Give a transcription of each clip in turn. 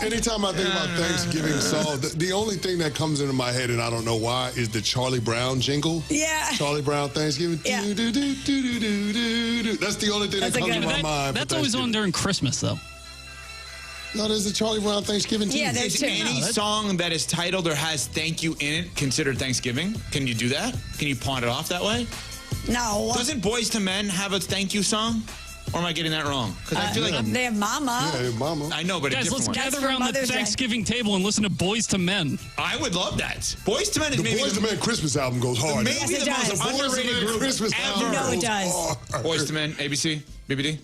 Anytime I think about Thanksgiving songs, the only thing that comes into my head, and I don't know why, is the Charlie Brown jingle. Yeah. Charlie Brown Thanksgiving. Yeah. That's the only thing that comes to my mind. That's always on during Christmas, though. No, there's a Charlie Brown Thanksgiving too. Yeah, there's Is two. any song that is titled or has thank you in it considered Thanksgiving? Can you do that? Can you pawn it off that way? No. Doesn't Boys to Men have a thank you song? Or am I getting that wrong? Because I feel like they have Mama. Yeah, Mama. I know, but Guys, let's gather around the Thanksgiving table and listen to Boys to Men. I would love that. Boys to Men is the maybe Boys to Men Christmas album goes hard. Maybe the most underrated group Christmas ever. No, it does. Boys to Men, ABC, BBD.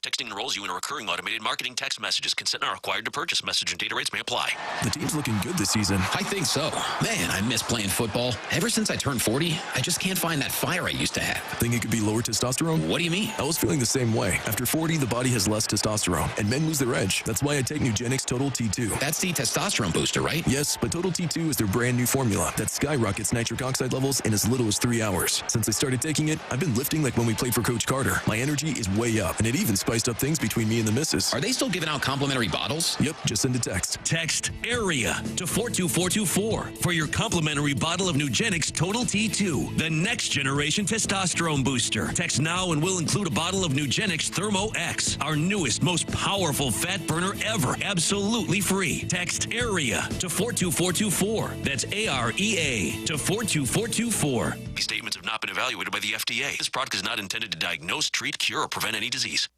Texting enrolls you in a recurring automated marketing text messages. Consent not required to purchase. Message and data rates may apply. The team's looking good this season. I think so. Man, I miss playing football. Ever since I turned 40, I just can't find that fire I used to have. Think it could be lower testosterone? What do you mean? I was feeling the same way. After 40, the body has less testosterone, and men lose their edge. That's why I take Nugenix Total T2. That's the testosterone booster, right? Yes, but Total T2 is their brand new formula that skyrockets nitric oxide levels in as little as 3 hours. Since I started taking it, I've been lifting like when we played for Coach Carter. My energy is way up, and it even spiced up things between me and the missus. Are they still giving out complimentary bottles? Yep, just send a text. Text AREA to 42424 for your complimentary bottle of Nugenix Total T2, the next generation testosterone booster. Text now and we'll include a bottle of Nugenix Thermo X, our newest, most powerful fat burner ever, absolutely free. Text AREA to 42424. That's AREA to 42424. These statements have not been evaluated by the FDA. This product is not intended to diagnose, treat, cure, or prevent any disease.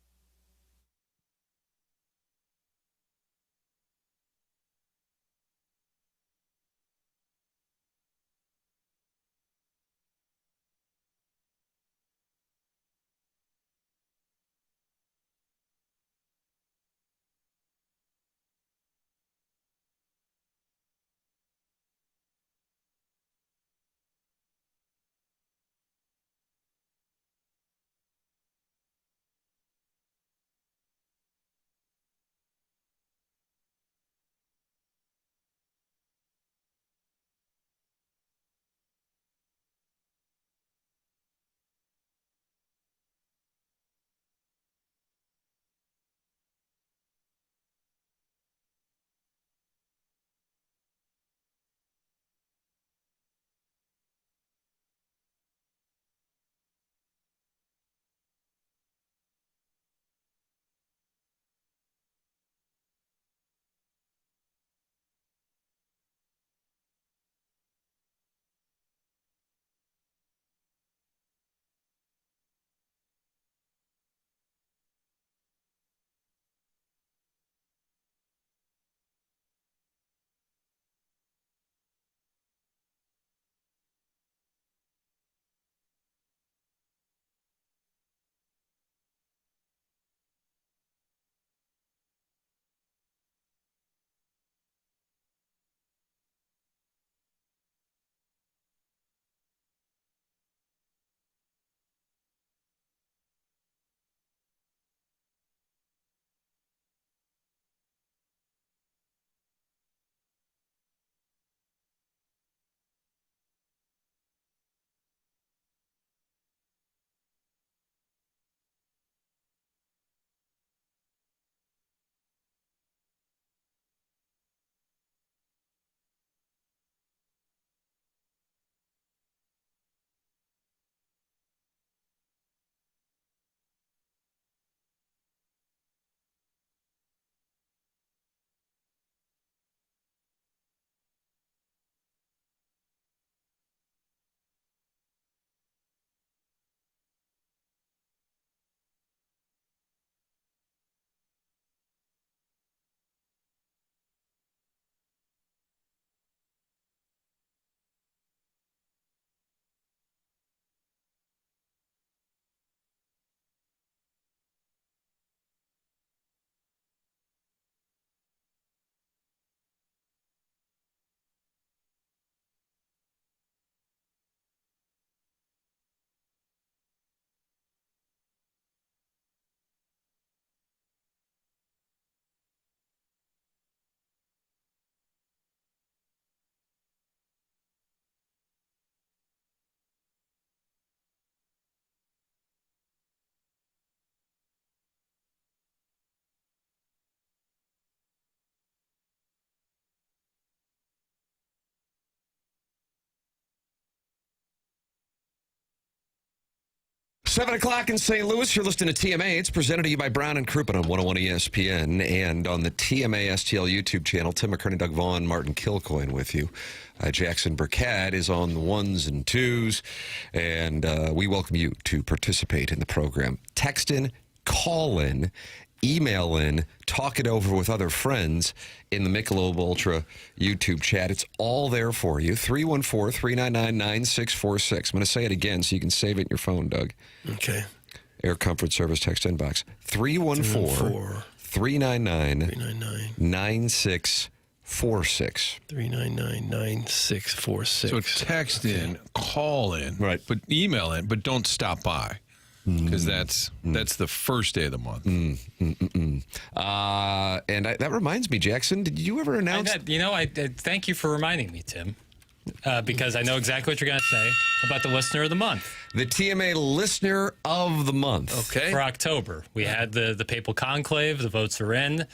7 o'clock in St. Louis. You're listening to TMA. It's presented to you by Brown and Crouppen on 101 ESPN and on the TMA STL YouTube channel. Tim McKernan, Doug Vaughn, Martin Kilcoyne with you. Jackson Burkett is on the ones and twos, and we welcome you to participate in the program. Text in, call in, email in, talk it over with other friends in the Michelob Ultra YouTube chat. It's all there for you. 314-399-9646. I'm going to say it again so you can save it in your phone, Doug. Okay. Air Comfort Service text inbox. 314-399-9646. 399-9646. So text in, call in, right? But email in, but don't stop by. Because that's the first day of the month. And that reminds me, Jackson, did you ever announce? I thank you for reminding me, Tim, because I know exactly what you're going to say about the listener of the month. The TMA listener of the month. Okay. For October, we had the Papal Conclave. The votes are in.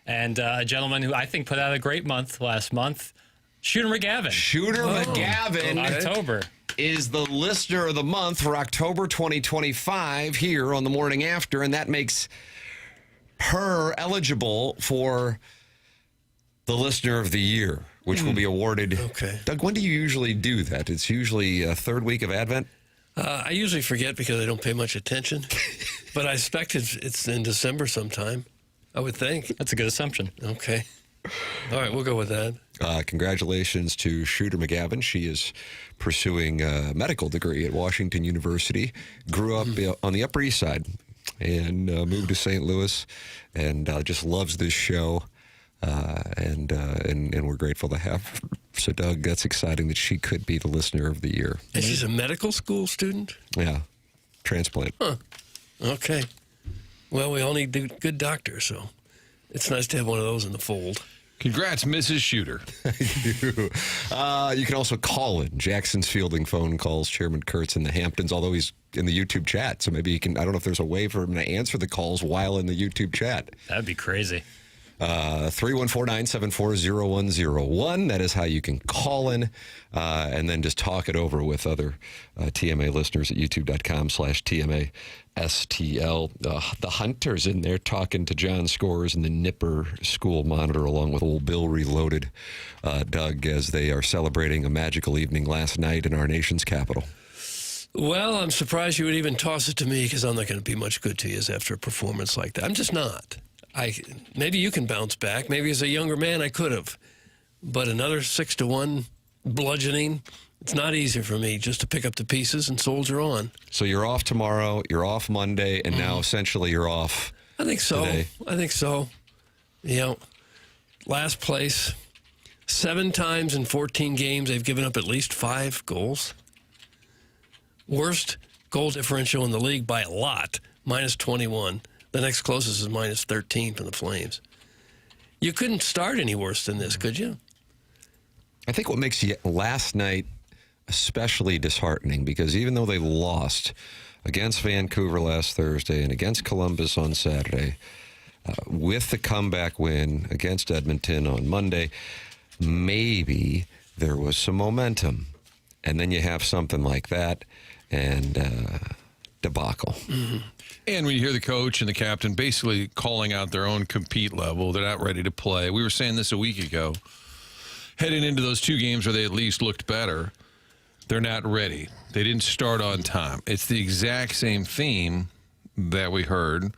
And a gentleman who I think put out a great month last month, Shooter McGavin. McGavin. October. Is the listener of the month for October 2025 here on the Morning After, and that makes her eligible for the listener of the year, which will be awarded. Okay. Doug, when do you usually do that? It's usually a third week of Advent? I usually forget because I don't pay much attention, but I expect it's in December sometime, I would think. That's a good assumption. Okay. All right, we'll go with that. Congratulations to Shooter McGavin. She is pursuing a medical degree at Washington University. Grew up on the Upper East Side and moved to St. Louis, and just loves this show. And we're grateful to have her. So, Doug, that's exciting that she could be the listener of the year. And she's a medical school student? Yeah, transplant. Huh. Okay. Well, we all need good doctors, so it's nice to have one of those in the fold. Congrats, Mrs. Shooter. You can also call in. Jackson's fielding phone calls. Chairman Kurtz in the Hamptons, although he's in the YouTube chat. So maybe you can, I don't know if there's a way for him to answer the calls while in the YouTube chat. That'd be crazy. 314-974-0101. That is how you can call in and then just talk it over with other TMA listeners at youtube.com/TMA STL. The Hunter's in there talking to John Scores and the Nipper School Monitor along with old Bill Reloaded, Doug, as they are celebrating a magical evening last night in our nation's capital. Well, I'm surprised you would even toss it to me because I'm not going to be much good to you after a performance like that. I'm just not. Maybe you can bounce back. Maybe as a younger man I could have. But another 6-1 bludgeoning, it's not easy for me just to pick up the pieces and soldier on. So you're off tomorrow, you're off Monday, and now essentially you're off I think so. today. I think so. You know, last place. 7 times in 14 games they've given up at least 5 goals. Worst goal differential in the league by a lot, -21. The next closest is -13 from the Flames. You couldn't start any worse than this, could you? I think what makes last night especially disheartening, because even though they lost against Vancouver last Thursday and against Columbus on Saturday, with the comeback win against Edmonton on Monday, maybe there was some momentum. And then you have something like that and debacle. Mm-hmm. And when you hear the coach and the captain basically calling out their own compete level, they're not ready to play. We were saying this a week ago. Heading into those 2 games where they at least looked better, they're not ready. They didn't start on time. It's the exact same theme that we heard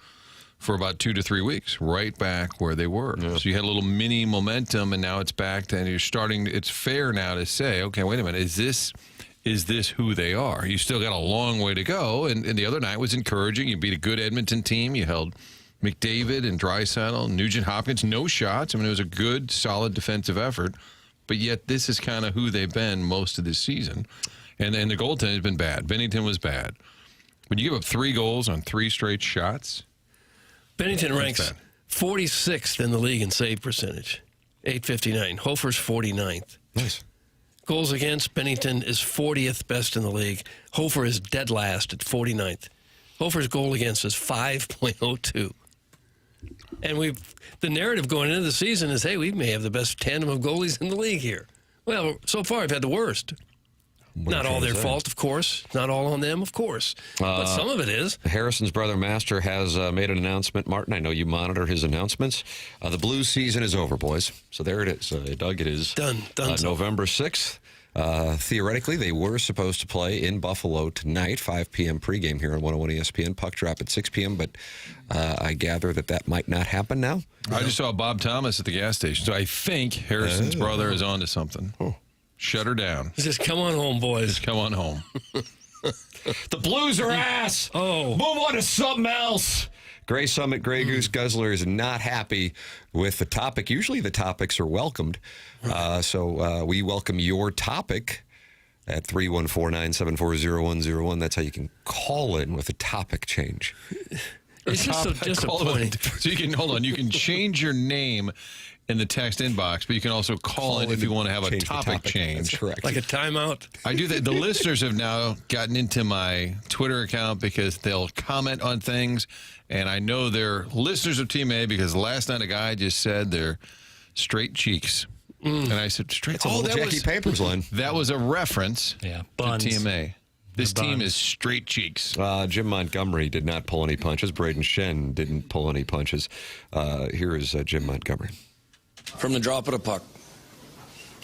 for about 2 to 3 weeks, right back where they were. Yeah. So you had a little mini momentum, and now it's back to, and you're starting. It's fair now to say, okay, wait a minute, is this who they are? You still got a long way to go, and the other night was encouraging. You beat a good Edmonton team. You held McDavid and Draisaitl, Nugent Hopkins, no shots. I mean, it was a good, solid defensive effort, but yet this is kind of who they've been most of this season. And the goaltending has been bad. Binnington was bad. When you give up 3 goals on 3 straight shots, Binnington ranks 46th in the league in save percentage, .859. Hofer's 49th. Nice. Goals against, Binnington is 40th best in the league. Hofer is dead last at 49th. Hofer's goal against is 5.02. And the narrative going into the season is, hey, we may have the best tandem of goalies in the league here. Well, so far I've had the worst. Not all their fault, of course. Not all on them, of course. But some of it is. Harrison's brother Master has made an announcement. Martin, I know you monitor his announcements. The Blues season is over, boys. So there it is. Doug, it is done. November 6th. Theoretically, they were supposed to play in Buffalo tonight, 5 p.m. pregame here on 101 ESPN. Puck drop at 6 p.m., but I gather that might not happen now. I just saw Bob Thomas at the gas station, so I think Harrison's brother is on to something. Oh. Shut her down. Just come on home, boys. Just come on home. The Blues are ass. Oh. Move on to something else. Gray Summit, Grey Goose Guzzler is not happy with the topic. Usually the topics are welcomed. So we welcome your topic at 314-974-0101. That's how you can call in with a topic change. It's just so disappointing. So you can, hold on, you can change your name in the text inbox, but you can also call in if you want to have a topic change. That's correct. Like a timeout? I do that. The listeners have now gotten into my Twitter account because they'll comment on things, and I know they're listeners of Team A because last night a guy just said they're straight cheeks. And I said, straight cheeks. Oh, that Jackie Papers line. That was a reference to Team A. This team is straight cheeks. Jim Montgomery did not pull any punches. Braden Shen didn't pull any punches. Here is Jim Montgomery. From the drop of the puck,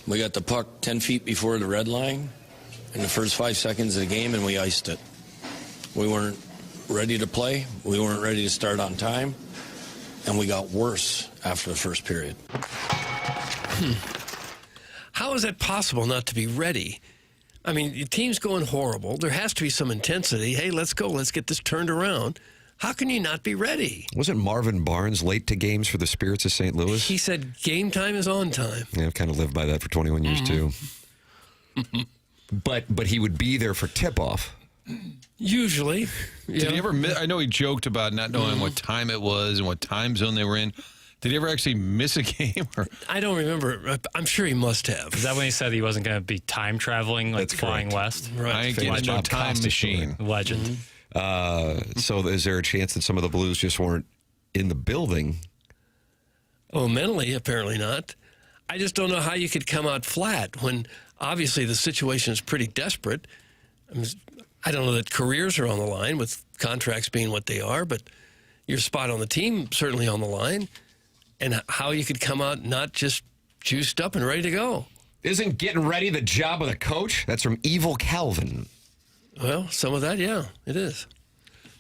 we got the puck 10 feet before the red line in the first 5 seconds of the game, and we iced it. We weren't ready to play. We weren't ready to start on time, and we got worse after the first period. How is that possible not to be ready? I mean, your team's going horrible. There has to be some intensity. Hey, let's go. Let's get this turned around. How can you not be ready? Wasn't Marvin Barnes late to games for the Spirits of St. Louis? He said game time is on time. Yeah, I've kind of lived by that for 21 years, too. But he would be there for tip-off. Usually. Did he ever miss? I know he joked about not knowing what time it was and what time zone they were in. Did he ever actually miss a game? Or? I don't remember. I'm sure he must have. Is that when he said he wasn't going to be time traveling, like flying west? Right. I ain't getting no time machine. Legend. So is there a chance that some of the Blues just weren't in the building? Oh, mentally, apparently not. I just don't know how you could come out flat when obviously the situation is pretty desperate. I don't know that careers are on the line with contracts being what they are, but your spot on the team certainly on the line. And how you could come out not just juiced up and ready to go. Isn't getting ready the job of the coach? That's from Evil Calvin. Well, some of that, yeah, it is.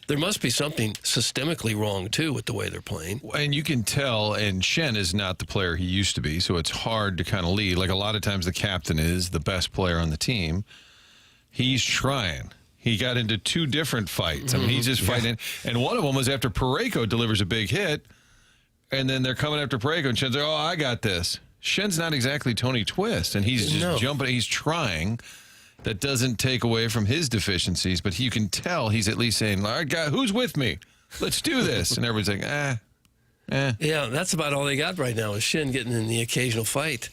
There must be something systemically wrong, too, with the way they're playing. And you can tell, and Shen is not the player he used to be, so it's hard to kind of lead. Like a lot of times the captain is the best player on the team. He's trying. He got into 2 different fights. I mean, he's just fighting. And one of them was after Parayko delivers a big hit, and then they're coming after Parayko, and Shen's like, oh, I got this. Shen's not exactly Tony Twist, and he's just jumping. He's trying. That doesn't take away from his deficiencies, but you can tell he's at least saying, all right, guy, who's with me? Let's do this. And everybody's like, Yeah, that's about all they got right now is Shen getting in the occasional fight.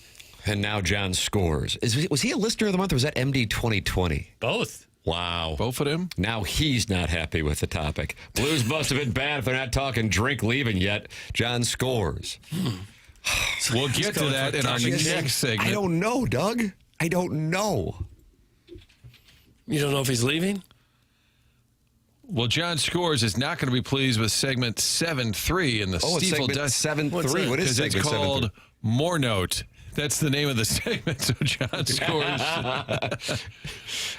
And now John Scores. Was he a listener of the month, or was that MD 2020? Both. Wow. Both of them? Now he's not happy with the topic. Blues must have been bad if they're not talking drink leaving yet. John Scores. We'll get to that in our next segment. I don't know, Doug. I don't know. You don't know if he's leaving? Well, John Scores is not going to be pleased with segment 7-3 in the Stiefel segment 7-3. What is segment? Because it's called 7-3? More Note. That's the name of the segment. So John Scores.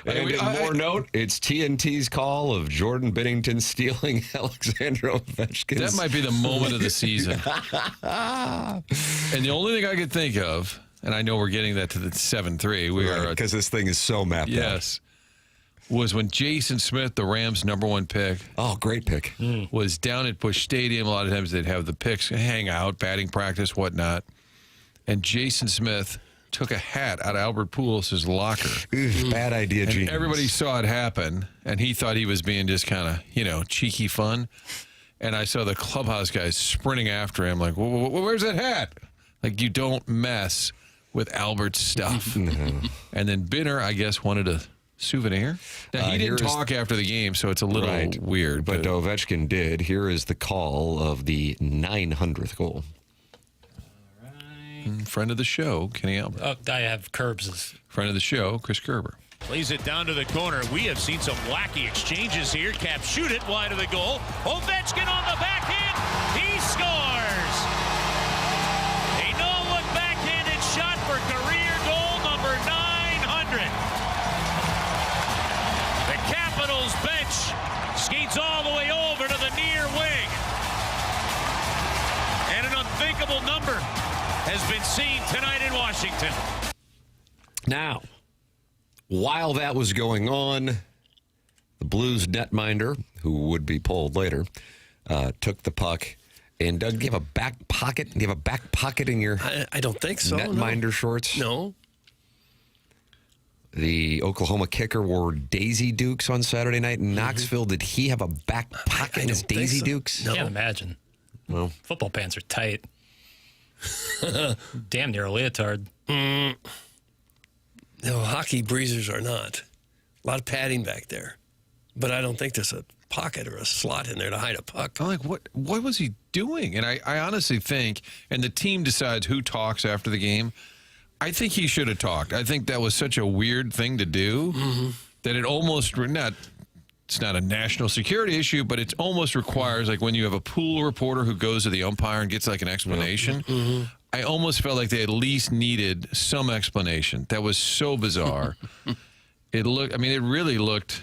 More note, it's TNT's call of Jordan Binnington stealing Alexander Ovechkin. That might be the moment of the season. And the only thing I could think of, and I know we're getting that to the 7-3. We are because this thing is so mapped out. Yes. Was when Jason Smith, the Rams' #1 pick. Oh, great pick. Was down at Busch Stadium. A lot of times they'd have the picks hang out, batting practice, whatnot. And Jason Smith took a hat out of Albert Pujols' locker. Bad idea, and Gene. everybody saw it happen, and he thought he was being just kind of, cheeky fun. And I saw the clubhouse guys sprinting after him like, where's that hat? Like, you don't mess with Albert's stuff. No. And then Binner, I guess, wanted a souvenir. Now, he didn't talk after the game, so it's a little weird. But Ovechkin did. Here is the call of the 900th goal. Friend of the show, Kenny Albert. Oh, I have Curbs. Friend of the show, Chris Kerber. Plays it down to the corner. We have seen some wacky exchanges here. Cap shoot it wide of the goal. Ovechkin on the backhand. He scores. A no-look backhanded shot for career goal number 900. The Capitals bench skates all the way over to the near wing. And an unthinkable number has been seen tonight in Washington. Now, while that was going on, the Blues netminder, who would be pulled later, took the puck. And Doug, do you have a back pocket? Do you have a back pocket in your I don't think so. netminder shorts? No. The Oklahoma kicker wore Daisy Dukes on Saturday night in Knoxville. Did he have a back pocket in his Daisy Dukes? No. Can't imagine. Well, football pants are tight. Damn near a leotard. No, hockey breezers are not. A lot of padding back there. But I don't think there's a pocket or a slot in there to hide a puck. I'm like, what was he doing? And I honestly think, and the team decides who talks after the game, I think he should have talked. I think that was such a weird thing to do that it almost, it's not a national security issue, but it almost requires, like when you have a pool reporter who goes to the umpire and gets like an explanation, I almost felt like they at least needed some explanation. That was so bizarre. It really looked,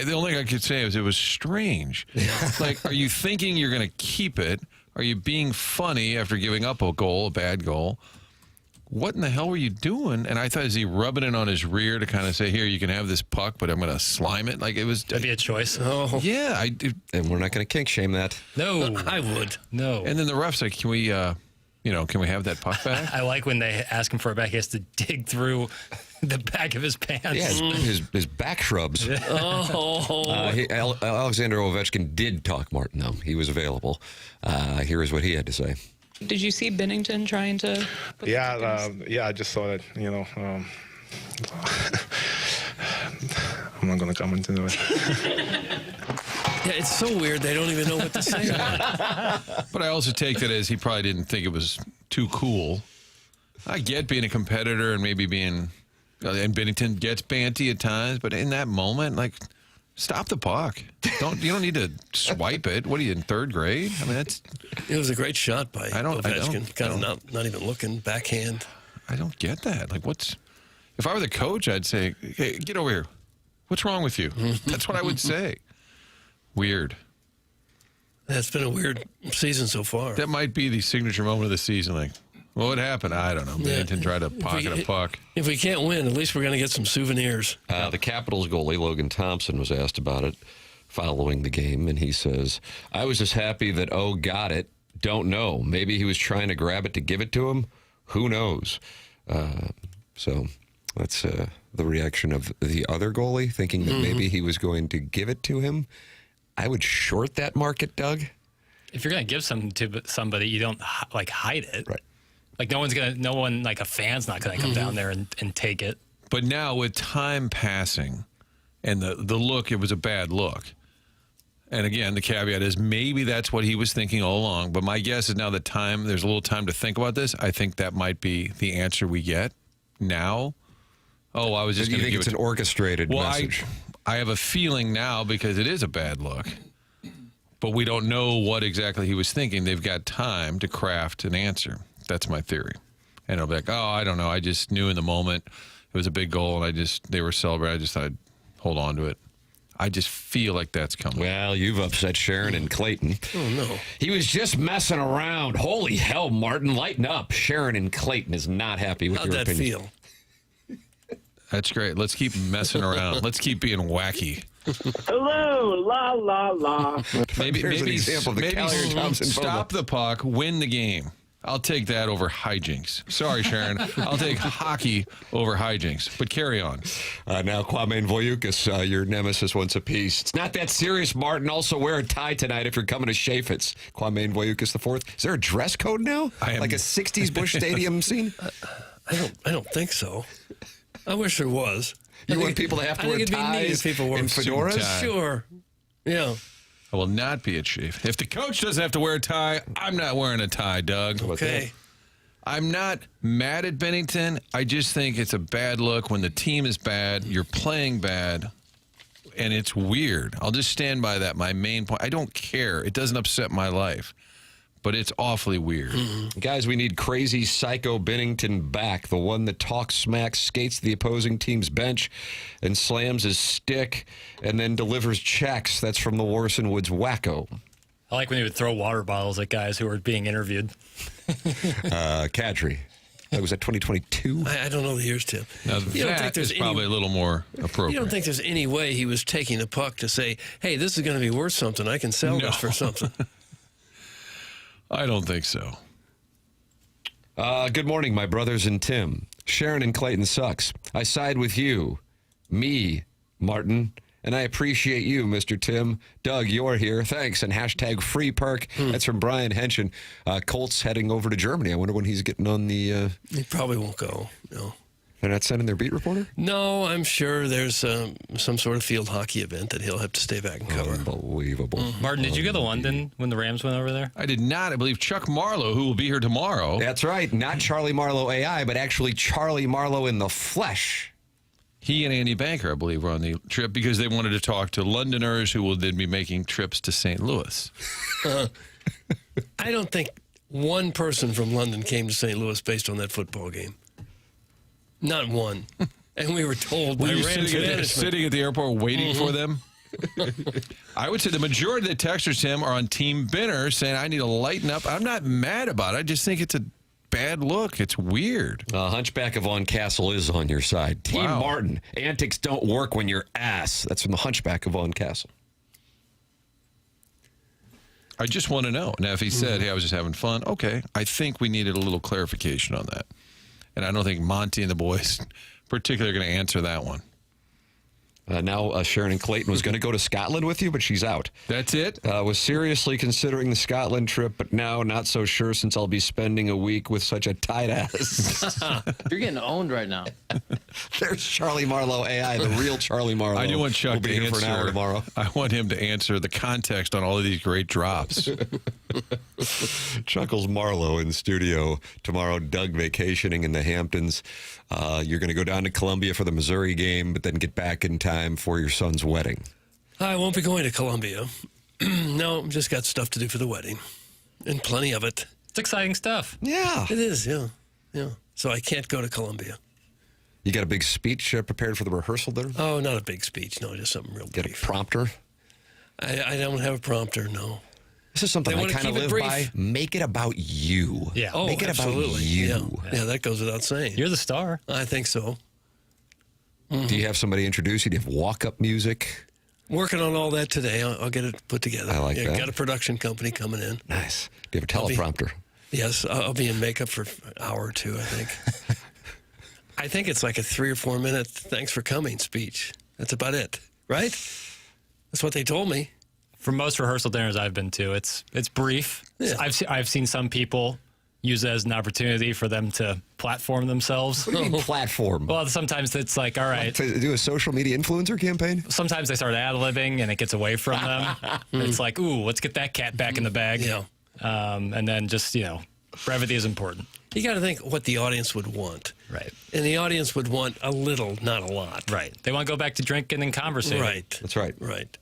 the only thing I could say is it was strange. Like, are you thinking you're going to keep it? Are you being funny after giving up a bad goal? What in the hell were you doing? And I thought, is he rubbing it on his rear to kind of say, here, you can have this puck, but I'm going to slime it? Like, it was... That'd be a choice. Oh. Yeah. And we're not going to kink shame that. No. I would. No. And then the ref's like, can we have that puck back? I like when they ask him for it back. He has to dig through the back of his pants. Yeah, his back shrubs. Alexander Ovechkin did talk, Martin, though. He was available. Here is what he had to say. Did you see Binnington trying to? I just saw that. I'm not going to comment into it. Yeah, it's so weird. They don't even know what to say about it. But I also take that as he probably didn't think it was too cool. I get being a competitor and maybe being, and Binnington gets banty at times, but in that moment, like, stop the puck. You don't need to swipe it. What are you in third grade? I mean, it was a great shot by Ovechkin. Kind of not even looking, backhand. I don't get that. Like, if I were the coach, I'd say, hey, get over here. What's wrong with you? That's what I would say. Weird. It's been a weird season so far. That might be the signature moment of the season. Like, what happened? I don't know. Binnington tried to pocket a puck. If we can't win, at least we're going to get some souvenirs. The Capitals goalie, Logan Thompson, was asked about it following the game, and he says, I was just happy that O got it. Don't know. Maybe he was trying to grab it to give it to him. Who knows? So that's the reaction of the other goalie, thinking that maybe he was going to give it to him. I would short that market, Doug. If you're going to give something to somebody, you don't hide it. Right. Like no one, like a fan's not going to come down there and take it. But now with time passing and the look, it was a bad look. And again, the caveat is maybe that's what he was thinking all along. But my guess is now that there's a little time to think about this. I think that might be the answer we get now. Oh, I was just going to give it's an orchestrated message. I have a feeling now because it is a bad look. But we don't know what exactly he was thinking. They've got time to craft an answer. That's my theory. And I'll be like, I don't know. I just knew in the moment it was a big goal, and they were celebrating. I just thought I'd hold on to it. I just feel like that's coming. Well, you've upset Sharon and Clayton. Oh, no. He was just messing around. Holy hell, Martin, lighten up. Sharon and Clayton is not happy with your opinion. How'd that feel? That's great. Let's keep messing around. Let's keep being wacky. Hello, la, la, la. Maybe an example of the Callier Thompson stop the puck, win the game. I'll take that over hijinks. Sorry, Sharon. I'll take hockey over hijinks. But carry on. Now, Kwame Voyukas, your nemesis once apiece. It's not that serious, Martin. Also, wear a tie tonight if you're coming to Chaffetz. Kwame Voyukas IV. Is there a dress code now? Like a 60s Busch Stadium scene? I don't think so. I wish there was. You want people to have to wear ties and fedoras? Sure. Yeah. I will not be at Chaffetz. If the coach doesn't have to wear a tie, I'm not wearing a tie, Doug. Okay. I'm not mad at Binnington. I just think it's a bad look when the team is bad, you're playing bad, and it's weird. I'll just stand by that. My main point. I don't care. It doesn't upset my life. But it's awfully weird. Guys, we need crazy psycho Binnington back. The one that talks smack, skates the opposing team's bench, and slams his stick, and then delivers checks. That's from the Warson Woods Wacko. I like when he would throw water bottles at guys who were being interviewed. Kadri. Was that 2022? I don't know the years, Tim. Now, that is probably a little more appropriate. You don't think there's any way he was taking the puck to say, hey, this is going to be worth something. I can sell this for something. I don't think so. Good morning, my brothers and Tim. Sharon and Clayton sucks. I side with you. Me, Martin. And I appreciate you, Mr. Tim. Doug, you're here. Thanks. And hashtag free perk. That's from Brian Henshin. Colts heading over to Germany. I wonder when he's getting on the... He probably won't go, no. They're not sending their beat reporter? No, I'm sure there's some sort of field hockey event that he'll have to stay back and cover. Unbelievable. Martin, did you go to London when the Rams went over there? I did not. I believe Chuck Marlowe, who will be here tomorrow. That's right. Not Charlie Marlowe AI, but actually Charlie Marlowe in the flesh. He and Andy Banker, I believe, were on the trip because they wanted to talk to Londoners who will then be making trips to St. Louis. I don't think one person from London came to St. Louis based on that football game. Not one. And we were told by Rams management. Sitting at the airport waiting for them? I would say the majority of the texters, Tim, are on Team Binner saying, I need to lighten up. I'm not mad about it. I just think it's a bad look. It's weird. Hunchback of Von Castle is on your side. Team Martin, antics don't work when you're ass. That's from the Hunchback of Von Castle. I just want to know. Now, if he said, hey, I was just having fun, okay. I think we needed a little clarification on that. And I don't think Monty and the boys particularly are going to answer that one. Now, Sharon and Clayton was going to go to Scotland with you, but she's out. That's it? Was seriously considering the Scotland trip, but now not so sure since I'll be spending a week with such a tight ass. You're getting owned right now. There's Charlie Marlowe AI, the real Charlie Marlowe. I do want Chuck will be to here answer. for an hour tomorrow. I want him to answer the context on all of these great drops. Chuckles Marlowe in the studio tomorrow. Doug vacationing in the Hamptons. You're going to go down to Columbia for the Missouri game, but then get back in time for your son's wedding. I won't be going to Columbia. No, just got stuff to do for the wedding. And plenty of it. It's exciting stuff. Yeah. It is, yeah. So I can't go to Columbia. You got a big speech prepared for the rehearsal there? Oh, not a big speech. No, just something real brief. Get a prompter? I don't have a prompter, no. This is something I kind of live by. Make it about you. Yeah. Oh, Make it absolutely. about you. Yeah, that goes without saying. You're the star. I think so. Do you have somebody introduce you? Do you have walk-up music? Working on all that today. I'll get it put together. I like that. Got a production company coming in. Nice. Do you have a teleprompter? Yes, I'll be in makeup for an hour or two, I think. I think it's like a 3 or 4 minute thanks for coming speech. That's about it, right? That's what they told me. For most rehearsal dinners I've been to, it's brief. Yeah. I've seen some people use it as an opportunity for them to platform themselves. What do you mean platform? Well, sometimes it's like, all right. To do a social media influencer campaign? Sometimes they start ad-libbing and it gets away from them. It's like, ooh, let's get that cat back in the bag. Yeah. And then just, brevity is important. You got to think what the audience would want. Right. And the audience would want a little, not a lot. Right. They want to go back to drinking and conversing. Right. That's right. Right.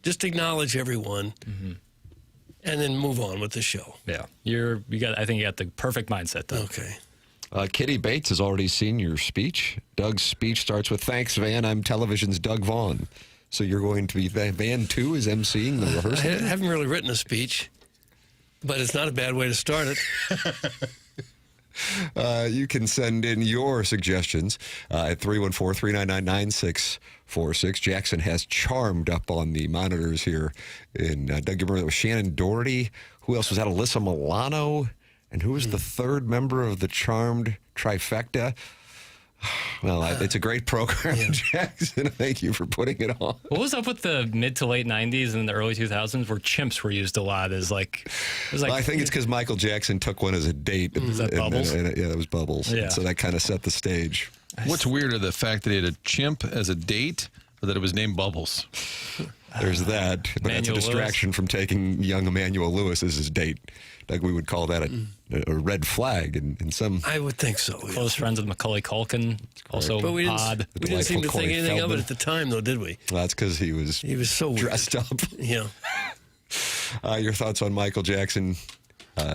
Just acknowledge everyone. Mm-hmm. And then move on with the show. Yeah, I think you got the perfect mindset, though. Okay. Kitty Bates has already seen your speech. Doug's speech starts with, "Thanks, Van. I'm television's Doug Vaughn." So you're going to be Van too is emceeing the rehearsal. I haven't really written a speech, but it's not a bad way to start it. You can send in your suggestions at 314-399-9646. Jackson has Charmed up on the monitors here. And Doug, you remember that was Shannon Doherty. Who else was that? Alyssa Milano. And who was the third member of the Charmed trifecta? Well, it's a great program, Jackson. Thank you for putting it on. What was up with the mid to late 90s and the early 2000s where chimps were used a lot as like... Well, I think it's because Michael Jackson took one as a date. Was that Bubbles? Yeah, it was Bubbles. Yeah. So that kind of set the stage. What's weirder, the fact that he had a chimp as a date, or or that it was named Bubbles. There's that, but that's a Emmanuel distraction from taking young Emmanuel Lewis as his date. Like we would call that a red flag in some. I would think so. Close friends with Macaulay Culkin. Also But we odd. didn't seem to think Corey anything of Feldman. it at the time, though, did we? Well, that's because he was so weird. dressed up. Yeah. Your thoughts on Michael Jackson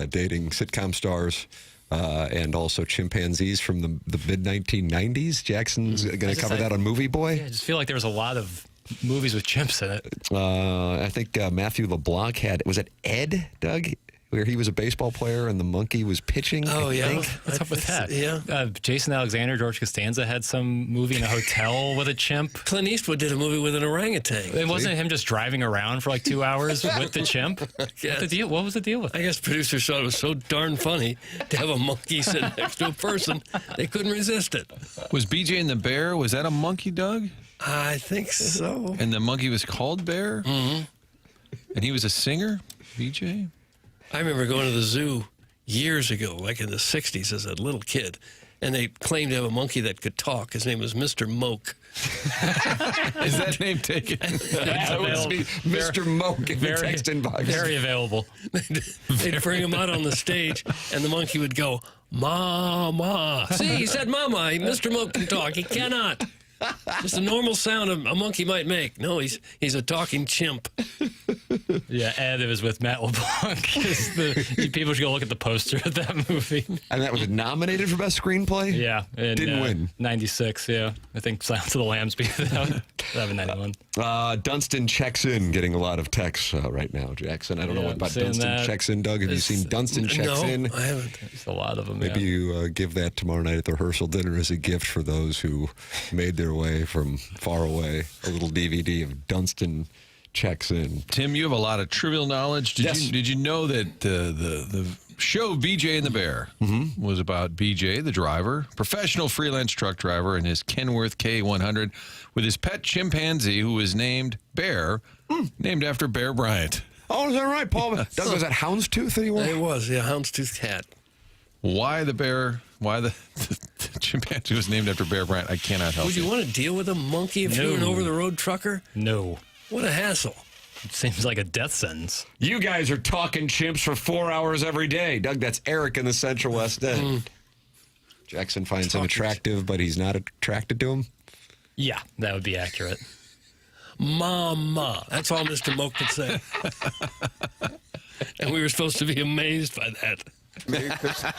dating sitcom stars and also chimpanzees from the mid-1990s? Jackson's going to cover that on Movie Boy? I just feel like there was a lot of movies with chimps in it. I think Matthew LeBlanc had, was it Ed, Doug? Where he was a baseball player and the monkey was pitching. Oh, I yeah. think. What's up with that? Yeah. Jason Alexander, George Costanza had some movie in a hotel with a chimp. Clint Eastwood did a movie with an orangutan. It wasn't him just driving around for like 2 hours with the chimp. What was the deal with it? I guess producers thought it was so darn funny to have a monkey sit next to a person. They couldn't resist it. Was BJ and the Bear, was that a monkey, Doug? I think so. And the monkey was called Bear? Mm-hmm. And he was a singer, BJ? I remember going to the zoo years ago, like in the 60s as a little kid, and they claimed to have a monkey that could talk. His name was Mr. Moke. Is that name taken? That would be Mr. Moke in the text inbox. Very available. They'd bring him out on the stage, and the monkey would go, "Mama." See, he said mama. Mr. Moke can talk. He cannot. Just a normal sound a monkey might make. No, he's a talking chimp. Yeah, Ed, it was with Matt LeBlanc. People should go look at the poster of that movie. And that was nominated for Best Screenplay? Yeah. Didn't win. 96, yeah. I think Silence of the Lambs beat it out. That was 91. Dunston checks in, getting a lot of texts right now, Jackson. I don't know what about Dunston checks in, Doug. Have you seen Dunston checks in? No, I haven't. There's a lot of them, Maybe you give that tomorrow night at the rehearsal dinner as a gift for those who made their way from far away. A little DVD of Dunston checks in. Tim, you have a lot of trivial knowledge. Did you know that the show BJ and the Bear was about BJ, the driver, professional freelance truck driver, and his Kenworth K100 with his pet chimpanzee who was named Bear, named after Bear Bryant. Oh, is that right, Paul? Doug, was that Houndstooth that he wore? It was, yeah, Houndstooth cat. Why the bear? Why the chimpanzee was named after Bear Bryant? I cannot help Would you want to deal with a monkey if you were an over-the-road trucker? No. What a hassle. It seems like a death sentence. You guys are talking chimps for 4 hours every day. Doug, that's Eric in the Central West End. Jackson finds him attractive, but he's not attracted to him? Yeah, that would be accurate. Mama. That's all Mr. Moke could say. And we were supposed to be amazed by that. Merry Christmas.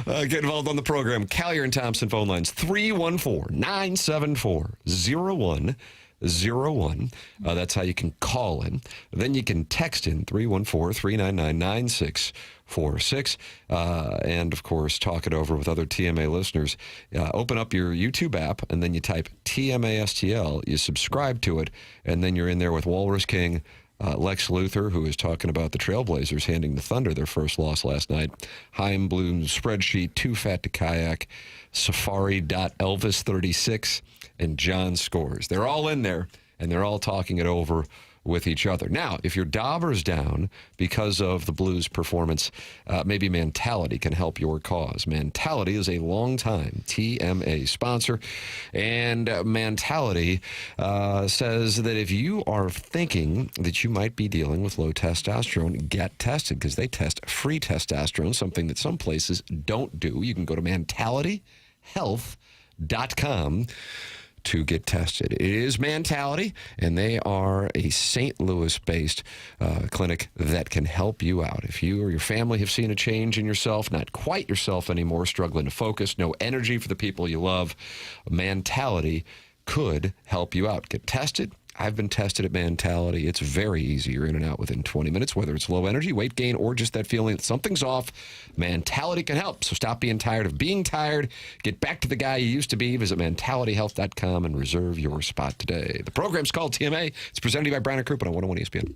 Get involved on the program. Collier and Thompson phone lines 314-974-0101. That's how you can call in. Then you can text in 314-399-9646. And, of course, talk it over with other TMA listeners. Open up your YouTube app, and then you type TMA STL. You subscribe to it, and then you're in there with Walrus King, Lex Luthor, who is talking about the Trailblazers handing the Thunder their first loss last night. Chaim Bloom's spreadsheet, Too Fat to Kayak, Safari.Elvis36, and John Scores. They're all in there, and they're all talking it over with each other. Now, if your dauber's down because of the Blues' performance, maybe Mentality can help your cause. Mentality is a longtime TMA sponsor, and Mentality says that if you are thinking that you might be dealing with low testosterone, get tested, because they test free testosterone, something that some places don't do. You can go to mentalityhealth.com to get tested. It is Mentality, and they are a St. Louis-based clinic that can help you out. If you or your family have seen a change in yourself, not quite yourself anymore, struggling to focus, no energy for the people you love, Mentality could help you out. Get tested. I've been tested at Mentality. It's very easy. You're in and out within 20 minutes, whether it's low energy, weight gain, or just that feeling that something's off. Mentality can help. So stop being tired of being tired. Get back to the guy you used to be. Visit mentalityhealth.com and reserve your spot today. The program's called TMA. It's presented to you by Brown and Crouppen on 101 ESPN.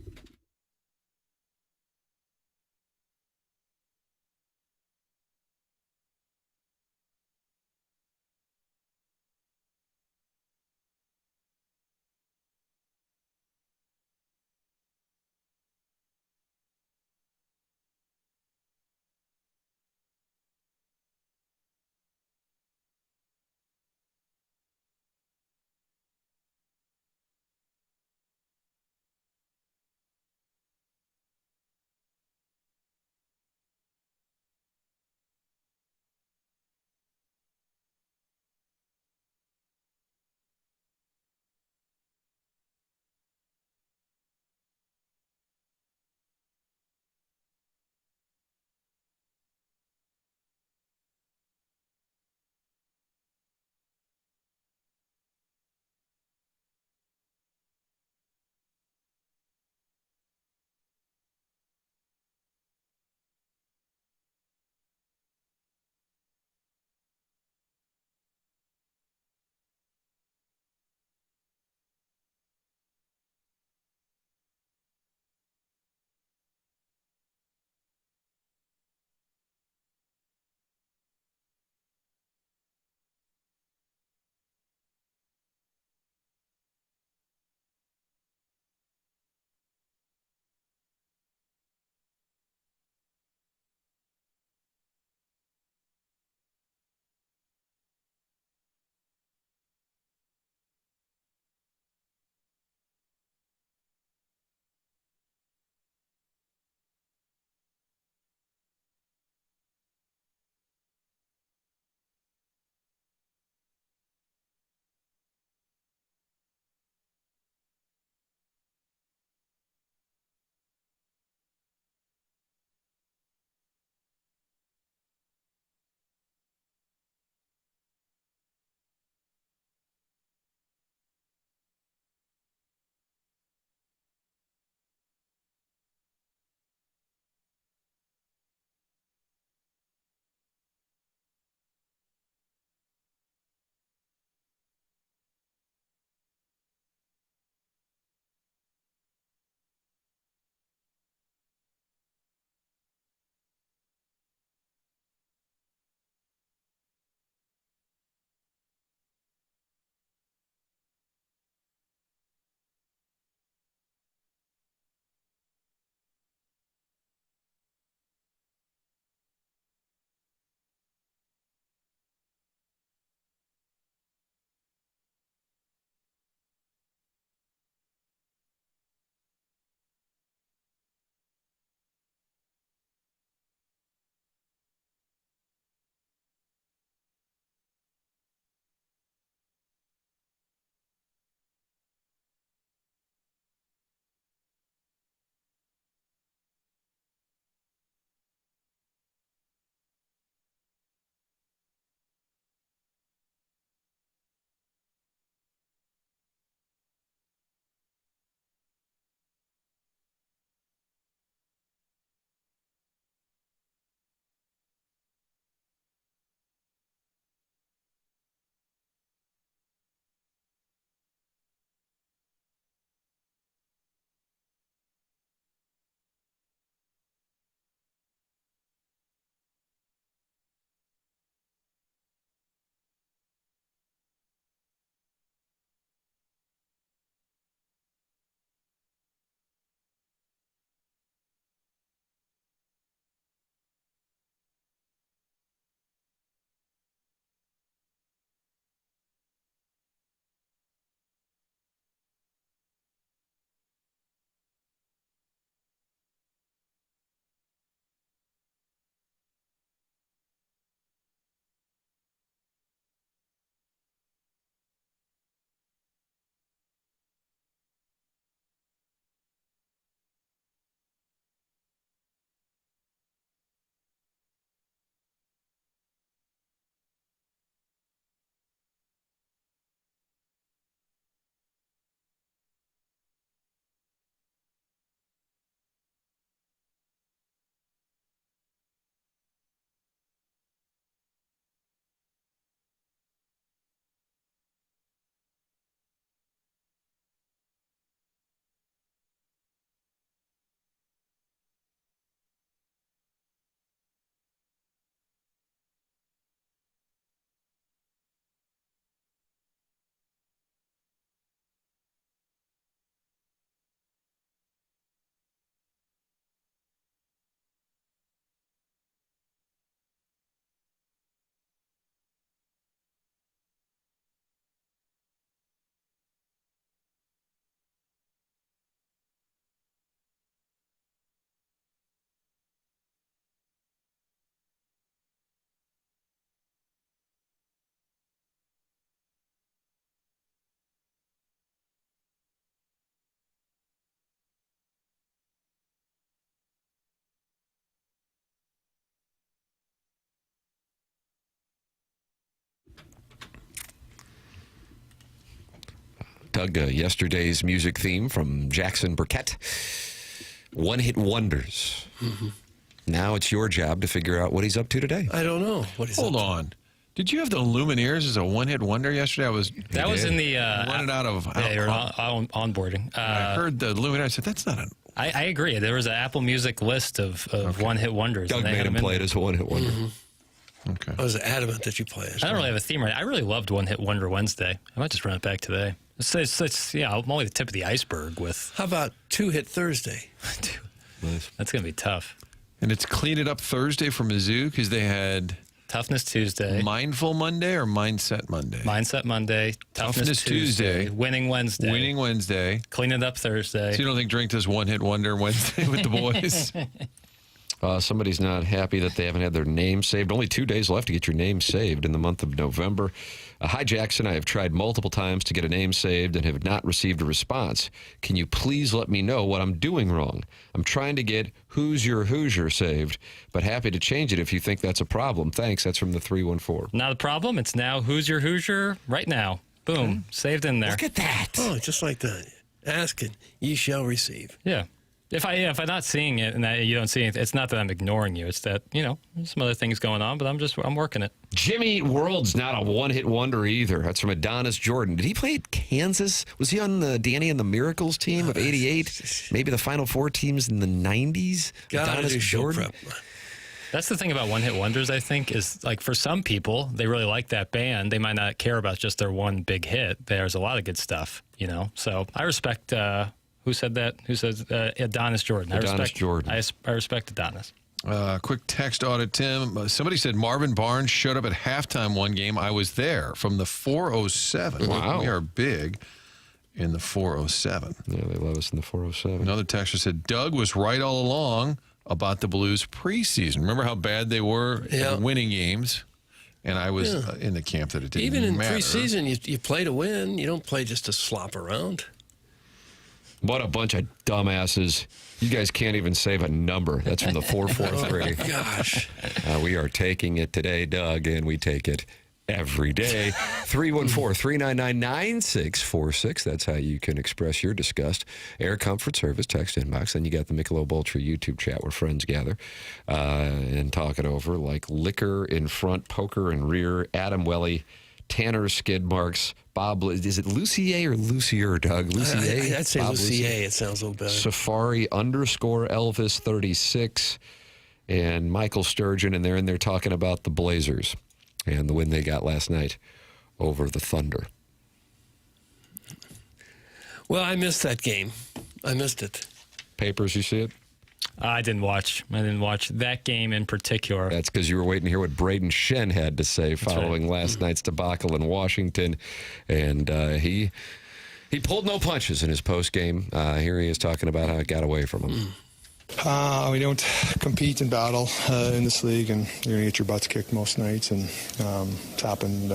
Doug, yesterday's music theme from Jackson Burkett, one-hit wonders. Mm-hmm. Now it's your job to figure out what he's up to today. I don't know what he's Hold up to. on. Did you have the Lumineers as a one-hit wonder yesterday? That was in the wanted out of onboarding. I heard the Lumineers. I said that's not a. I agree. There was an Apple Music list of one-hit wonders. Doug made him play it as a one-hit wonder. Mm-hmm. Okay. I was adamant that you play it. I don't really have a theme right. I really loved One Hit Wonder Wednesday. I might just run it back today. It's I'm only the tip of the iceberg with. How about Two-Hit Thursday? Nice. That's going to be tough. And it's Clean It Up Thursday for Mizzou because they had Toughness Tuesday, Mindful Monday or Mindset Monday. Mindset Monday, Toughness Tuesday, Winning Wednesday, Clean It Up Thursday. So you don't think Drink this one hit wonder Wednesday with the boys? Somebody's not happy that they haven't had their name saved. Only 2 days left to get your name saved in the month of November. Hi, Jackson. I have tried multiple times to get a name saved and have not received a response. Can you please let me know what I'm doing wrong? I'm trying to get Who's Your Hoosier saved, but happy to change it if you think that's a problem. Thanks. That's from the 314. Not a problem. It's now Who's Your Hoosier right now. Boom. Saved in there. Look at that. Oh, just like that. Ask and ye shall receive. Yeah. If I'm not seeing it and you don't see it, it's not that I'm ignoring you. It's that, there's some other things going on, but I'm working it. Jimmy Eat World's not a one-hit wonder either. That's from Adonis Jordan. Did he play at Kansas? Was he on the Danny and the Miracles team of 88? Maybe the Final Four teams in the 90s? Adonis Jordan. That's the thing about one-hit wonders, I think, is like for some people, they really like that band. They might not care about just their one big hit. There's a lot of good stuff, So I respect... Who said that? Who says Adonis Jordan? Adonis Jordan. I respect Adonis. Quick text audit, Tim. Somebody said Marvin Barnes showed up at halftime one game. I was there from the 407. Wow. We are big in the 407. Yeah, they love us in the 407. Another texter said Doug was right all along about the Blues preseason. Remember how bad they were at winning games? And I was in the camp that it didn't Even in matter. preseason, you play to win. You don't play just to slop around. What a bunch of dumbasses. You guys can't even save a number. That's from the 443. Oh, gosh. We are taking it today, Doug, and we take it every day. 314-399-9646. That's how you can express your disgust. Air Comfort Service, text inbox. Then you got the Michelob Ultra YouTube chat where friends gather and talk it over like liquor in front, poker in rear, Adam Welly, Tanner skid marks, Bob, is it Lucier or Lucier, Doug? Lucier? I'd say Lucier. It sounds a little better. Safari _Elvis 36 and Michael Sturgeon, and they're in there talking about the Blazers and the win they got last night over the Thunder. Well, I missed that game. I missed it. Papers, you see it? I didn't watch that game in particular. That's because you were waiting to hear what Braden Shen had to say following last night's debacle in Washington. And he pulled no punches in his postgame. Here he is talking about how it got away from him. We don't compete and battle in this league, and you're going to get your butts kicked most nights. And it's happened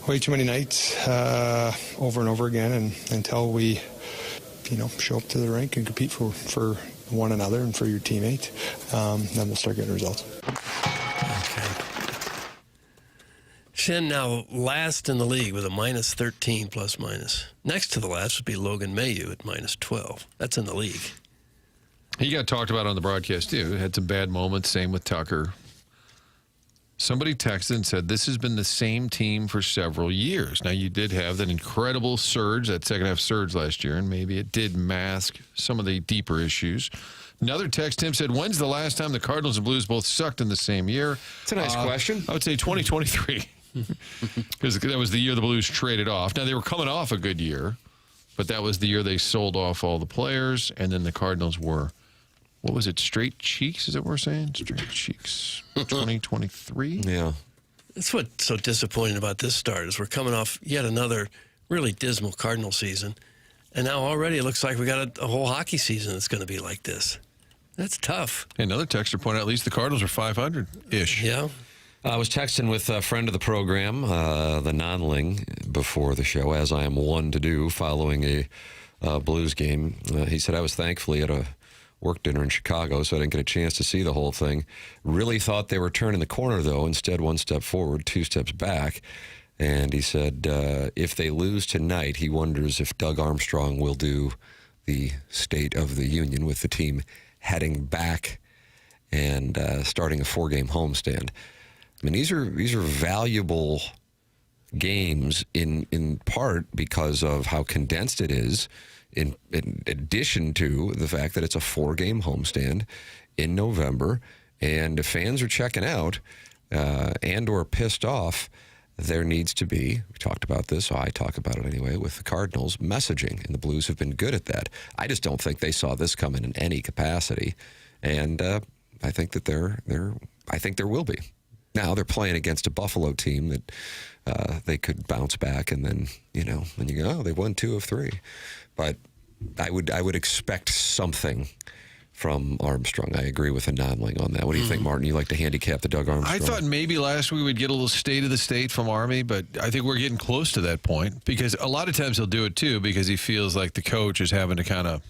way too many nights over and over again. And until we, show up to the rink and compete for one another and for your teammate, then we'll start getting results. Okay. Shen now last in the league with a -13 plus minus. Next to the last would be Logan Mayu at -12. That's in the league. He got talked about on the broadcast, too. Had some bad moments. Same with Tucker. Somebody texted and said, this has been the same team for several years. Now, you did have that incredible surge, that second-half surge last year, and maybe it did mask some of the deeper issues. Another text, Tim said, when's the last time the Cardinals and Blues both sucked in the same year? It's a nice question. I would say 2023, because that was the year the Blues traded off. Now, they were coming off a good year, but that was the year they sold off all the players, and then the Cardinals were... What was it, straight cheeks? Is that what we're saying? Straight cheeks. 2023? Yeah. That's what's so disappointing about this start is we're coming off yet another really dismal Cardinal season. And now already it looks like we got a whole hockey season that's going to be like this. That's tough. Another texter pointed out at least the Cardinals are 500-ish. Yeah. I was texting with a friend of the program, the non-ling, before the show, as I am one to do following a Blues game. He said I was thankfully at a work dinner in Chicago, so I didn't get a chance to see the whole thing. Really thought they were turning the corner, though. Instead, one step forward, two steps back. And he said if they lose tonight, he wonders if Doug Armstrong will do the State of the Union with the team heading back and starting a 4-game homestand. I mean, these are valuable games in part because of how condensed it is, in addition to the fact that it's a 4-game homestand in November, and if fans are checking out and or pissed off, there needs to be, we talked about this, so I talk about it anyway, with the Cardinals, messaging, and the Blues have been good at that. I just don't think they saw this coming in any capacity, and I think that I think there will be. Now they're playing against a Buffalo team that they could bounce back, and then when you go, oh, they won 2 of 3. But I would expect something from Armstrong. I agree with Anonling on that. What do you think, Martin? You like to handicap the Doug Armstrong? I thought maybe last week we'd get a little state of the state from Army, but I think we're getting close to that point because a lot of times he'll do it too because he feels like the coach is having to kind of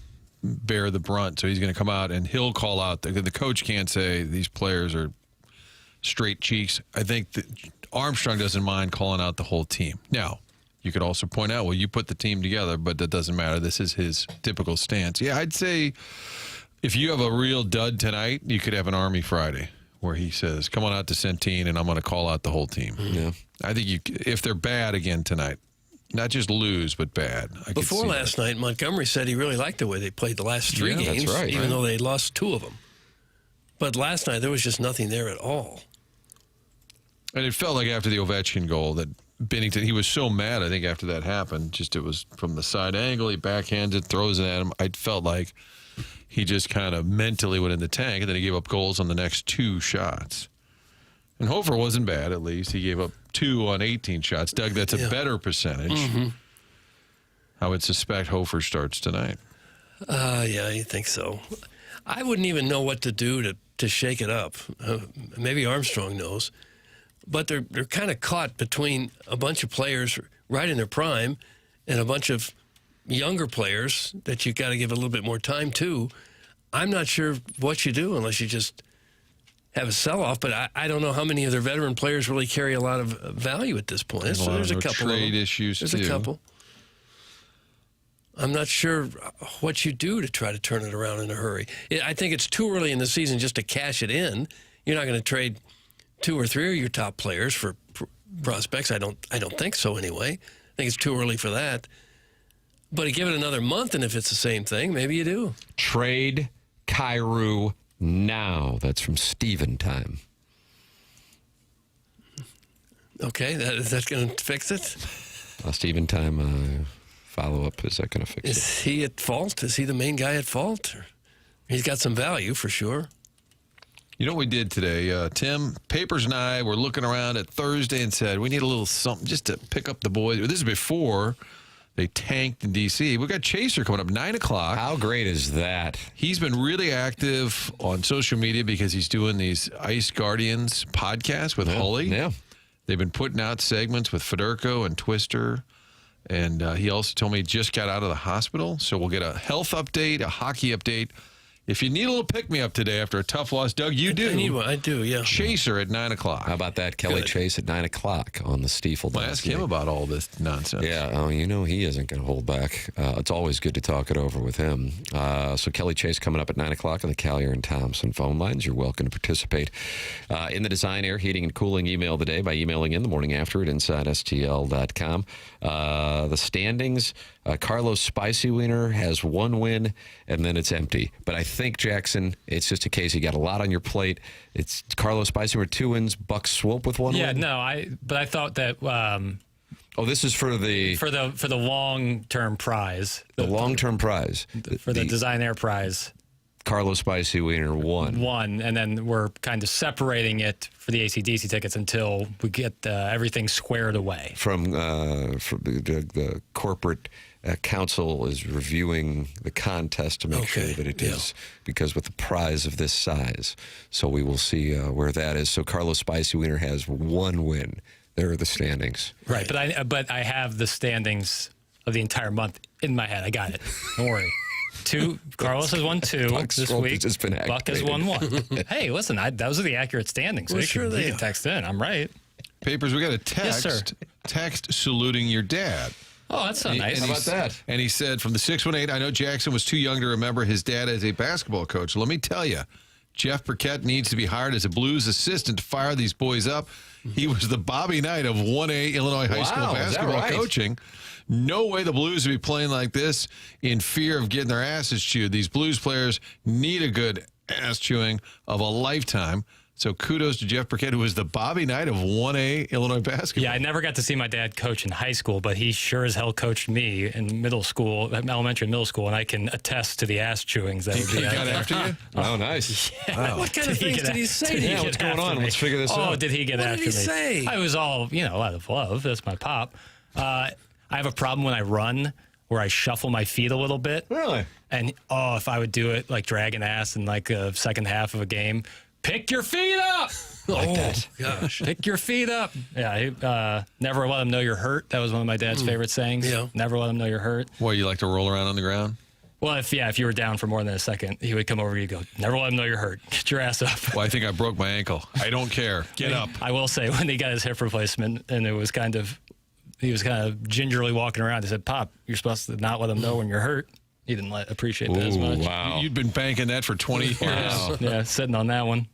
bear the brunt. So he's going to come out and he'll call out. The coach can't say these players are straight cheeks. I think that Armstrong doesn't mind calling out the whole team. Now, you could also point out, well, you put the team together, but that doesn't matter. This is his typical stance. Yeah, I'd say if you have a real dud tonight, you could have an Army Friday where he says, come on out to Centene and I'm going to call out the whole team. Yeah. I think if they're bad again tonight, not just lose, but bad. Before last night, Montgomery said he really liked the way they played the last 3 games, that's right, even though they lost 2 of them. But last night, there was just nothing there at all. And it felt like after the Ovechkin goal that Binnington, he was so mad, I think, after that happened. Just it was from the side angle. He backhands it, throws it at him. I felt like he just kind of mentally went in the tank, and then he gave up goals on the next 2 shots. And Hofer wasn't bad, at least. He gave up 2 on 18 shots. Doug, that's a better percentage. Mm-hmm. I would suspect Hofer starts tonight. Yeah, you think so. I wouldn't even know what to do to shake it up. Maybe Armstrong knows. But they're kind of caught between a bunch of players right in their prime and a bunch of younger players that you got to give a little bit more time to. I'm not sure what you do unless you just have a sell-off, but I don't know how many of their veteran players really carry a lot of value at this point. So there's a couple trade issues There's too. a couple. I'm not sure what you do to try to turn it around in a hurry. I think it's too early in the season just to cash it in. You're not going to trade 2 or 3 of your top players for prospects. I don't think so anyway. I think it's too early for that. But give it another month, and if it's the same thing, maybe you do. Trade Kyrou now. That's from Steven time. Okay, that's going to fix it? Steven time follow-up, is that going to fix it? Is he at fault? Is he the main guy at fault? He's got some value for sure. You know what we did today? Tim, Papers and I were looking around at Thursday and said, we need a little something just to pick up the boys. This is before they tanked in D.C. We've got Chaser coming up 9 o'clock. How great is that? He's been really active on social media because he's doing these Ice Guardians podcasts with Hully. Yeah. They've been putting out segments with Federico and Twister. And he also told me he just got out of the hospital. So we'll get a health update, a hockey update. If you need a little pick-me-up today after a tough loss, Doug, you do. I need one. I do, yeah. Chaser at 9 o'clock. How about that? Kelly Chase at 9 o'clock on the Stiefel. Well, ask him about all this nonsense. Yeah, he isn't going to hold back. It's always good to talk it over with him. So Kelly Chase coming up at 9 o'clock on the Collier and Thompson phone lines. You're welcome to participate in the Design Air Heating and Cooling email of the day by emailing in the morning after at InsideSTL.com. The standings, Carlos Spicy Wiener has 1 win, and then it's empty. But I think, Jackson, it's just a case you got a lot on your plate. It's Carlos Spicy with 2 wins, Buck Swope with 1 win. Yeah, no, I thought that. This is for the long-term prize. The long-term prize for the Design Air prize. Carlos Spicy Wiener won, and then we're kind of separating it for the AC/DC tickets until we get everything squared away. From the corporate council is reviewing the contest to make sure that it is, because with the prize of this size. So we will see where that is. So Carlos Spicy Wiener has 1 win. There are the standings. Right, but I have the standings of the entire month in my head. I got it. Don't worry. 2. Carlos has won 2 this week. Buck has won 1. Hey, listen, those are the accurate standings. So well, sure you can text in. I'm right. Papers, we got a text. Yes, sir. text saluting your dad. Oh, that's so nice. How about that? And he said, from the 618, I know Jackson was too young to remember his dad as a basketball coach. Let me tell you, Jeff Burkett needs to be hired as a Blues assistant to fire these boys up. He was the Bobby Knight of 1A Illinois high school basketball coaching. No way the Blues would be playing like this in fear of getting their asses chewed. These Blues players need a good ass chewing of a lifetime. So kudos to Jeff Burkett, who was the Bobby Knight of 1A Illinois basketball. Yeah, I never got to see my dad coach in high school, but he sure as hell coached me in middle school, elementary and middle school, and I can attest to the ass chewings that would be out got there. after you? Oh, nice. Yeah. Wow. What kind of things did he say? Yeah, what's going on? Let's figure this out. Oh, did he get after me? What did he say? I was all, out of love. That's my pop. I have a problem when I run where I shuffle my feet a little bit. Really? And, if I would do it like dragging ass in like a second half of a game, pick your feet up! Like that. Gosh. Pick your feet up. Yeah, never let them know you're hurt. That was one of my dad's favorite sayings. Yeah. Never let them know you're hurt. What, you like to roll around on the ground? Well, if you were down for more than a second, he would come over to you and go, never let them know you're hurt. Get your ass up. Well, I think I broke my ankle. I don't care. Get up. I will say, when he got his hip replacement, and he was kind of gingerly walking around, he said, Pop, you're supposed to not let them know when you're hurt. He didn't appreciate that as much. Wow. You'd been banking that for 20 years. Yeah, sitting on that one.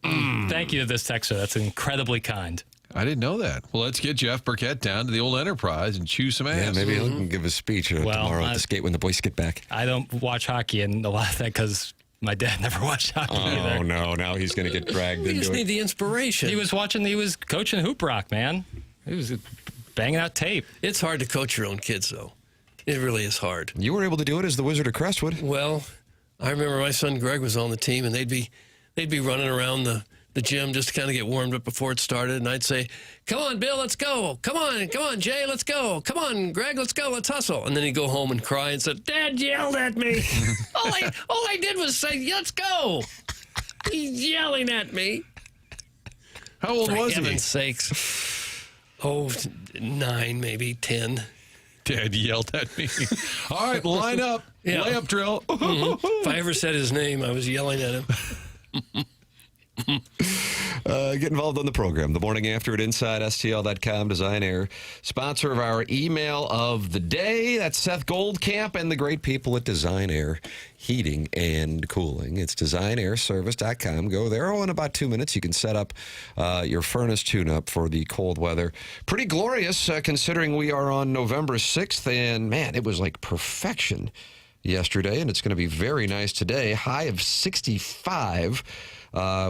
Thank you to this texter. That's incredibly kind. I didn't know that. Well, let's get Jeff Burkett down to the old Enterprise and chew some ass. Yeah, maybe he'll give a speech tomorrow at the skate when the boys get back. I don't watch hockey, and a lot of that because my dad never watched hockey either. Oh, no. Now he's going to get dragged We into just it. need the inspiration. He was coaching Hoop Rock, man. He was banging out tape. It's hard to coach your own kids, though. It really is hard. You were able to do it as the Wizard of Crestwood. Well, I remember my son Greg was on the team, and they'd be running around the gym just to kind of get warmed up before it started, and I'd say, "Come on, Bill, let's go. Come on, Jay, let's go. Come on, Greg, let's go. Let's hustle." And then he'd go home and cry and said, "Dad yelled at me. all I did was say, let's go. He's yelling at me." How old was he? For heaven's sakes. 9, maybe 10. Dad yelled at me. All right, line up. Yeah. Layup drill. If I ever said his name, I was yelling at him. Get involved on the program. The Morning After at InsideSTL.com. Design Air, sponsor of our email of the day. That's Seth Goldcamp and the great people at Design Air Heating and Cooling. It's designairservice.com. Go there. In about 2 minutes, you can set up your furnace tune-up for the cold weather. Pretty glorious considering we are on November 6th. And, man, it was like perfection yesterday. And it's going to be very nice today. High of 65.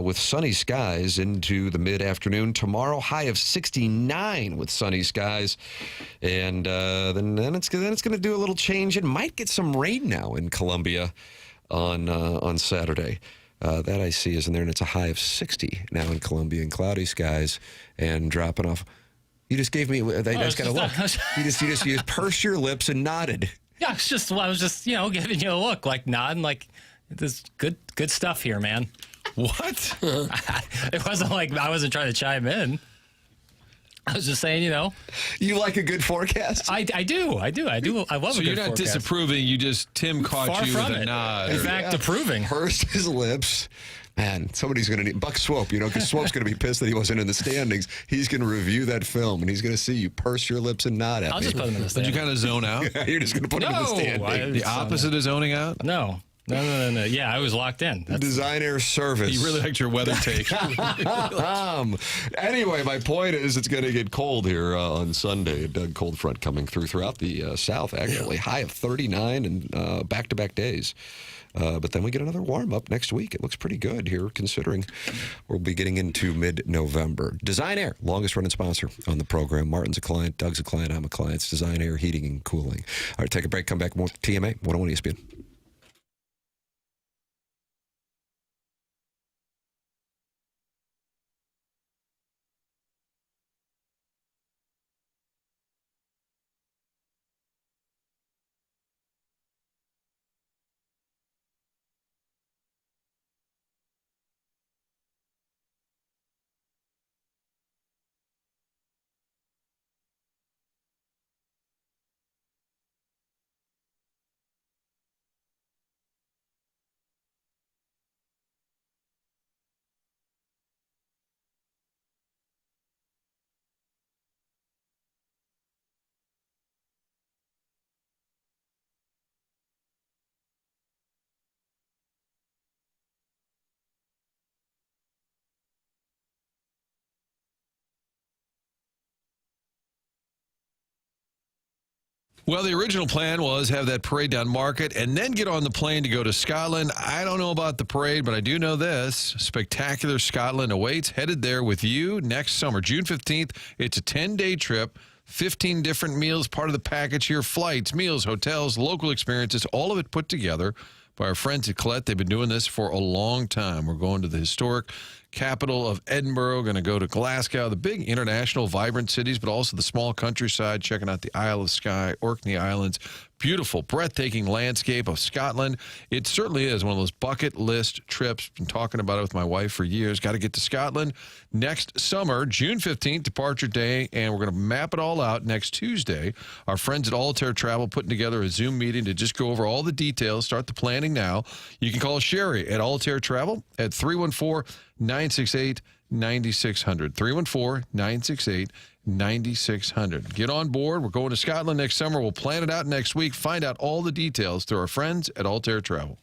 With sunny skies into the mid-afternoon. Tomorrow, high of 69 with sunny skies. And then it's going to do a little change. It might get some rain now in Columbia on Saturday. That I see is in there, and it's a high of 60 now in Columbia, and cloudy skies and dropping off. You just gave me, I just got a look. You pursed your lips and nodded. Yeah, I was just giving you a look, like nodding, like this good stuff here, man. What? It wasn't like I wasn't trying to chime in. I was just saying, You like a good forecast? I do. I love so a good forecast. So you're not disapproving. Tim caught Far you from with a it. nod. In fact, approving. Pursed his lips. Man, somebody's going to need Buck Swope, because Swope's going to be pissed that he wasn't in the standings. He's going to review that film, and he's going to see you purse your lips and nod at me. I'll just put him in the Did standings. you kind of zone out? You're just going to put him in the standings. The opposite of zoning out? No. Yeah, I was locked in. Design Air Service. You really liked your weather take. Anyway, my point is it's going to get cold here on Sunday. A Doug cold front coming throughout the south, actually. High of 39 and back-to-back days. But then we get another warm-up next week. It looks pretty good here, considering we'll be getting into mid-November. Design Air, longest-running sponsor on the program. Martin's a client, Doug's a client, I'm a client. It's Design Air Heating and Cooling. All right, take a break, come back more TMA, 101 ESPN. Well, the original plan was have that parade down Market and then get on the plane to go to Scotland. I don't know about the parade, but I do know this. Spectacular Scotland awaits. Headed there with you next summer, June 15th. It's a 10-day trip. 15 different meals, part of the package here. Flights, meals, hotels, local experiences, all of it put together by our friends at Colette. They've been doing this for a long time. We're going to the historic capital of Edinburgh, going to go to Glasgow, the big international vibrant cities, but also the small countryside, checking out the Isle of Skye, Orkney Islands. Beautiful, breathtaking landscape of Scotland. It certainly is one of those bucket list trips. Been talking about it with my wife for years. Got to get to Scotland next summer, June 15th, departure day, and we're going to map it all out next Tuesday. Our friends at Altair Travel putting together a Zoom meeting to just go over all the details, start the planning now. You can call Sherry at Altair Travel at 314-968-9600. 314-968-9600. Get on board. We're going to Scotland next summer. We'll plan it out next week. Find out all the details through our friends at Altair Travel.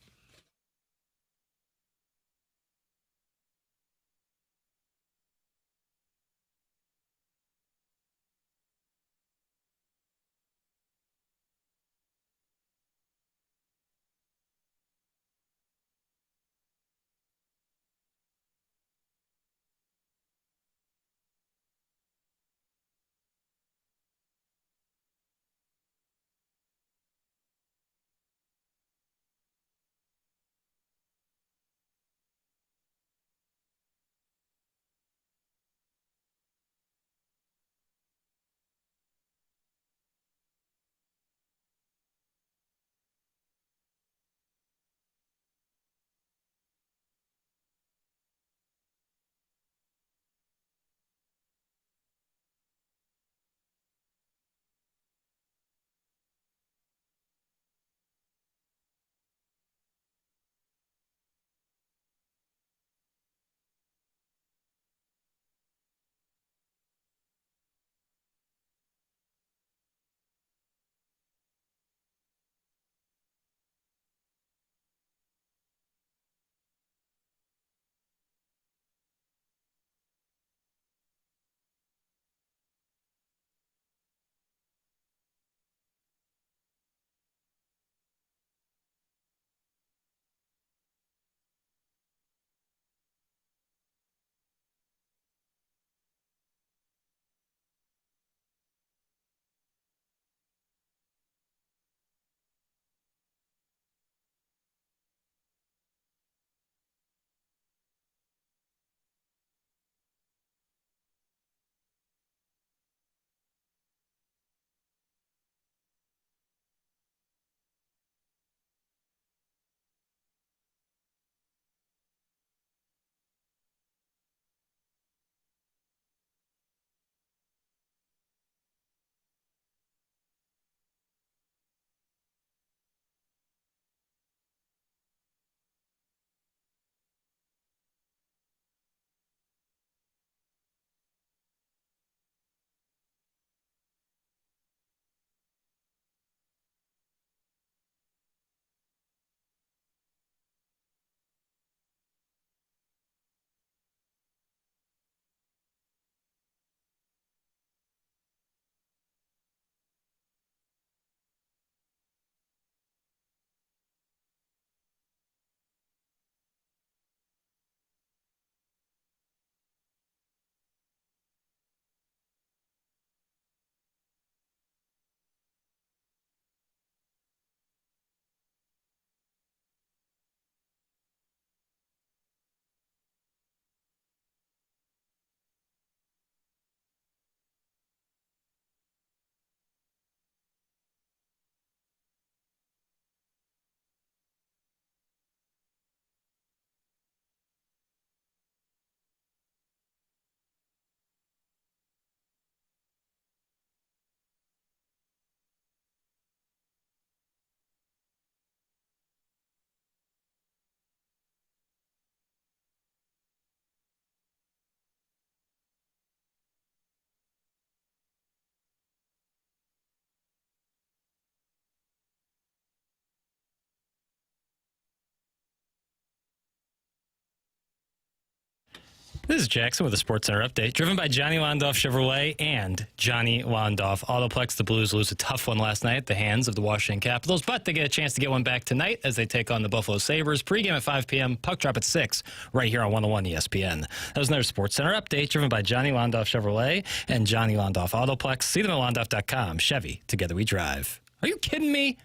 This is Jackson with a SportsCenter update, driven by Johnny Londoff Chevrolet and Johnny Londoff Autoplex. The Blues lose a tough one last night at the hands of the Washington Capitals, but they get a chance to get one back tonight as they take on the Buffalo Sabres. Pregame at 5 p.m., puck drop at 6, right here on 101 ESPN. That was another SportsCenter update, driven by Johnny Londoff Chevrolet and Johnny Londoff Autoplex. See them at londoff.com. Chevy, together we drive. Are you kidding me?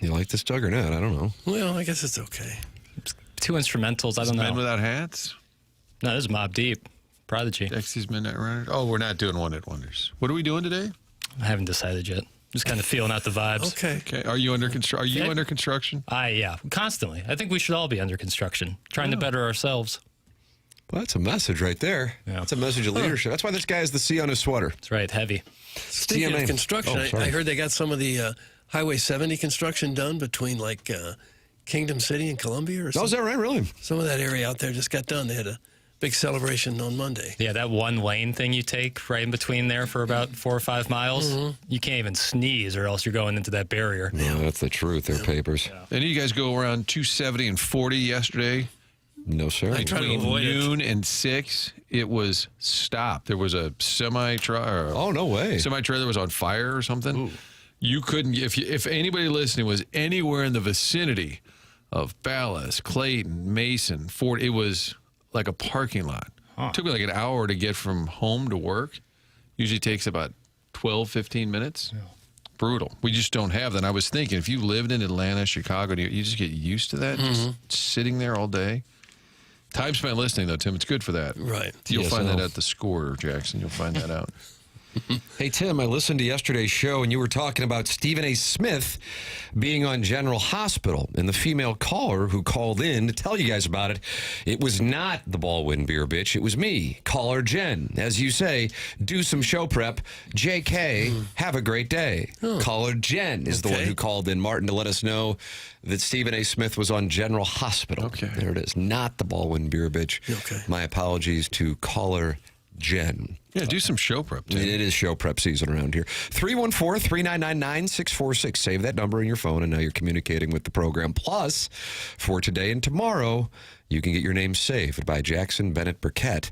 You like this, Doug, or not? I don't know. Well, I guess it's okay. Two instrumentals. I don't know. Men Without Hats? No, this is Mobb Deep. Prodigy. Dexy's Midnight Runners. Oh, we're not doing One Hit Wonders. What are we doing today? I haven't decided yet. Just kind of feeling out the vibes. Okay. Are you under construction? Under construction? Yeah, constantly. I think we should all be under construction, trying to better ourselves. Well, that's a message right there. Yeah. That's a message of leadership. That's why this guy has the C on his sweater. That's right, heavy. Speaking of construction, I heard they got some of the Highway 70 construction done between like Kingdom City and Columbia or something. Oh, is that right? Really? Some of that area out there just got done. They had a big celebration on Monday. Yeah, that one lane thing you take right in between there for about 4 or 5 miles, you can't even sneeze or else you're going into that barrier. No, that's the truth. They're papers. Yeah. Any of you guys go around 270 and 40 yesterday? No, sir. I try to avoid noon and 6, it was stopped. There was a semi-trailer. Oh, no way. Semi-trailer was on fire or something. Ooh. You couldn't, if anybody listening was anywhere in the vicinity of Ballas, Clayton, Mason, Ford, it was like a parking lot. It took me like an hour to get from home to work. Usually takes about 12, 15 minutes. Yeah. Brutal. We just don't have that. And I was thinking, if you lived in Atlanta, Chicago, you just get used to that, just sitting there all day. Time spent listening, though, Tim. It's good for that. Right. You'll find that at the score, Jackson. You'll find that out. Hey, Tim, I listened to yesterday's show, and you were talking about Stephen A. Smith being on General Hospital, and the female caller who called in to tell you guys about it, it was not the Baldwin Beer Bitch. It was me, caller Jen. As you say, do some show prep. JK, have a great day. Caller Jen is the one who called in, Martin, to let us know that Stephen A. Smith was on General Hospital. Okay. There it is. Not the Baldwin Beer Bitch. Okay. My apologies to caller Jen. Yeah, do some show prep, Tim. It is show prep season around here. 314-399-9646. Save that number in your phone, and now you're communicating with the program. Plus, for today and tomorrow, you can get your name saved by Jackson Burkett,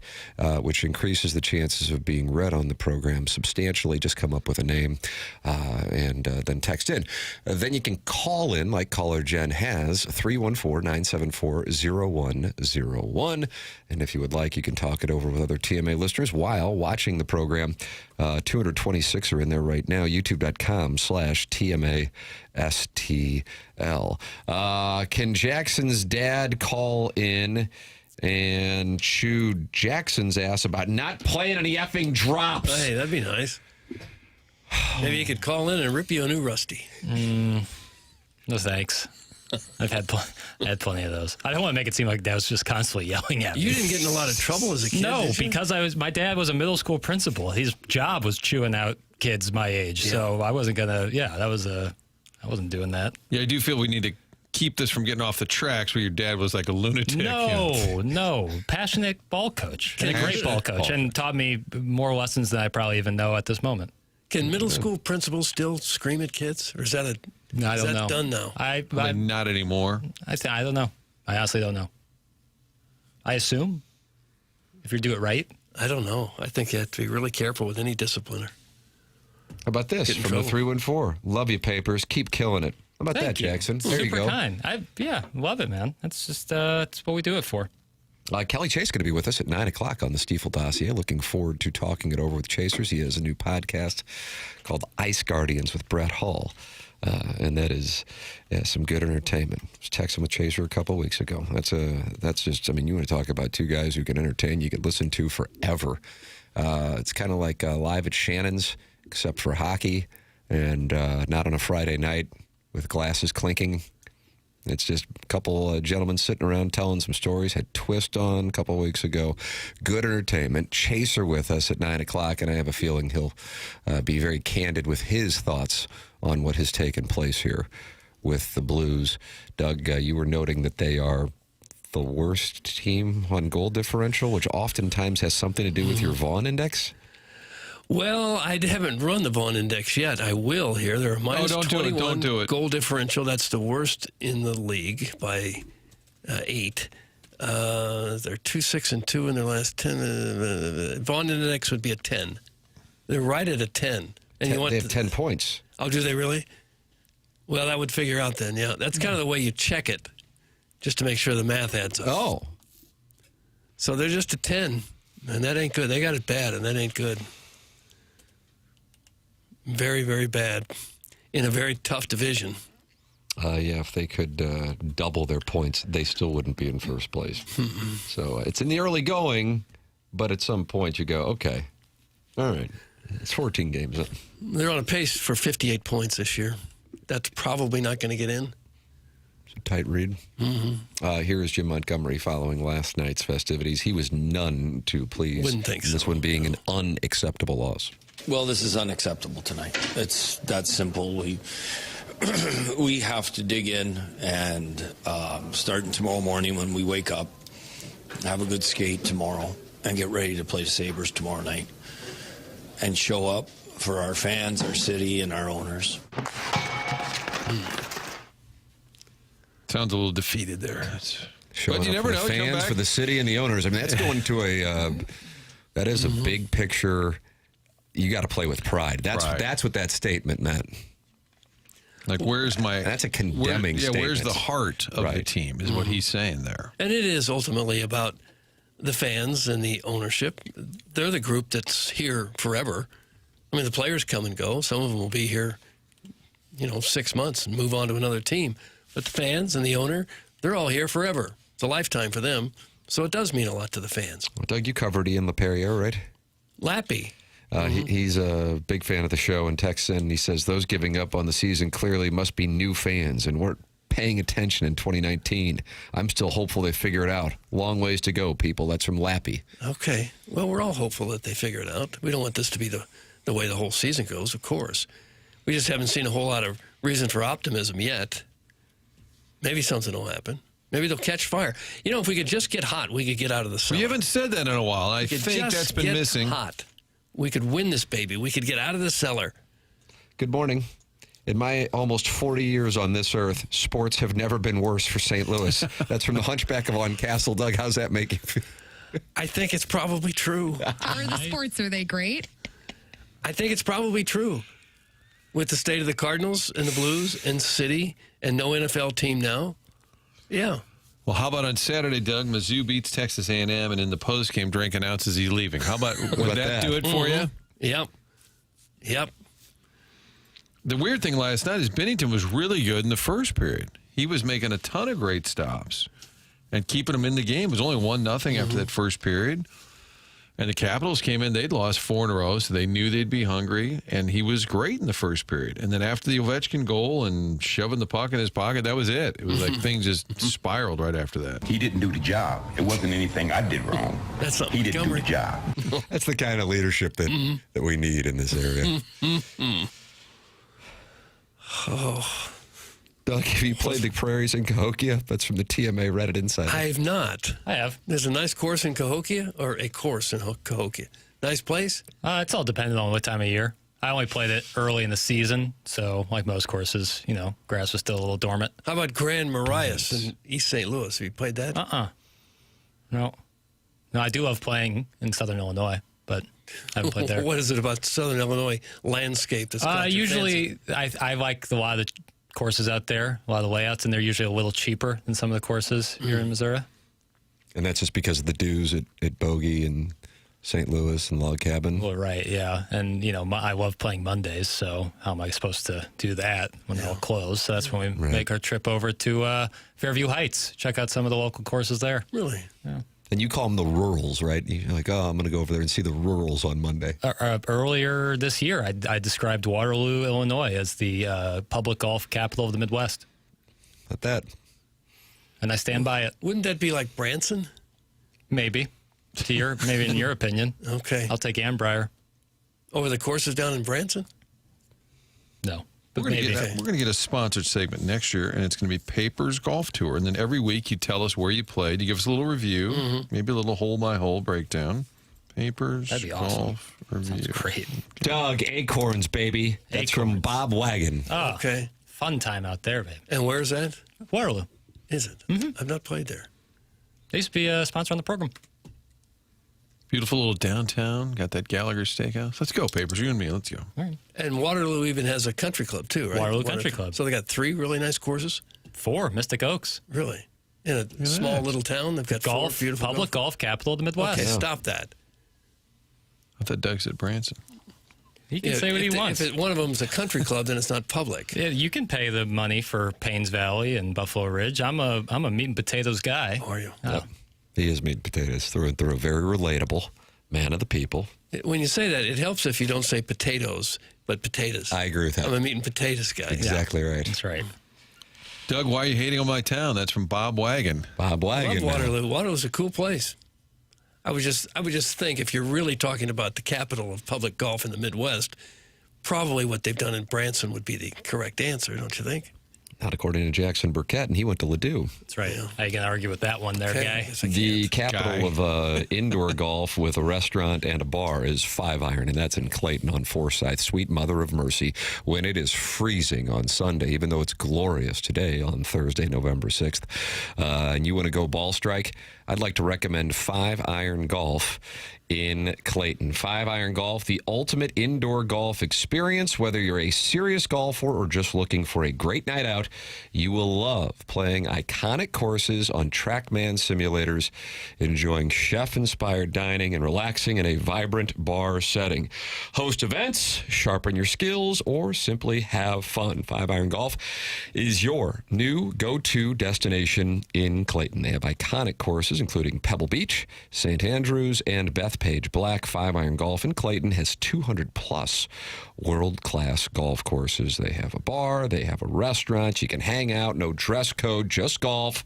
which increases the chances of being read on the program substantially. Just come up with a name and then text in. Then you can call in, like caller Jen has, 314-974-0101. And if you would like, you can talk it over with other TMA listeners while watching the program. 226 are in there right now. YouTube.com/TMASTL. Can Jackson's dad call in and chew Jackson's ass about not playing any effing drops? Hey, that'd be nice. Maybe he could call in and rip you a new Rusty. No thanks. I had plenty of those. I don't want to make it seem like Dad was just constantly yelling at me. You didn't get in a lot of trouble as a kid, No, did you? because my dad was a middle school principal. His job was chewing out kids my age. Yeah. So I wasn't going to, I wasn't doing that. Yeah, I do feel we need to keep this from getting off the tracks where your dad was like a lunatic. No. Passionate ball coach. And a great ball coach. And taught me more lessons than I probably even know at this moment. Can middle school principals still scream at kids? Or is that I don't know. done now? Not anymore. I don't know. I honestly don't know. I assume if you do it right. I don't know. I think you have to be really careful with any discipliner. How about this from the 314? Love you, Papers. Keep killing it. How about Thank that, Jackson? You. There Super you go. kind. Love it, man. That's just that's what we do it for. Kelly Chase is going to be with us at 9 o'clock on the Stiefel Dossier. Looking forward to talking it over with Chasers. He has a new podcast called Ice Guardians with Brett Hull. And that is some good entertainment. I was texting with Chaser a couple weeks ago. That's just, you want to talk about two guys who can entertain, you can listen to forever. It's kind of like Live at Shannon's, except for hockey, and not on a Friday night with glasses clinking. It's just a couple gentlemen sitting around telling some stories. Had Twist on a couple of weeks ago. Good entertainment. Chaser with us at 9 o'clock, and I have a feeling he'll be very candid with his thoughts on what has taken place here with the Blues. Doug, you were noting that they are the worst team on goal differential, which oftentimes has something to do with your Vaughn index? Well, I haven't run the Vaughn Index yet. I will here. They're minus 21 don't do it. goal differential. That's the worst in the league by 8. They're 2-6-2 in their last 10. Vaughn Index would be a 10. They're right at a 10. And They have 10 points. Oh, do they really? Well, that would figure out then, yeah. That's kind of the way you check it, just to make sure the math adds up. Oh. So they're just a 10, and that ain't good. They got it bad, and that ain't good. Very, very bad in a very tough division. Yeah, if they could double their points, they still wouldn't be in first place. So it's in the early going, but at some point you go, okay, all right, it's 14 games. They're on a pace for 58 points this year. That's probably not going to get in. It's a tight read. Here is Jim Montgomery following last night's festivities. He was none too pleased. Wouldn't think so. This one being an unacceptable loss. Well, this is unacceptable tonight. It's that simple. We have to dig in and starting tomorrow morning when we wake up, have a good skate tomorrow, and get ready to play the Sabres tomorrow night and show up for our fans, our city, and our owners. Sounds a little defeated there. Showing But you up never for know. the Come fans, back. for the city, and the owners. I mean, that's going to a that is a big picture. You got to play with pride. That's what that statement meant. Like, where's my... That's a condemning statement. Where's the heart of the team is what he's saying there. And it is ultimately about the fans and the ownership. They're the group that's here forever. I mean, the players come and go. Some of them will be here, 6 months and move on to another team. But the fans and the owner, they're all here forever. It's a lifetime for them. So it does mean a lot to the fans. Well, Doug, you covered Ian LaPerriere, right? Lappy. He's a big fan of the show and texts in, and he says those giving up on the season clearly must be new fans and weren't paying attention in 2019. I'm still hopeful they figure it out. Long ways to go, people. That's from Lappy. Okay. Well, we're all hopeful that they figure it out. We don't want this to be the way the whole season goes, of course. We just haven't seen a whole lot of reason for optimism yet. Maybe something will happen. Maybe they'll catch fire. If we could just get hot, we could get out of the cellar. We haven't said that in a while. I think that's been missing. Hot. We could win this baby. We could get out of the cellar. Good morning. In my almost 40 years on this earth, sports have never been worse for St. Louis. That's from the Hunchback of On Castle. Doug, how's that make you feel? I think it's probably true. How are the sports? Are they great? I think it's probably true. With the state of the Cardinals and the Blues and City and no NFL team now, yeah. Well, how about on Saturday, Doug? Mizzou beats Texas A&M, and in the postgame, Drink announces he's leaving. How about would that do it for you? Yep. The weird thing last night is Binnington was really good in the first period. He was making a ton of great stops and keeping them in the game. It was only 1-0 after that first period. And the Capitals came in. They'd lost 4 in a row, so they knew they'd be hungry. And he was great in the first period. And then after the Ovechkin goal and shoving the puck in his pocket, that was it. It was like things just spiraled right after that. He didn't do the job. It wasn't anything I did wrong. That's not he didn't do the job. That's the kind of leadership that we need in this area. Oh. Doug, have you played the prairies in Cahokia? That's from the TMA Reddit Insider. I have not. I have. There's a nice course in Cahokia, or a course in Cahokia. Nice place? It's all dependent on what time of year. I only played it early in the season, so like most courses, grass was still a little dormant. How about Grand Marias in East St. Louis? Have you played that? No, I do love playing in Southern Illinois, but I haven't played there. What is it about Southern Illinois landscape that's got you usually, I like a lot of the courses out there, a lot of the layouts, and they're usually a little cheaper than some of the courses here in Missouri. And that's just because of the dues at Bogey and St. Louis and Log Cabin. Well, right, yeah. And, I love playing Mondays, so how am I supposed to do that when they're all closed? So that's when we make our trip over to Fairview Heights, check out some of the local courses there. Really? Yeah. And you call them the rurals, right? You're like, I'm going to go over there and see the rurals on Monday. Earlier this year, I described Waterloo, Illinois as the public golf capital of the Midwest. Not that. And I stand by it. Wouldn't that be like Branson? Maybe. Maybe in your opinion. Okay. I'll take Ambrier. Over the courses down in Branson? No. We're going to get a sponsored segment next year, and it's going to be Papers Golf Tour. And then every week you tell us where you played. You give us a little review, maybe a little hole-by-hole breakdown. Papers That'd be Golf awesome. Review. Sounds great. Doug, Acorns, baby. That's from Bob Wagon. Oh, Okay. fun time out there, babe. And where's that? Waterloo. Is it? I've not played there. They used to be a sponsor on the program. Beautiful little downtown. Got that Gallagher Steakhouse. Let's go, Papers. You and me. Let's go. All right. And Waterloo even has a country club, too, right? Waterloo Country Club. So they got 3 really nice courses? 4, Mystic Oaks. Really? In a small little town, they've got Golf, 4 beautiful public golf capital of the Midwest. Okay, stop that. I thought Doug said Branson. He can say what he wants. If one of them's a country club, then it's not public. Yeah, you can pay the money for Paynes Valley and Buffalo Ridge. I'm a meat and potatoes guy. Are you? He is meat and potatoes through and through. Very relatable. Man of the people. When you say that, it helps if you don't say potatoes, but potatoes. I agree with that. I'm a meat and potatoes guy. Exactly right. That's right. Doug, why are you hating on my town? That's from Bob Wagon. Bob I Wagon. love Waterloo. Waterloo's a cool place. I would just think if you're really talking about the capital of public golf in the Midwest, probably what they've done in Branson would be the correct answer, don't you think? Not according to Jackson Burkett, and he went to Ladue. That's right. How you can argue with that one there, guy? The capital of indoor golf with a restaurant and a bar is 5 Iron, and that's in Clayton on Forsyth. Sweet Mother of Mercy, when it is freezing on Sunday, even though it's glorious today on Thursday, November 6th, and you want to go ball strike, I'd like to recommend 5 Iron Golf in Clayton. 5 Iron Golf, the ultimate indoor golf experience. Whether you're a serious golfer or just looking for a great night out, you will love playing iconic courses on TrackMan simulators, enjoying chef-inspired dining, and relaxing in a vibrant bar setting. Host events, sharpen your skills, or simply have fun. 5 Iron Golf is your new go-to destination in Clayton. They have iconic courses including Pebble Beach, St. Andrews, and Bethpage Black. 5 Iron Golf in Clayton has 200-plus world-class golf courses. They have a bar, they have a restaurant, you can hang out, no dress code, just golf.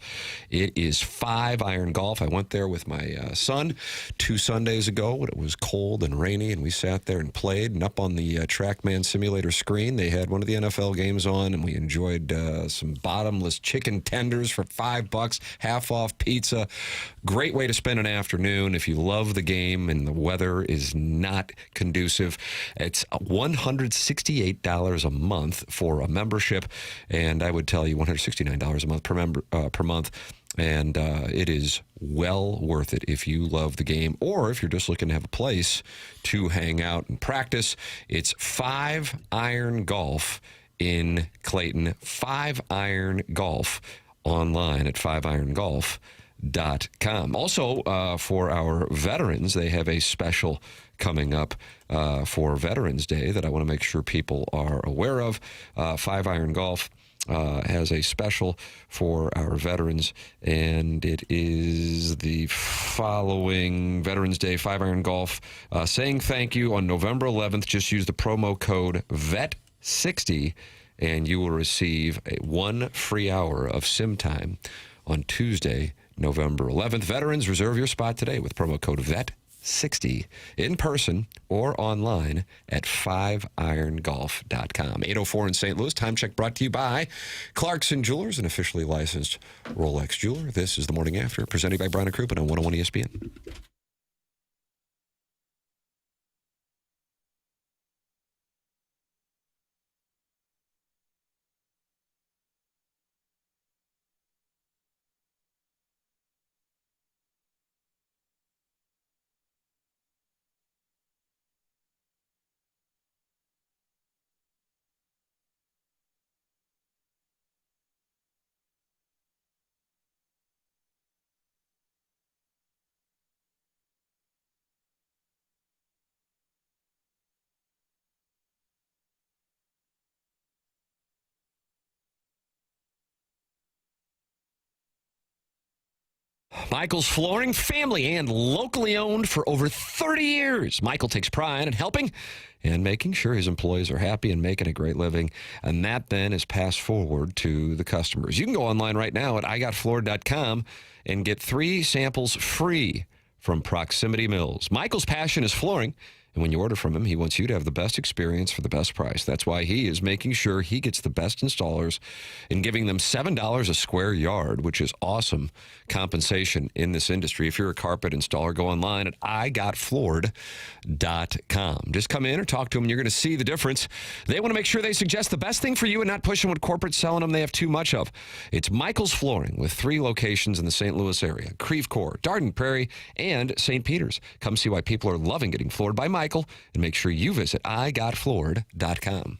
It is 5 Iron Golf. I went there with my son 2 Sundays ago when it was cold and rainy, and we sat there and played, and up on the TrackMan simulator screen, they had one of the NFL games on, and we enjoyed some bottomless chicken tenders for $5, half-off pizza. Great way to spend an afternoon if you love the game and the weather is not conducive. It's $168 a month for a membership, and I would tell you $169 a month per month. And it is well worth it if you love the game or if you're just looking to have a place to hang out and practice. It's 5 Iron Golf in Clayton. 5 Iron Golf online at 5irongolf.com. Also, for our veterans, they have a special coming up for Veterans Day that I want to make sure people are aware of. 5 Iron Golf has a special for our veterans, and it is the following Veterans Day. 5 Iron Golf saying thank you on November 11th. Just use the promo code VET60, and you will receive 1 free hour of sim time on Tuesday, November 11th. Veterans, reserve your spot today with promo code VET60 in person or online at 5irongolf.com. 8:04 in St. Louis. Time check brought to you by Clarkson Jewelers, an officially licensed Rolex jeweler. This is the Morning After, presented by Brown & Crouppen on 101 ESPN. Michael's Flooring, family and locally owned for over 30 years. Michael takes pride in helping and making sure his employees are happy and making a great living. And that then is passed forward to the customers. You can go online right now at igotfloored.com and get 3 samples free from Proximity Mills. Michael's passion is flooring, And when you order from him, he wants you to have the best experience for the best price. That's why he is making sure he gets the best installers and giving them $7 a square yard, which is awesome compensation in this industry. If you're a carpet installer, go online at igotfloored.com. Just come in or talk to them, and you're going to see the difference. They want to make sure they suggest the best thing for you and not pushing what corporate's selling them they have too much of. It's Michael's Flooring with 3 locations in the St. Louis area: Creve Coeur, Darden Prairie, and St. Peter's. Come see why people are loving getting floored by Michael, and make sure you visit igotfloored.com.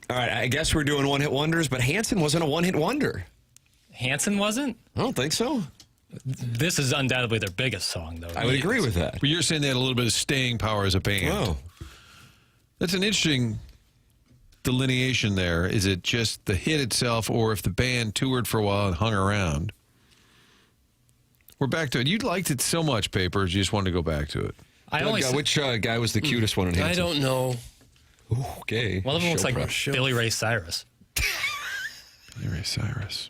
All right, I guess we're doing one-hit wonders, but Hanson wasn't a one-hit wonder. Hanson wasn't? I don't think so. This is undoubtedly their biggest song, though. I would agree with that. But you're saying they had a little bit of staying power as a band. Oh. That's an interesting delineation there. Is it just the hit itself, or if the band toured for a while and hung around? We're back to it. You liked it so much, Papers, you just wanted to go back to it. Which guy was the cutest one in Hanson? I don't know. Okay. One of them looks like Show. Billy Ray Cyrus. Billy Ray Cyrus.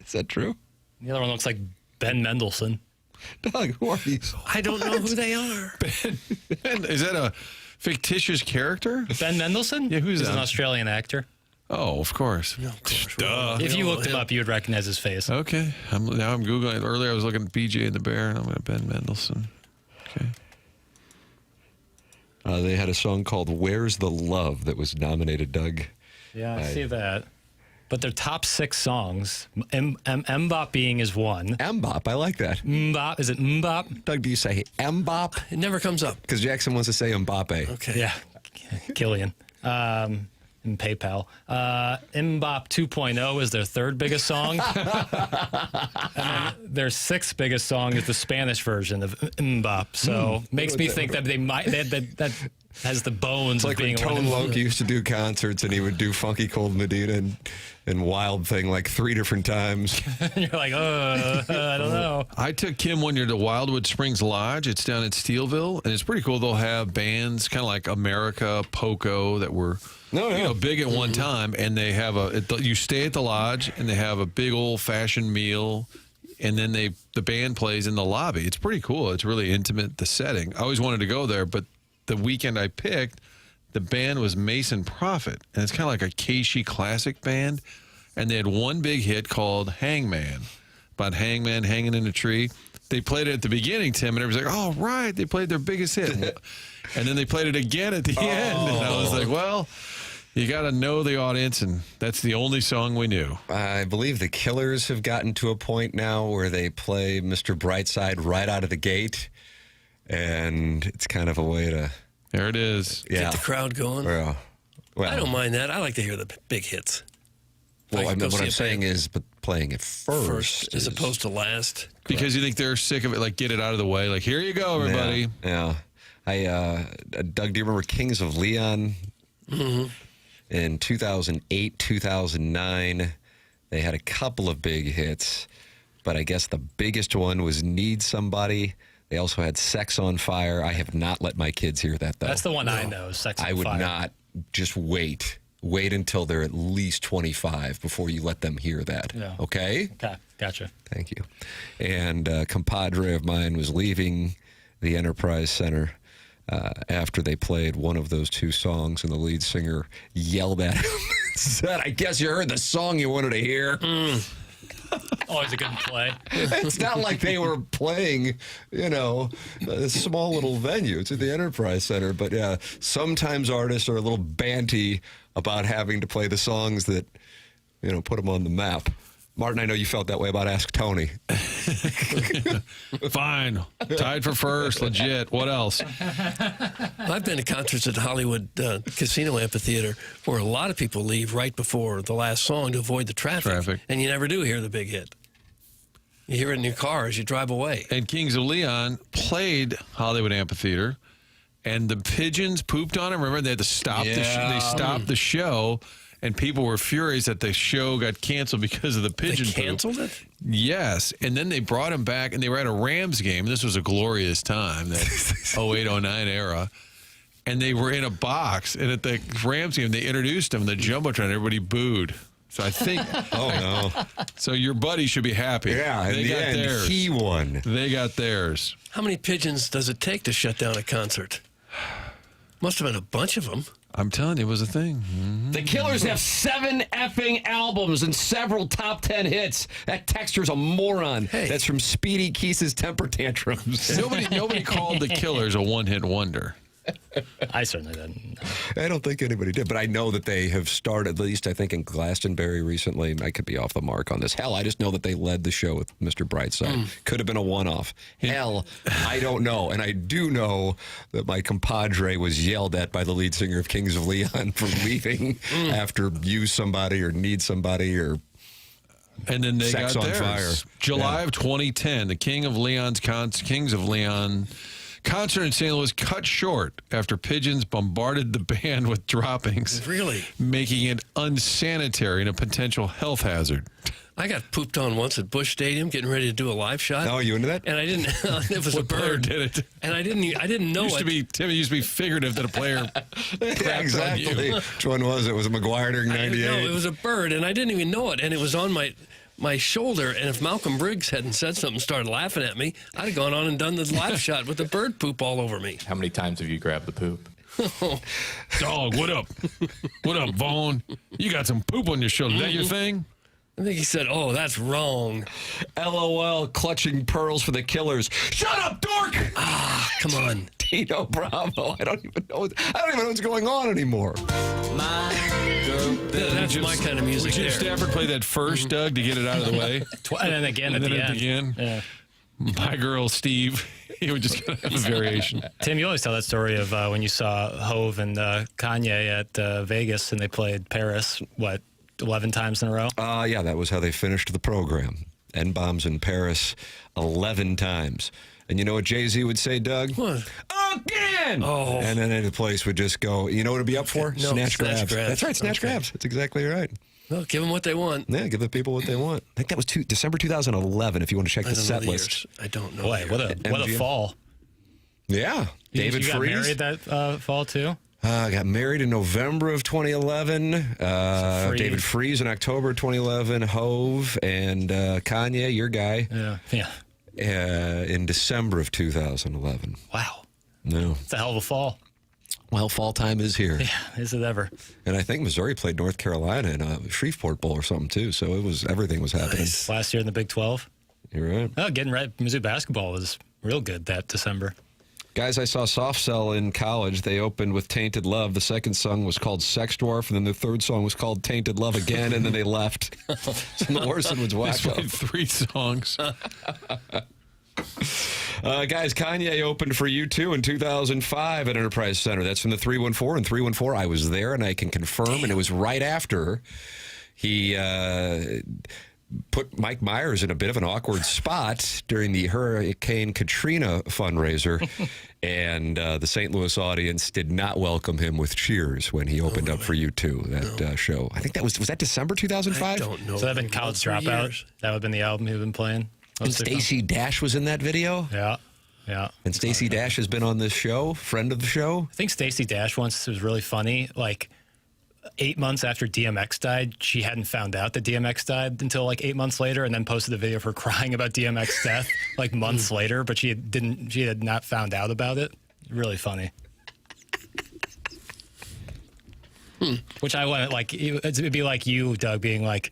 Is that true? The other one looks like Ben Mendelsohn. Doug, who are these? I don't know who they are. Ben, is that a fictitious character? Ben Mendelsohn? Yeah, who's He's that? an Australian actor. Oh, of course. Duh. If you looked him up, you would recognize his face. Okay. Now I'm Googling. Earlier I was looking at BJ and the Bear, and I'm going to Ben Mendelsohn. Okay. They had a song called Where's the Love that was nominated, Doug. Yeah, I see that. But their top 6 songs, Mbop being is one. Mbop, I like that. Mbop, is it Mbop? Doug, do you say Mbop? It never comes up. Because Jackson wants to say Mbappe. Okay. Yeah, Killian. And PayPal. Mbop 2.0 is their 3rd biggest song. And then their 6th biggest song is the Spanish version of Mbop. So makes me think that they might that has the bones It's like of being when Tone Loc used to do concerts and he would do Funky Cold Medina and Wild Thing like 3 different times. You're like, I don't know. I took Kim one year to Wildwood Springs Lodge. It's down in Steelville, and it's pretty cool. They'll have bands kind of like America, Poco that were big at one time, and they have you stay at the lodge, and they have a big old-fashioned meal, and then the band plays in the lobby. It's pretty cool. It's really intimate, the setting. I always wanted to go there, but the weekend I picked, the band was Mason Prophet, and it's kind of like a Keishi classic band, and they had one big hit called Hangman, about Hangman hanging in a tree. They played it at the beginning, Tim, and everybody's like, oh, right, they played their biggest hit. And then they played it again at the end, and I was like, well, you got to know the audience, and that's the only song we knew. I believe the Killers have gotten to a point now where they play Mr. Brightside right out of the gate, and it's kind of a way to... There it is. Get the crowd going. Well, I don't mind that. I like to hear the big hits. Well, what I'm saying is playing it first as opposed to last. Because you think they're sick of it, like get it out of the way. Like, here you go, everybody. Yeah. Doug, do you remember Kings of Leon? Mm-hmm. In 2008, 2009, they had a couple of big hits, but I guess the biggest one was Need Somebody. They also had Sex on Fire. I have not let my kids hear that, though. That's the one I know, Sex on Fire. I would not. Just wait. Wait until they're at least 25 before you let them hear that. Yeah. Okay? Okay, gotcha. Thank you. And a compadre of mine was leaving the Enterprise Center after they played one of those 2 songs, and the lead singer yelled at him and said, I guess you heard the song you wanted to hear. Always a good play. It's not like they were playing, a small little venue. It's at the Enterprise Center. But, yeah, sometimes artists are a little banty about having to play the songs that, put them on the map. Martin, I know you felt that way about Ask Tony. Fine. Tied for first. Legit. What else? I've been to concerts at Hollywood Casino Amphitheater where a lot of people leave right before the last song to avoid the traffic. And you never do hear the big hit. You hear it in your car as you drive away. And Kings of Leon played Hollywood Amphitheater, and the pigeons pooped on it. Remember, they had to stop they stopped the show. And people were furious that the show got canceled because of the pigeon poop. They canceled it? Yes. And then they brought him back, and they were at a Rams game. This was a glorious time, that 08-09 era. And they were in a box. And at the Rams game, they introduced him, the Jumbotron. Everybody booed. So I think... Oh, no. So your buddy should be happy. Yeah, they got end, theirs. He won. They got theirs. How many pigeons does it take to shut down a concert? Must have been a bunch of them. I'm telling you, it was a thing. Mm-hmm. The Killers have 7 effing albums and several top 10 hits. That texture's a moron. Hey. That's from Speedy Keith's Temper Tantrums. Nobody called the Killers a one-hit wonder. I certainly didn't. I don't think anybody did, but I know that they have started, at least I think in Glastonbury recently. I could be off the mark on this. Hell, I just know that they led the show with Mr. Brightside. Could have been a one-off. Hell, I don't know. And I do know that my compadre was yelled at by the lead singer of Kings of Leon for leaving after Use Somebody or Need Somebody or And then they Sex got on theirs. Fire. July of 2010, the Kings of Leon concert in St. Louis cut short after pigeons bombarded the band with droppings. Really? Making it unsanitary and a potential health hazard. I got pooped on once at Busch Stadium getting ready to do a live shot. Oh, you into that? And I didn't. It was What a bird. player did it? And I didn't know it. Tim, it used to be figurative that a player. Yeah, exactly. Which one was it? Was it McGuire during '98? No, it was a bird, and I didn't even know it. And it was on my shoulder. And if Malcolm Briggs hadn't said something and started laughing at me, I'd have gone on and done the live shot with the bird poop all over me. How many times have you grabbed the poop? Dog, what up? What up, Vaughn? You got some poop on your shoulder. Is that your thing? I think he said, "Oh, that's wrong." LOL, clutching pearls for the Killers. Shut up, dork! Ah, come on. Tino Bravo. I don't even know what's going on anymore. That's my kind of music. Would Jim Stafford play that first, Doug, to get it out of the way? And then again at the end. Yeah. My girl, Steve. He would just have a variation. Tim, you always tell that story of when you saw Hove and Kanye at Vegas and they played Paris, 11 times in a row? Yeah, that was how they finished the program. N-bombs in Paris 11 times. And you know what Jay-Z would say, Doug? What? Again! Oh. And then the place would just go, you know what it'd be up for? No, snatch grabs. grabs. That's right, snatch grabs. That's exactly right. Well, give them what they want. Yeah, give the people what they want. I think that was December 2011, if you want to check the set list. I don't know. Boy, what a fall. Yeah. David You got Freese. married that fall, too? I got married in November of 2011. David Freese in October 2011. Hove and Kanye, your guy. Yeah. In December of 2011. Wow. No. It's a hell of a fall. Well, fall time is here. Yeah, is it ever? And I think Missouri played North Carolina in a Shreveport Bowl or something, too. So everything was happening. Nice. Last year in the Big 12. You're right. Oh, getting ready. Mizzou basketball was real good that December. Guys, I saw Soft Cell in college. They opened with Tainted Love. The second song was called Sex Dwarf, and then the third song was called Tainted Love again, and then they left. And the worst one was Wacko. Played 3 songs. Guys, Kanye opened for U2 in 2005 at Enterprise Center. That's from the 314. And 314, I was there, and I can confirm, and it was right after he put Mike Myers in a bit of an awkward spot during the Hurricane Katrina fundraiser, and the St. Louis audience did not welcome him with cheers when he opened up for U2, that show. I think that was that December 2005? I don't know. So that had been College Dropout? That would have been the album he'd been playing? And Stacey Dash was in that video? Yeah. And Stacey Dash has been on this show, friend of the show. I think Stacey Dash once was really funny. Like 8 months after DMX died, she hadn't found out that DMX died until like 8 months later, and then posted a video of her crying about DMX's death like months later, but she had not found out about it. Really funny. Which I want, like, it'd be like you, Doug, being like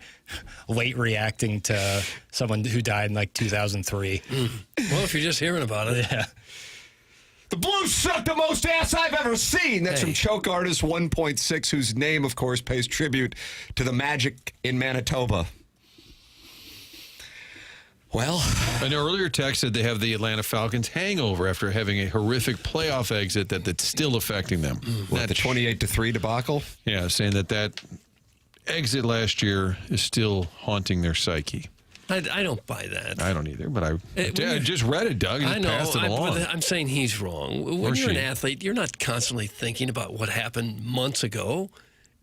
late reacting to someone who died in like 2003. Well, if you're just hearing about it. Yeah. The Blues suck the most ass I've ever seen. That's from Choke Artist 1.6, whose name, of course, pays tribute to the Magic in Manitoba. Well, an earlier text said they have the Atlanta Falcons hangover after having a horrific playoff exit that's still affecting them. The 28-3 debacle? Yeah, saying that exit last year is still haunting their psyche. I don't buy that. I don't either, but I just read it, Doug, and I know. passed it along. But I'm saying he's wrong. When you're an athlete, you're not constantly thinking about what happened months ago.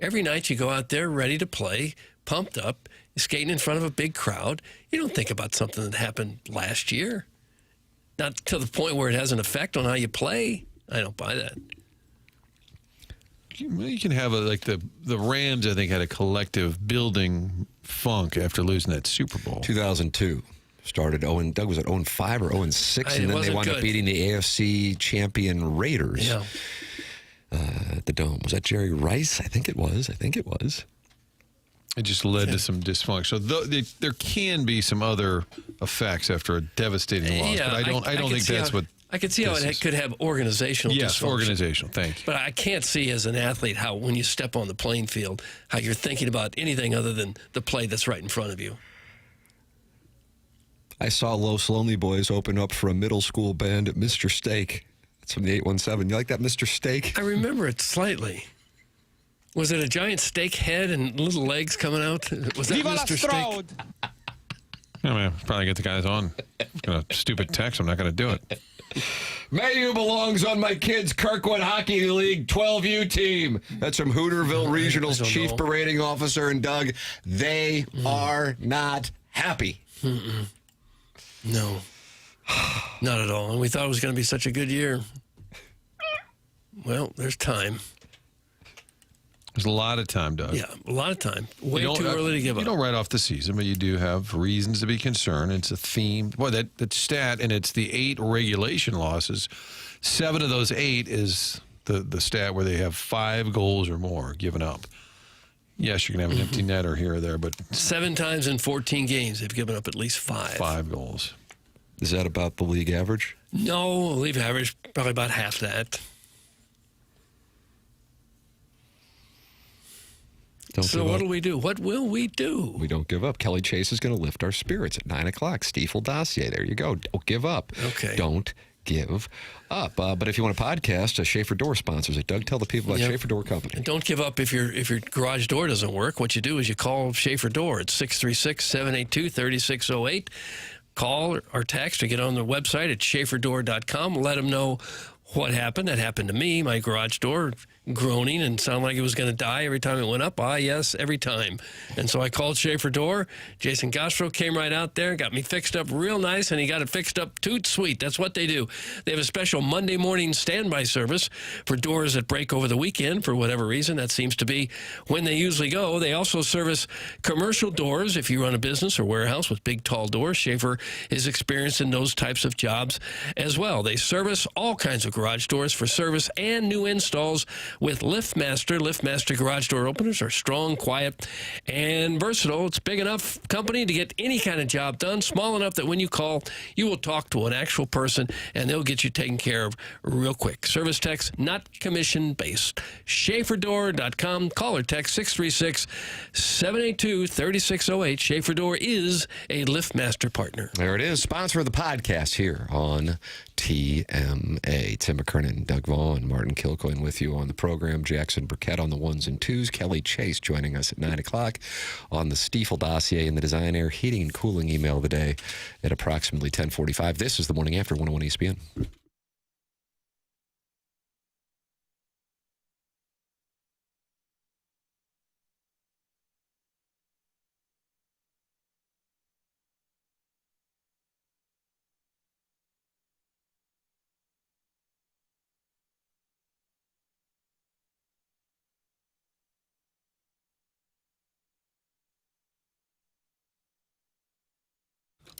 Every night you go out there ready to play, pumped up, skating in front of a big crowd. You don't think about something that happened last year. Not to the point where it has an effect on how you play. I don't buy that. You can have the Rams, I think, had a collective building funk after losing that Super Bowl. 2002 started Doug was at 0-5 or 0-6, and then they wound up beating the AFC champion Raiders at the Dome. Was that Jerry Rice? I think it was. It just led to some dysfunction. So there can be some other effects after a devastating loss, but I don't think that's what. I could see how it could have organizational dysfunction. Yes, organizational. Thank you. But I can't see as an athlete how, when you step on the playing field, how you're thinking about anything other than the play that's right in front of you. I saw Los Lonely Boys open up for a middle school band at Mr. Steak. That's from the 817. You like that, Mr. Steak? I remember it slightly. Was it a giant steak head and little legs coming out? Was that Mr. Steak? Yeah, man, probably get the guys on. Stupid text. I'm not going to do it. Mayu belongs on my kids' Kirkwood Hockey League 12U team. That's from Hooterville Regional's Chief Parading Officer and Doug. They are not happy. No, not at all. And we thought it was going to be such a good year. Well, there's time. There's a lot of time, Doug. Yeah, a lot of time. Way too early to give up. You don't write off the season, but you do have reasons to be concerned. It's a theme. Boy, that stat, and it's the 8 regulation losses. 7 of those 8 is the stat where they have 5 goals or more given up. Yes, you're going to have an empty netter here or there, but 7 times in 14 games, they've given up at least 5. 5 goals. Is that about the league average? No, league average, probably about half that. So what do we do? What will we do? We don't give up. Kelly Chase is going to lift our spirits at 9 o'clock. Stiefel Dossier. There you go. Don't give up. Okay. Don't give up. But if you want a podcast, Schaefer Door sponsors it. Doug, tell the people about Schaefer Door Company. And don't give up if your garage door doesn't work. What you do is you call Schaefer Door at 636-782-3608. Call or text or get on their website at schaeferdoor.com. Let them know what happened. That happened to me. My garage door groaning and sounded like it was going to die every time it went up. Yes, every time. And so I called Schaefer Door. Jason Gostro came right out there, got me fixed up real nice, and he got it fixed up toot sweet. That's what they do. They have a special Monday morning standby service for doors that break over the weekend for whatever reason. That seems to be when they usually go. They also service commercial doors. If you run a business or warehouse with big, tall doors, Schaefer is experienced in those types of jobs as well. They service all kinds of garage doors for service and new installs with LiftMaster. LiftMaster garage door openers are strong, quiet, and versatile. It's big enough company to get any kind of job done, small enough that when you call, you will talk to an actual person, and they'll get you taken care of real quick. Service techs, not commission-based. SchaeferDoor.com. Call or text 636-782-3608. Schaefer Door is a LiftMaster partner. There it is. Sponsor of the podcast here on TMA. Tim McKernan, Doug Vaughn, Martin Kilcoyne with you on the program. Jackson Burkett on the 1s and 2s. Kelly Chase joining us at 9 o'clock on the Stiefel Dossier and the Design Air Heating and Cooling email of the day at approximately 10:45. This is the Morning After 101 ESPN.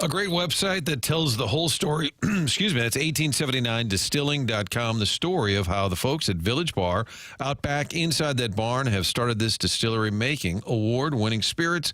A great website that tells the whole story. Excuse me, that's 1879distilling.com. The story of how the folks at Village Bar out back inside that barn have started this distillery making award-winning spirits,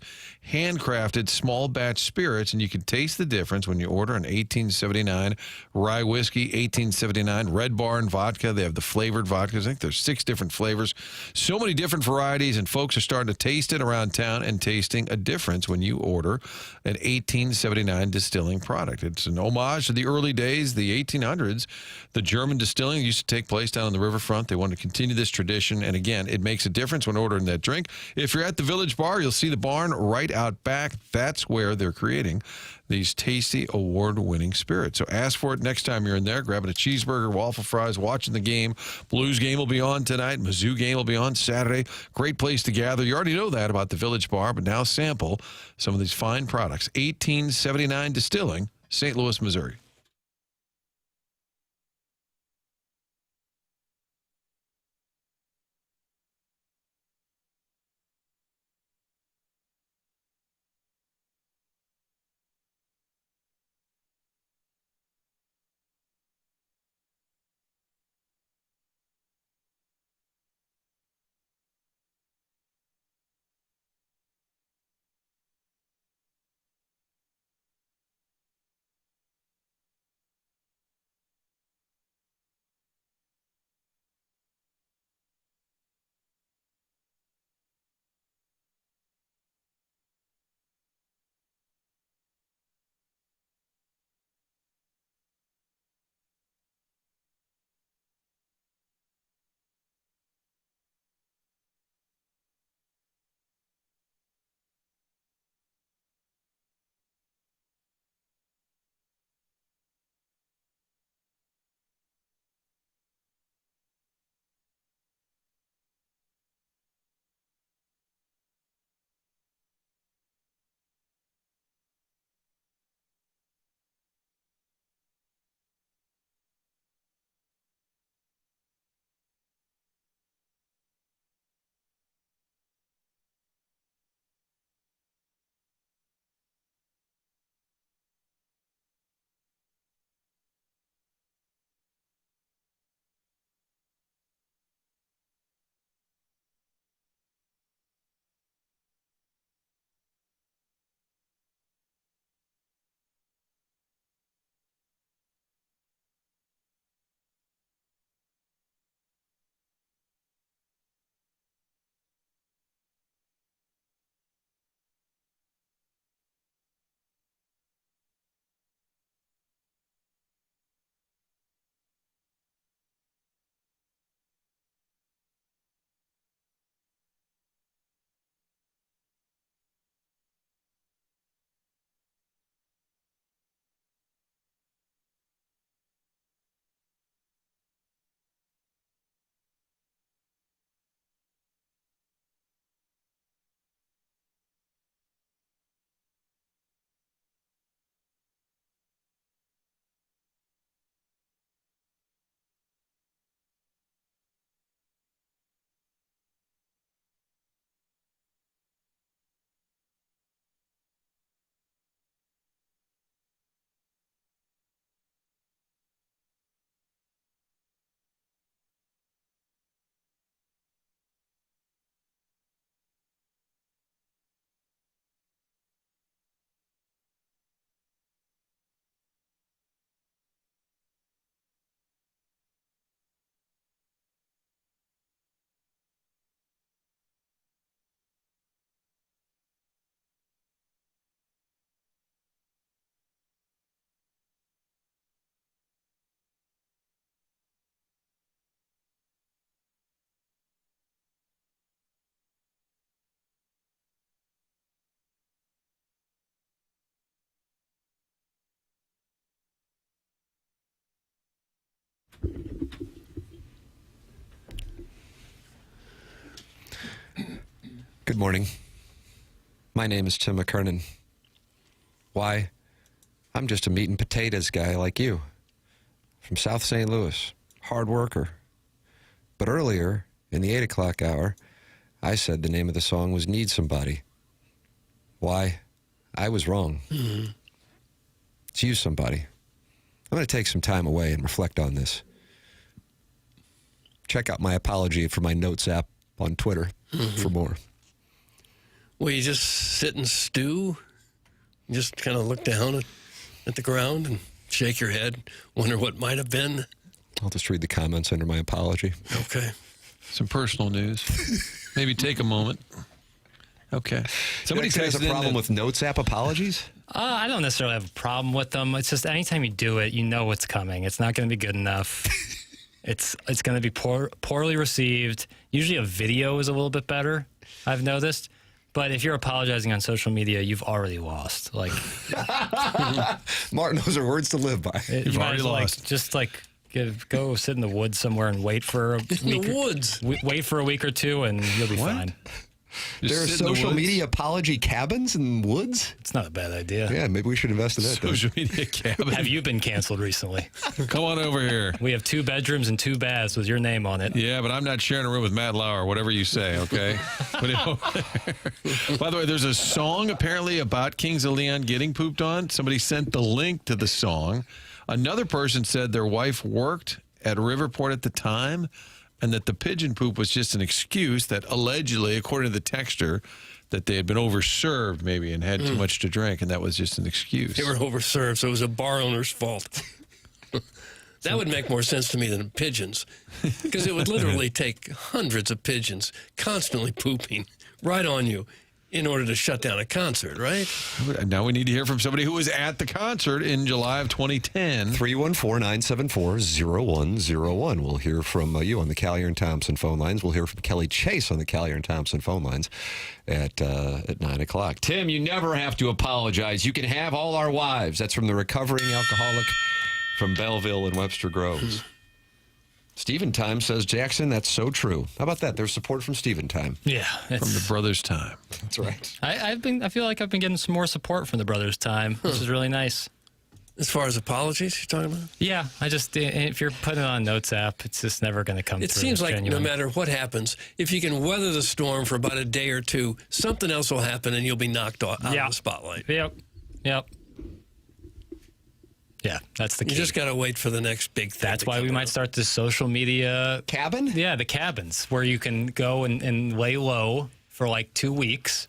handcrafted small batch spirits, and you can taste the difference when you order an 1879 rye whiskey, 1879 Red Barn vodka. They have the flavored vodkas. I think there's 6 different flavors. So many different varieties, and folks are starting to taste it around town and tasting a difference when you order an 1879 distilling product. It's an homage to the early days, the 1800s. The German distilling used to take place down on the riverfront. They want to continue this tradition, and again, it makes a difference when ordering that drink. If you're at the Village Bar, you'll see the barn right out back. That's where they're creating these tasty, award-winning spirits. So ask for it next time you're in there, grabbing a cheeseburger, waffle fries, watching the game. Blues game will be on tonight. Mizzou game will be on Saturday. Great place to gather. You already know that about the Village Bar, but now sample some of these fine products. 1879 Distilling, St. Louis, Missouri. Good morning. My name is Tim McKernan. Why? I'm just a meat and potatoes guy like you. From South St. Louis. Hard worker. But earlier, in the 8 o'clock hour, I said the name of the song was Need Somebody. Why? I was wrong. Mm-hmm. It's You Somebody. I'm going to take some time away and reflect on this. Check out my apology for my notes app on Twitter for more. Will you just sit and stew? Just kind of look down at the ground and shake your head, wonder what might have been? I'll just read the comments under my apology. Okay. Some personal news. Maybe take a moment. Okay. Somebody has a problem with notes app apologies? I don't necessarily have a problem with them. It's just anytime you do it, you know what's coming. It's not going to be good enough. It's going to be poorly received. Usually a video is a little bit better, I've noticed. But if you're apologizing on social media, you've already lost. Like, Martin, those are words to live by. You've already lost. Go sit in the woods somewhere and wait for a week. In the woods? Wait for a week or two, and you'll be fine. There are social media apology cabins in woods? It's not a bad idea. Yeah, maybe we should invest in that. Social media cabin. Have you been canceled recently? Come on over here. We have 2 bedrooms and 2 baths with your name on it. Yeah, but I'm not sharing a room with Matt Lauer, whatever you say, okay? By the way, there's a song apparently about Kings of Leon getting pooped on. Somebody sent the link to the song. Another person said their wife worked at Riverport at the time, and that the pigeon poop was just an excuse that allegedly, according to the texter, that they had been overserved maybe and had too much to drink, and that was just an excuse. They were overserved, so it was a bar owner's fault. That would make more sense to me than pigeons, because it would literally take hundreds of pigeons constantly pooping right on you in order to shut down a concert, right? Now we need to hear from somebody who was at the concert in July of 2010. 314-974-0101. We'll hear from you on the Callier and Thompson phone lines. We'll hear from Kelly Chase on the Callier and Thompson phone lines at 9 o'clock. Tim, you never have to apologize. You can have all our wives. That's from the recovering alcoholic from Belleville and Webster Groves. Stephen Time says, Jackson, that's so true. How about that? There's support from Stephen Time. Yeah. From the Brothers Time. That's right. I feel like I've been getting some more support from the Brothers Time, which is really nice. As far as apologies you're talking about? Yeah. If you're putting it on Notes app, it's just never going to come through. It seems like genuine. no matter what happens, if you can weather the storm for about a day or two, something else will happen and you'll be knocked out of the spotlight. Yep. Yeah, that's the key. You just got to wait for the next big thing. That's why we might start this social media cabin? Yeah, the cabins where you can go and lay low for like 2 weeks.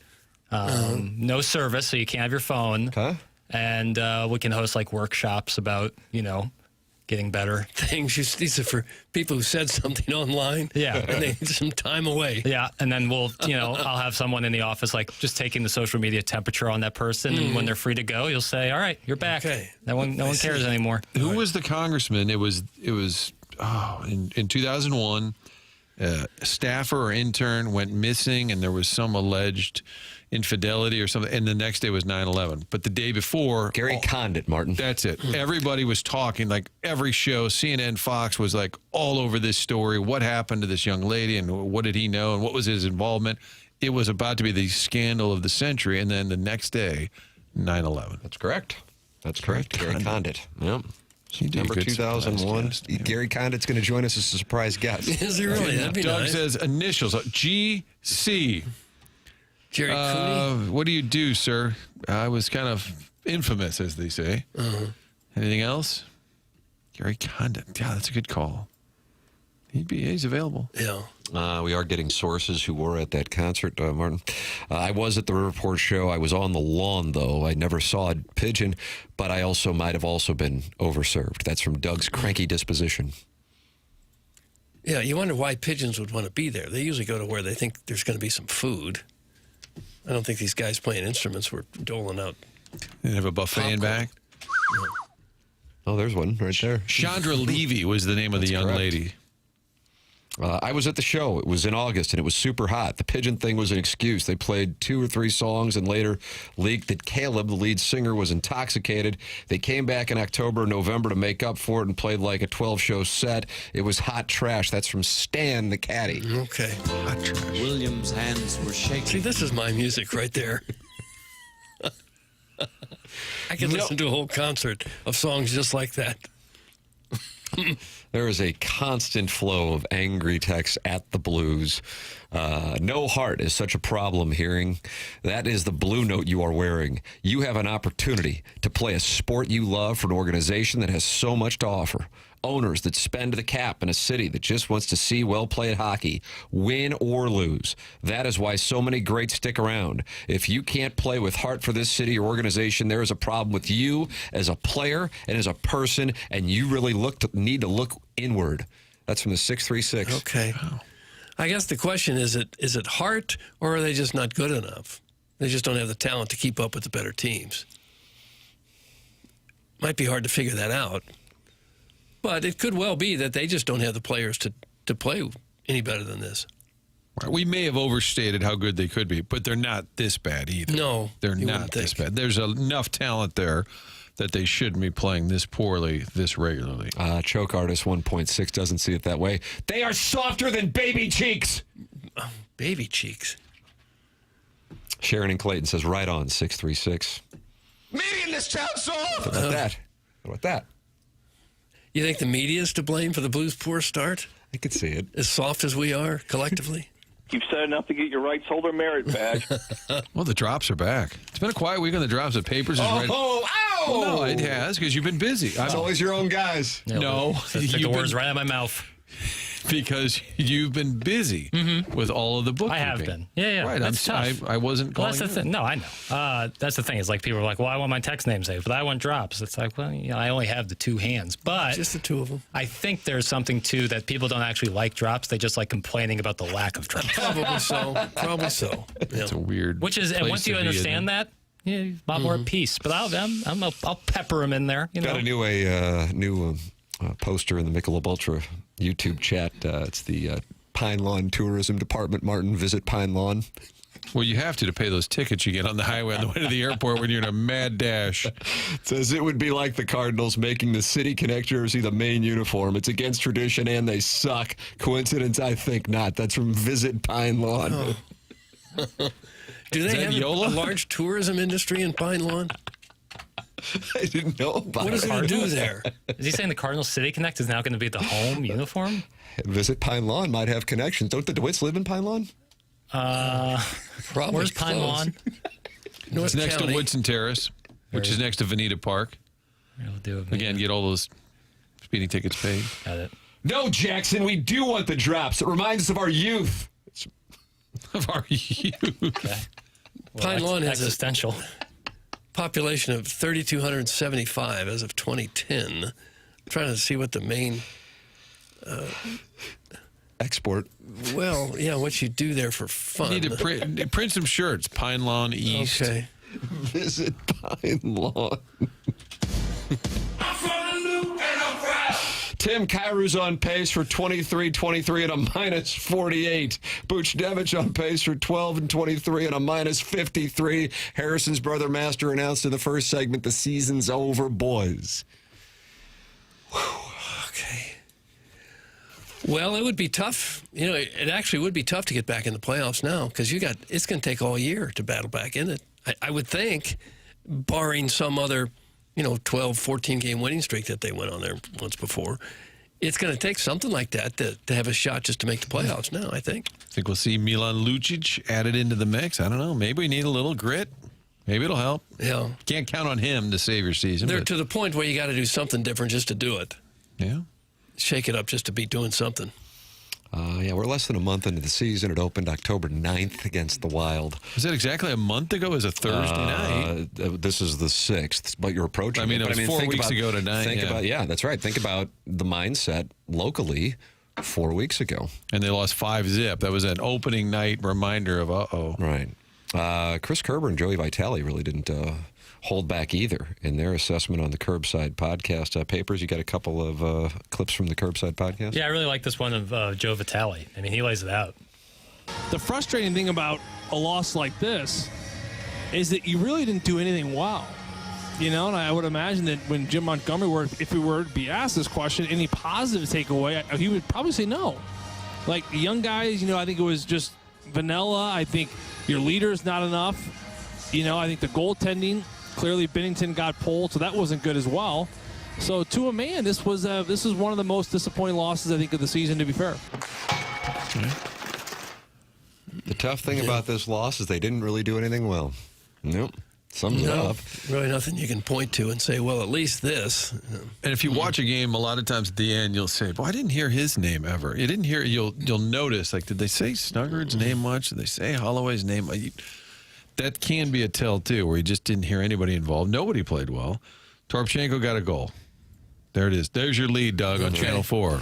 No service, so you can't have your phone. Okay. And we can host like workshops about, getting better. Things these are for people who said something online. Yeah. And they need some time away. Yeah. And then we'll, I'll have someone in the office like just taking the social media temperature on that person. And when they're free to go, you'll say, all right, you're back. Okay. No one cares anymore. Who was the congressman? It was in 2001, a staffer or intern went missing and there was some alleged infidelity or something, and the next day was 9/11. But the day before, Gary Condit, Martin. That's it. Everybody was talking, like every show, CNN, Fox was like all over this story. What happened to this young lady, and what did he know, and what was his involvement? It was about to be the scandal of the century, and then the next day, 9/11. That's correct. Gary Condit. Yep. September 2001. Gary Condit's going to join us as a surprise guest. Is he really? That'd be Doug nice. says initials, GC. Jerry Cooney? What do you do, sir? I was kind of infamous, as they say. Anything else? Gary Condit. Yeah, that's a good call. He's available. Yeah. We are getting sources who were at that concert, Martin. I was at the Riverport show. I was on the lawn, though. I never saw a pigeon, but I also might have also been overserved. That's from Doug's cranky disposition. Yeah, you wonder why pigeons would want to be there. They usually go to where they think there's going to be some food. I don't think these guys playing instruments were doling out. They have a buffet in back. Oh, there's one right there. Chandra Levy was the name of the young lady. I was at the show. It was in August, and it was super hot. The pigeon thing was an excuse. They played 2 or 3 songs and later leaked that Caleb, the lead singer, was intoxicated. They came back in October and November to make up for it and played like a 12-show set. It was hot trash. That's from Stan the Caddy. Okay. Hot trash. William's hands were shaking. See, this is my music right there. I could listen to a whole concert of songs just like that. There is a constant flow of angry texts at the Blues. No heart is such a problem hearing. That is the blue note you are wearing. You have an opportunity to play a sport you love for an organization that has so much to offer. Owners that spend the cap in a city that just wants to see well-played hockey, win or lose. That is why so many greats stick around. If you can't play with heart for this city or organization, there is a problem with you as a player and as a person, and you really need to look inward. That's from the 636. Okay. I guess the question is it heart, or are they just not good enough? They just don't have the talent to keep up with the better teams. Might be hard to figure that out. But it could well be that they just don't have the players to play any better than this. We may have overstated how good they could be, but they're not this bad either. No, they're not this bad. There's enough talent there that they shouldn't be playing this poorly, this regularly. Choke Artist 1.6 doesn't see it that way. They are softer than baby cheeks. Baby cheeks. Sharon and Clayton says, right on, 636. Media in this town soft. What about that? What about that? You think the media is to blame for the Blues' poor start? I could see it. As soft as we are, collectively? You've said enough to get your rights holder merit badge. Well, the drops are back. It's been a quiet week on the drops. The papers is ready. Ow! Well, no, it has, because you've been busy. It's always your own guys. No. Took the words right out of my mouth. Because you've been busy with all of the bookkeeping. I have been. Yeah. Right. That's tough. I wasn't calling Well, that's the thing. No, I know. That's the thing. Is like people are like, well, I want my text name saved, but I want drops. It's like, well, I only have the 2 hands. But just the 2 of them. I think there's something, too, that people don't actually like drops. They just like complaining about the lack of drops. Probably so. Probably so. It's a weird And once you understand that, yeah, a lot more at peace. But I'll pepper them in there. Got a new poster in the Michelob Ultra YouTube chat. It's the Pine Lawn Tourism Department. Martin, visit Pine Lawn. Well, you have to pay those tickets you get on the highway on the way to the airport when you're in a mad dash. It says it would be like the Cardinals making the City Connect jersey the main uniform. It's against tradition and they suck. Coincidence? I think not. That's from Visit Pine Lawn. Oh. Do they have a large tourism industry in Pine Lawn? I didn't know about What does it do there? Is he saying the Cardinals City Connect is now going to be the home uniform? Visit Pine Lawn might have connections. Don't the DeWitts live in Pine Lawn? Probably. Where's Pine Lawn? It's next to Woodson Terrace, which is next to Veneta Park. Again, get all those speeding tickets paid. Got it. No, Jackson, we do want the drops. It reminds us of our youth. Of our youth. Okay. Well, Pine Lawn has existential. Population of 3,275 as of 2010. I'm trying to see what the main export. Well, yeah, what you do there for fun. You need to print some shirts. Pine Lawn East. Okay. Visit Pine Lawn. Tim Kairu's on pace for 23-23 and a minus 48. Buchnevich on pace for 12 and 23 and a minus 53. Harrison's brother Master announced in the first segment, the season's over, boys. Okay. Well, it would be tough. You know, it actually would be tough to get back in the playoffs now because it's going to take all year to battle back in it. I would think, barring some other 12, 14-game winning streak that they went on there once before. It's going to take something like that to have a shot just to make the playoffs now, I think. I think we'll see Milan Lucic added into the mix. I don't know. Maybe we need a little grit. Maybe it'll help. Yeah. Can't count on him to save your season. They're to the point where you got to do something different just to do it. Yeah. Shake it up just to be doing something. Yeah, we're less than a month into the season. It opened October 9th against the Wild. Was that exactly a month ago? It was a Thursday night. This is the 6th, but you're approaching. I mean, it was 4 weeks ago tonight. Yeah, that's right. Think about the mindset locally 4 weeks ago. And they lost 5-0. That was an opening night reminder of, uh-oh. Right. Chris Kerber and Joey Vitale really didn't hold back either in their assessment on the Curbside podcast papers. You got a couple of clips from the Curbside podcast? Yeah, I really like this one of Joe Vitale. I mean, he lays it out. The frustrating thing about a loss like this is that you really didn't do anything well. You know, and I would imagine that when Jim Montgomery if he were to be asked this question, any positive takeaway, he would probably say no. Like, the young guys, I think it was just vanilla. I think your leader's not enough. I think the goaltending, clearly Binnington got pulled, so that wasn't good as well. So to a man, this was one of the most disappointing losses, I think, of the season, to be fair. The tough thing about this loss is they didn't really do anything well. Nope. Sums it up. Really nothing you can point to and say, well, at least this. And if you watch a game, a lot of times at the end, you'll say, well, I didn't hear his name ever. You didn't hear, you'll notice, like, did they say Snugger's name much? Did they say Holloway's name? That can be a tell, too, where you just didn't hear anybody involved. Nobody played well. Torpchenko got a goal. There it is. There's your lead, Doug, on Channel 4. All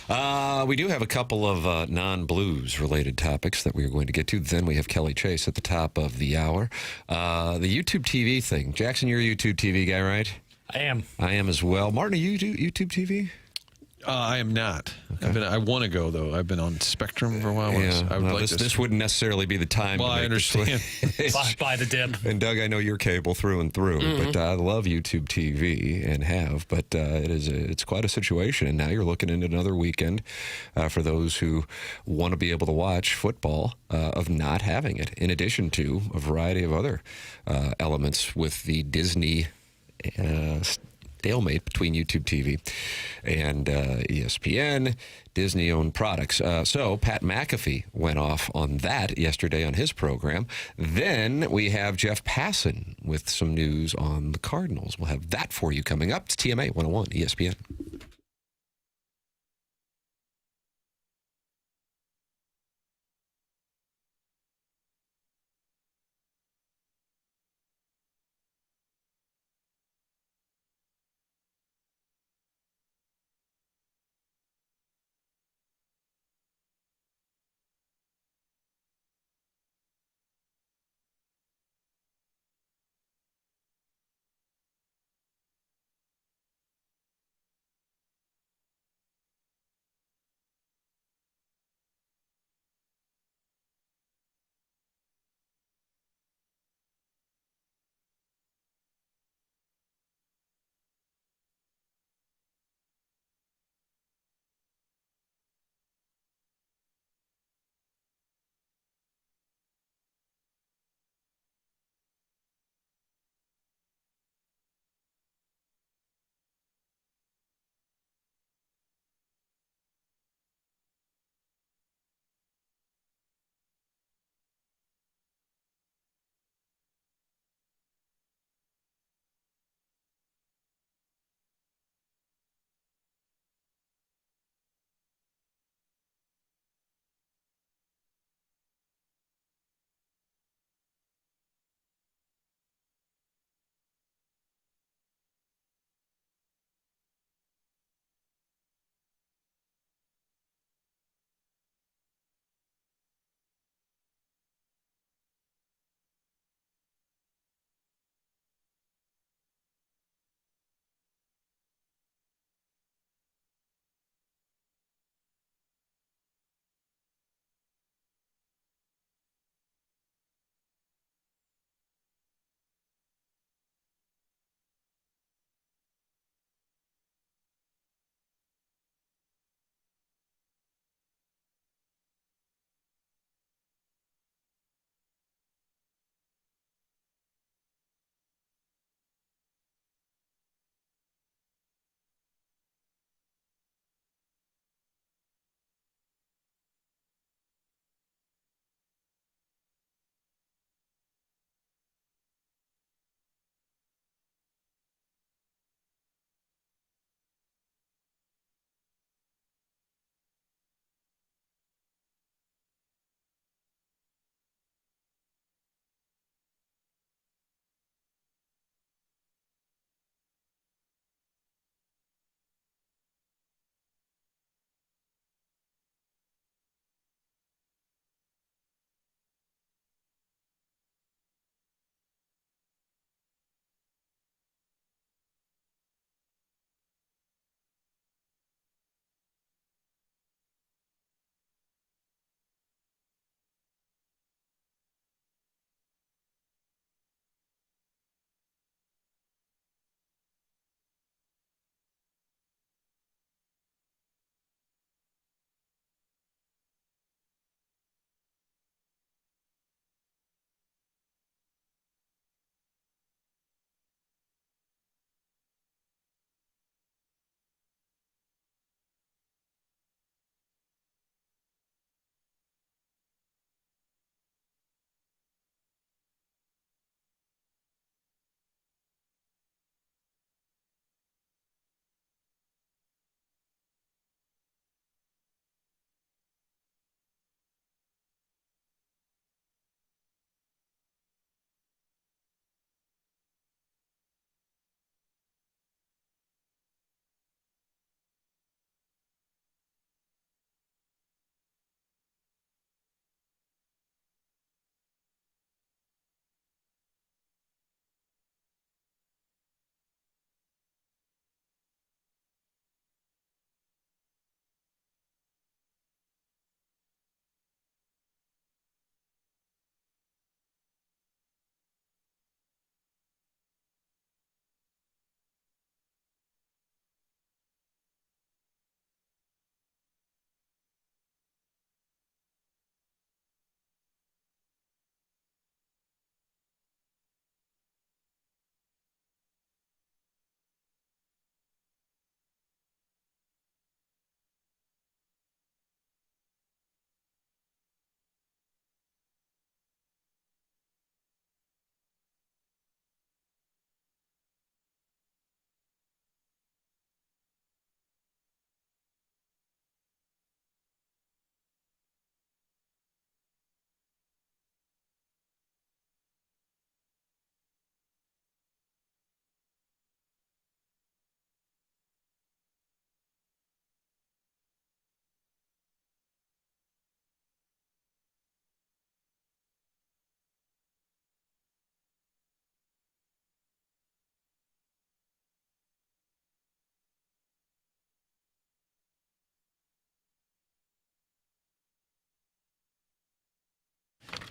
right. We do have a couple of non-Blues related topics that we are going to get to. Then we have Kelly Chase at the top of the hour. The YouTube TV thing. Jackson, you're a YouTube TV guy, right? I am. I am as well. Martin, are you YouTube TV? I am not. Okay. I want to go, though. I've been on Spectrum for a while. Yeah, this wouldn't necessarily be the time. Well, to I understand. Buy the dip. And Doug, I know you're cable through and through, but I love YouTube TV and have. But it's quite a situation, and now you're looking into another weekend for those who want to be able to watch football of not having it. In addition to a variety of other elements with the Disney stalemate between YouTube TV and ESPN, Disney-owned products. So Pat McAfee went off on that yesterday on his program. Then we have Jeff Passan with some news on the Cardinals. We'll have that for you coming up. It's TMA 101 ESPN.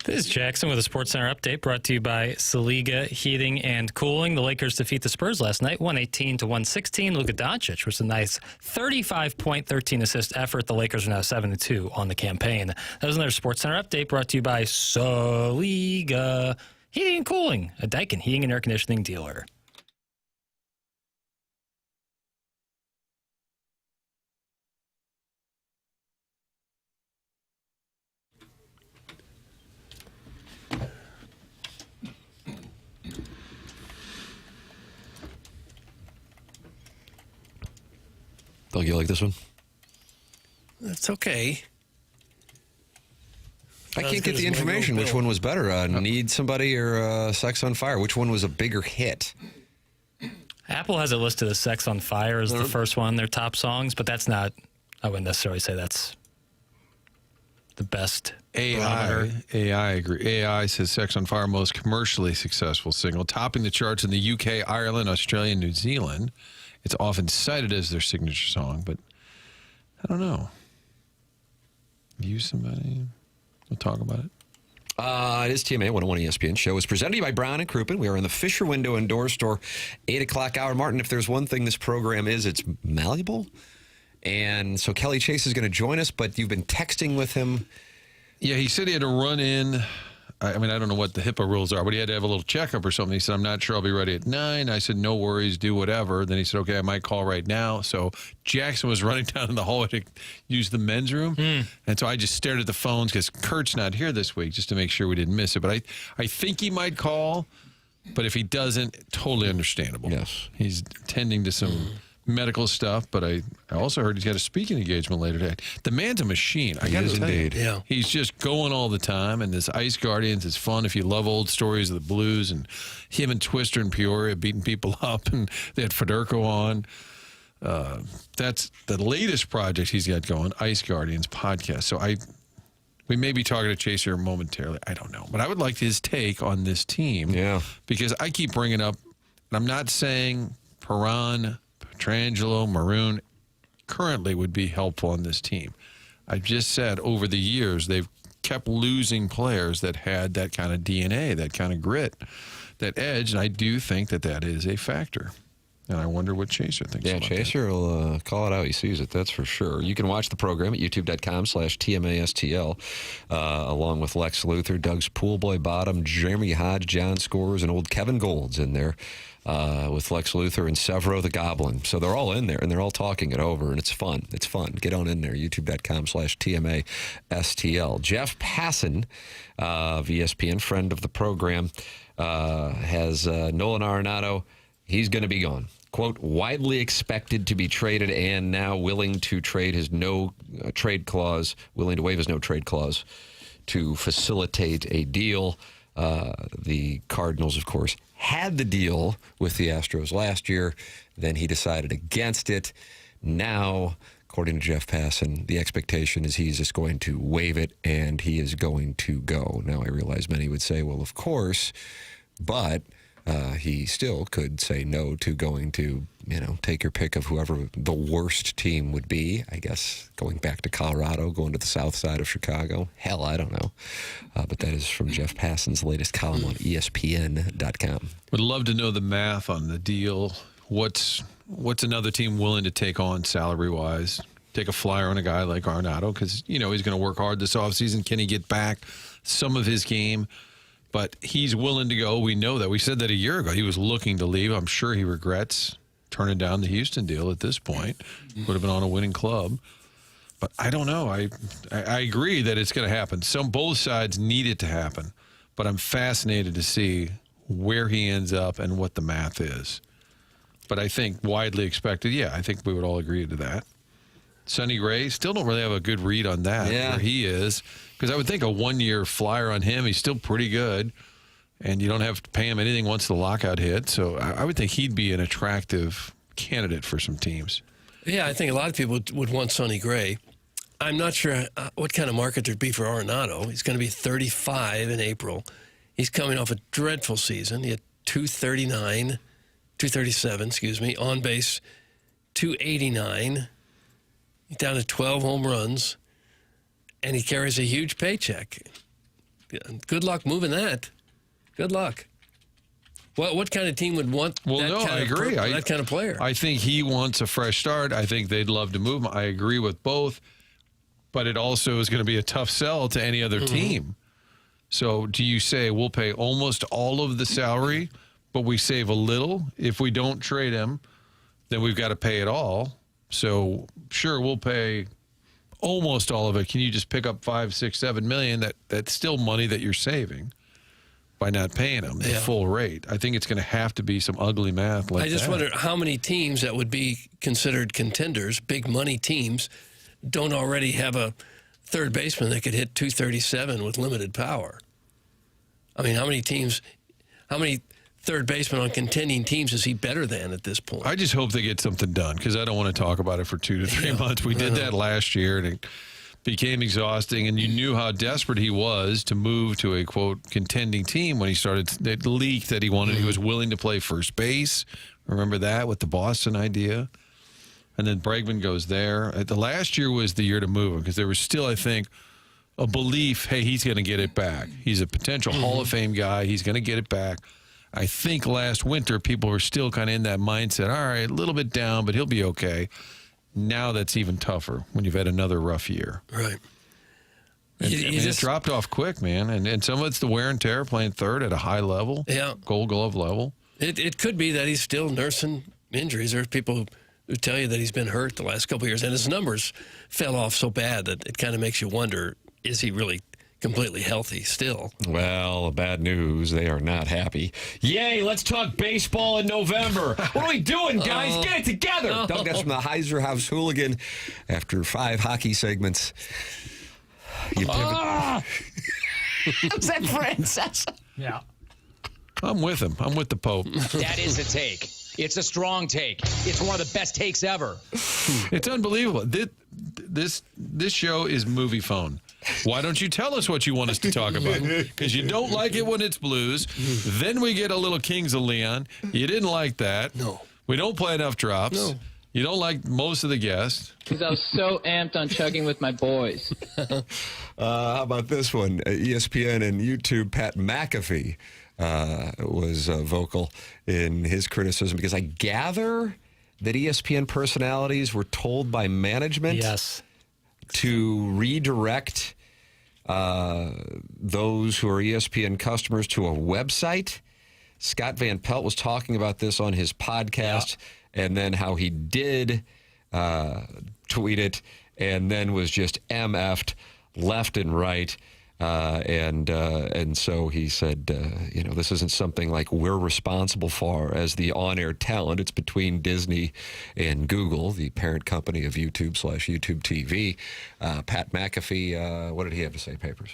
This is Jackson with a SportsCenter update brought to you by Saliga Heating and Cooling. The Lakers defeat the Spurs last night, 118-116. Luka Doncic was a nice 35-point, 13-assist effort. The Lakers are now 7-2 on the campaign. That was another SportsCenter update brought to you by Saliga Heating and Cooling, a Daikin heating and air conditioning dealer. Doug, you like this one? That's okay. I can't get the information. Which one was better? Need Somebody or Sex on Fire? Which one was a bigger hit? Apple has it listed as Sex on Fire as the first one, their top songs, but that's not, I wouldn't necessarily say that's the best. AI agree. AI says Sex on Fire most commercially successful single, topping the charts in the UK, Ireland, Australia, and New Zealand. It's often cited as their signature song, but I don't know. Use Somebody. We'll talk about it. It is TMA 101 ESPN show. It's presented to you by Brown & Crouppen. We are in the Fisher Window and Door Store, 8 o'clock hour. Martin, if there's one thing this program is, it's malleable. And so Kelly Chase is going to join us, but you've been texting with him. Yeah, he said he had to run in. I mean, I don't know what the HIPAA rules are, but he had to have a little checkup or something. He said, I'm not sure I'll be ready at 9. I said, no worries, do whatever. Then he said, okay, I might call right now. So Jackson was running down in the hallway to use the men's room. And so I just stared at the phones because Kurt's not here this week just to make sure we didn't miss it. But I think he might call, but if he doesn't, totally understandable. Yes. He's tending to some medical stuff, but I also heard he's got a speaking engagement later today. The man's a machine. I got to tell you. Yeah. He's just going all the time, and this Ice Guardians is fun if you love old stories of the Blues, and him and Twister in Peoria beating people up, and they had Federico on. That's the latest project he's got going, Ice Guardians podcast. So we may be talking to Chaser momentarily. I don't know. But I would like his take on this team. Yeah. Because I keep bringing up, and I'm not saying Perron, Petrangelo, Maroon currently would be helpful on this team. I've just said over the years they've kept losing players that had that kind of DNA, that kind of grit, that edge, and I do think that is a factor. And I wonder what Chaser thinks about that. Yeah, Chaser will call it out. He sees it, that's for sure. You can watch the program at youtube.com/TMASTL, along with Lex Luthor, Doug's Poolboy Bottom, Jeremy Hodge, John Scores, and old Kevin Gold's in there. With Lex Luthor and Severo the Goblin. So they're all in there, and they're all talking it over, and it's fun. It's fun. Get on in there, youtube.com/TMASTL. Jeff Passan of ESPN, friend of the program, has Nolan Arenado. He's going to be gone. Quote, widely expected to be traded and now willing to trade his no-trade clause, willing to waive his no-trade clause to facilitate a deal. The Cardinals, of course, had the deal with the Astros last year. Then he decided against it. Now, according to Jeff Passan, the expectation is he's just going to waive it and he is going to go. Now, I realize many would say, well, of course, but he still could say no to going to, take your pick of whoever the worst team would be. I guess going back to Colorado, going to the south side of Chicago. Hell, I don't know. But that is from Jeff Passan's latest column on ESPN.com. Would love to know the math on the deal. What's another team willing to take on salary-wise? Take a flyer on a guy like Arenado because, he's going to work hard this offseason. Can he get back some of his game? But he's willing to go. We know that. We said that a year ago. He was looking to leave. I'm sure he regrets turning down the Houston deal at this point. Would have been on a winning club. But I don't know. I agree that it's going to happen. Both sides need it to happen. But I'm fascinated to see where he ends up and what the math is. But I think widely expected, I think we would all agree to that. Sonny Gray, still don't really have a good read on that, where he is. Because I would think a one-year flyer on him, he's still pretty good. And you don't have to pay him anything once the lockout hits. So I would think he'd be an attractive candidate for some teams. Yeah, I think a lot of people would want Sonny Gray. I'm not sure what kind of market there'd be for Arenado. He's going to be 35 in April. He's coming off a dreadful season. He had 237, on base 289. He's down to 12 home runs, and he carries a huge paycheck. good luck moving that. Good luck. What kind of team would want I agree. that kind of player? I think he wants a fresh start. I think they'd love to move him. I agree with both. But it also is going to be a tough sell to any other team. So do you say we'll pay almost all of the salary, but we save a little? If we don't trade him, then we've got to pay it all. So sure, we'll pay almost all of it. Can you just pick up $5, $6, $7 million? That's still money that you're saving by not paying him the full rate. I think it's going to have to be some ugly math like that. I just wonder how many teams that would be considered contenders, big money teams, don't already have a third baseman that could hit 237 with limited power. I mean, how many third baseman on contending teams is he better than at this point? I just hope they get something done because I don't want to talk about it for 2 to 3 months. We did that last year, and it became exhausting, and you knew how desperate he was to move to a, quote, contending team when he started. It leaked that he was willing to play first base. Remember that with the Boston idea? And then Bregman goes there. The last year was the year to move him because there was still, I think, a belief, hey, he's going to get it back. He's a potential Hall of Fame guy. He's going to get it back. I think last winter people were still kind of in that mindset, all right, a little bit down, but he'll be okay. Now that's even tougher when you've had another rough year. Right. It dropped off quick, man. And some of it's the wear and tear, playing third at a high level, Gold Glove level. It could be that he's still nursing injuries. There's people who tell you that he's been hurt the last couple of years, and his numbers fell off so bad that it kind of makes you wonder, is he really completely healthy still? Well, bad news. They are not happy. Yay, let's talk baseball in November. What are we doing, guys? Get it together. Doug, that's from the Heiser House Hooligan. After 5 hockey segments, you pivot. Is that Francis? Yeah. I'm with him. I'm with the Pope. That is a take. It's a strong take. It's one of the best takes ever. It's unbelievable. This show is movie phone. Why don't you tell us what you want us to talk about? Because you don't like it when it's blues. Then we get a little Kings of Leon. You didn't like that. No. We don't play enough drops. No. You don't like most of the guests. Because I was so amped on chugging with my boys. How about this one? ESPN and YouTube, Pat McAfee was vocal in his criticism because I gather that ESPN personalities were told by management to redirect those who are ESPN customers to a website. Scott Van Pelt was talking about this on his podcast, and then how he did tweet it, and then was just MF'd left and right. And so he said, this isn't something like we're responsible for as the on-air talent. It's between Disney and Google, the parent company of YouTube/YouTube TV. Pat McAfee, what did he have to say, Papers?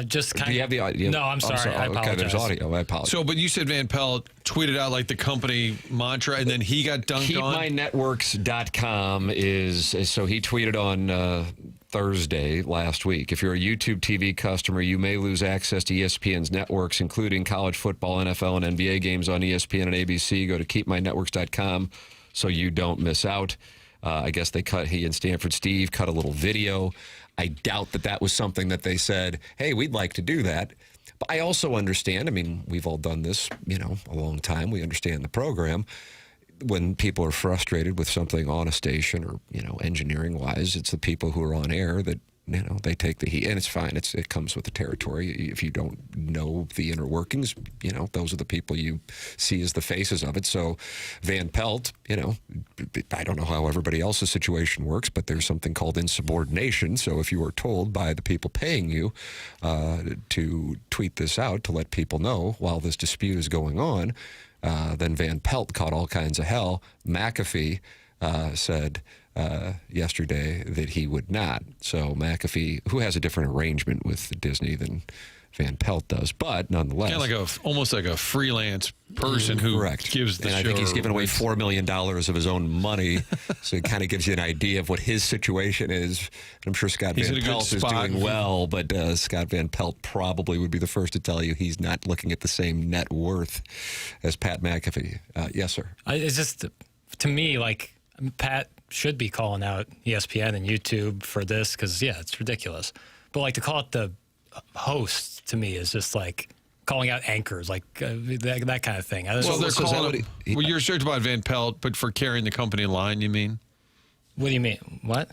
Just kind Do you have the audio? No, I'm sorry. I apologize. Okay, there's audio. I apologize. So, but you said Van Pelt tweeted out like the company mantra, and then he got dunked on? KeepMyNetworks.com is, so he tweeted on Thursday last week. If you're a YouTube TV customer, you may lose access to ESPN's networks, including college football, NFL, and NBA games on ESPN and ABC. Go to KeepMyNetworks.com so you don't miss out. I guess he and Stanford Steve cut a little video. I doubt that was something that they said, hey, we'd like to do that. But I also understand, we've all done this, a long time. We understand the program. When people are frustrated with something on a station or, engineering-wise, it's the people who are on air that, they take the heat. And it's fine. It comes with the territory. If you don't know the inner workings, those are the people you see as the faces of it. So Van Pelt, I don't know how everybody else's situation works, but there's something called insubordination. So if you are told by the people paying you to tweet this out to let people know while this dispute is going on, then Van Pelt caught all kinds of hell. McAfee said yesterday that he would not. So McAfee, who has a different arrangement with Disney than Van Pelt does, but nonetheless. Yeah, almost like a freelance person who gives the show. And I think he's given away $4 million of his own money, so it kind of gives you an idea of what his situation is. I'm sure Scott Van Pelt is doing well, but Scott Van Pelt probably would be the first to tell you he's not looking at the same net worth as Pat McAfee. Yes, sir. It's just, to me, Pat should be calling out ESPN and YouTube for this because, it's ridiculous. But, to call it the host to me is just like calling out anchors, like that kind of thing. Well, they're calling well, you're talking about Van Pelt, but for carrying the company line, you mean? What do you mean? What?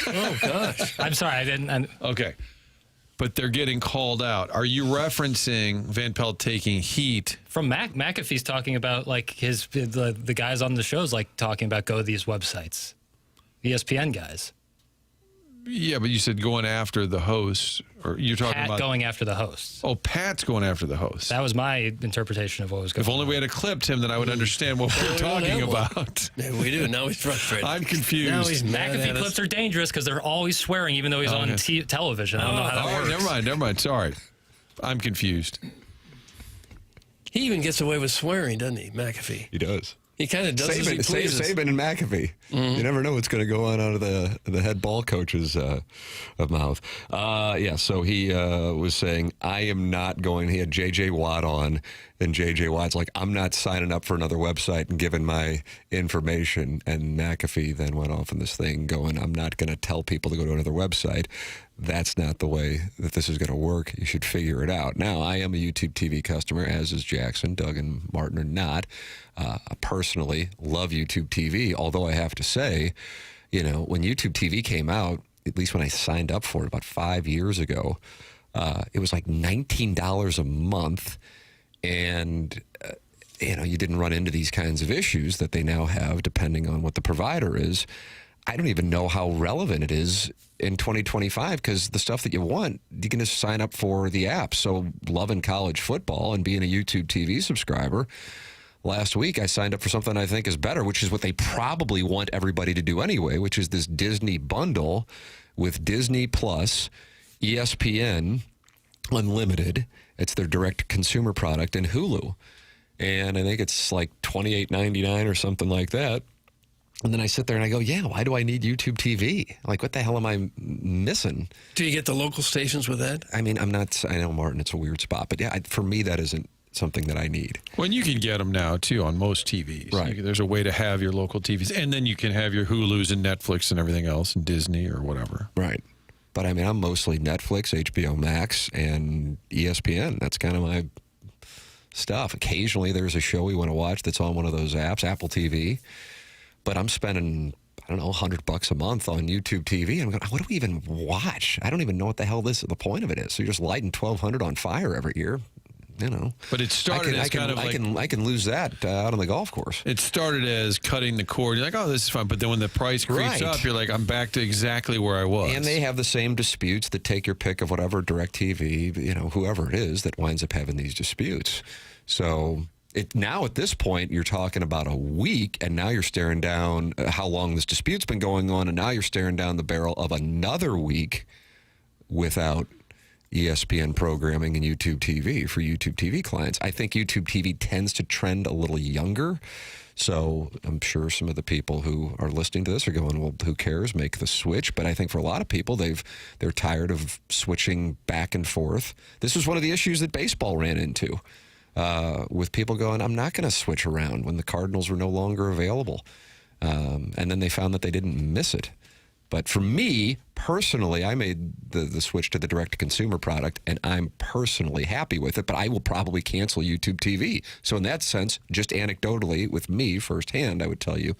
Oh, gosh. I'm sorry, I didn't. Okay. But they're getting called out. Are you referencing Van Pelt taking heat? From McAfee's talking about, like, the guys on the shows, like, talking about go to these websites. ESPN guys. Yeah, but you said going after the hosts, or you're talking Pat about going after the hosts. Oh, Pat's going after the hosts. That was my interpretation of what was going on. If only we had a clip, Tim, then I would understand what we're talking about. Yeah, we do. Now he's frustrated. I'm confused. Now he's mad McAfee at clips are dangerous because they're always swearing, even though he's on television. I don't know how that works. Never mind. Sorry. I'm confused. He even gets away with swearing, doesn't he, McAfee? He does. He kind of does as he pleases. Saban and McAfee. Mm-hmm. You never know what's going to go on out of the head ball coach's mouth. So he was saying, I am not going. He had J.J. Watt on, and J.J. Watt's like, I'm not signing up for another website and giving my information. And McAfee then went off on this thing going, I'm not going to tell people to go to another website. That's not the way that this is going to work. You should figure it out. Now, I am a YouTube TV customer, as is Jackson. Doug and Martin are not. I personally love YouTube TV, although I have to say, when YouTube TV came out, at least when I signed up for it about 5 years ago, it was like $19 a month, and you didn't run into these kinds of issues that they now have depending on what the provider is. I don't even know how relevant it is in 2025 because the stuff that you want, you can just sign up for the app. So loving college football and being a YouTube TV subscriber, last week I signed up for something I think is better, which is what they probably want everybody to do anyway, which is this Disney bundle with Disney Plus, ESPN, Unlimited. It's their direct consumer product, and Hulu. And I think it's like $28.99 or something like that. And then I sit there and I go, why do I need YouTube TV? Like, what the hell am I missing? Do you get the local stations with that? I mean, I know, Martin, it's a weird spot. But for me, that isn't something that I need. Well, and you can get them now, too, on most TVs. Right. There's a way to have your local TVs. And then you can have your Hulus and Netflix and everything else and Disney or whatever. Right. But, I mean, I'm mostly Netflix, HBO Max, and ESPN. That's kind of my stuff. Occasionally, there's a show we want to watch that's on one of those apps, Apple TV. But I'm spending, $100 a month on YouTube TV. I'm going, what do we even watch? I don't even know what the hell the point of it is. So you're just lighting $1,200 on fire every year. But it started as kind of like... I can lose that out on the golf course. It started as cutting the cord. You're like, oh, this is fun. But then when the price creeps up, you're like, I'm back to exactly where I was. And they have the same disputes that take your pick of whatever DirecTV, whoever it is that winds up having these disputes. So... Now at this point, you're talking about a week, and now you're staring down how long this dispute's been going on, and now you're staring down the barrel of another week without ESPN programming and YouTube TV for YouTube TV clients. I think YouTube TV tends to trend a little younger, so I'm sure some of the people who are listening to this are going, well, who cares? Make the switch. But I think for a lot of people, they're tired of switching back and forth. This is one of the issues that baseball ran into. With people going, I'm not going to switch around when the Cardinals were no longer available. And then they found that they didn't miss it. But for me, personally, I made the switch to the direct-to-consumer product, and I'm personally happy with it, but I will probably cancel YouTube TV. So in that sense, just anecdotally, with me firsthand, I would tell you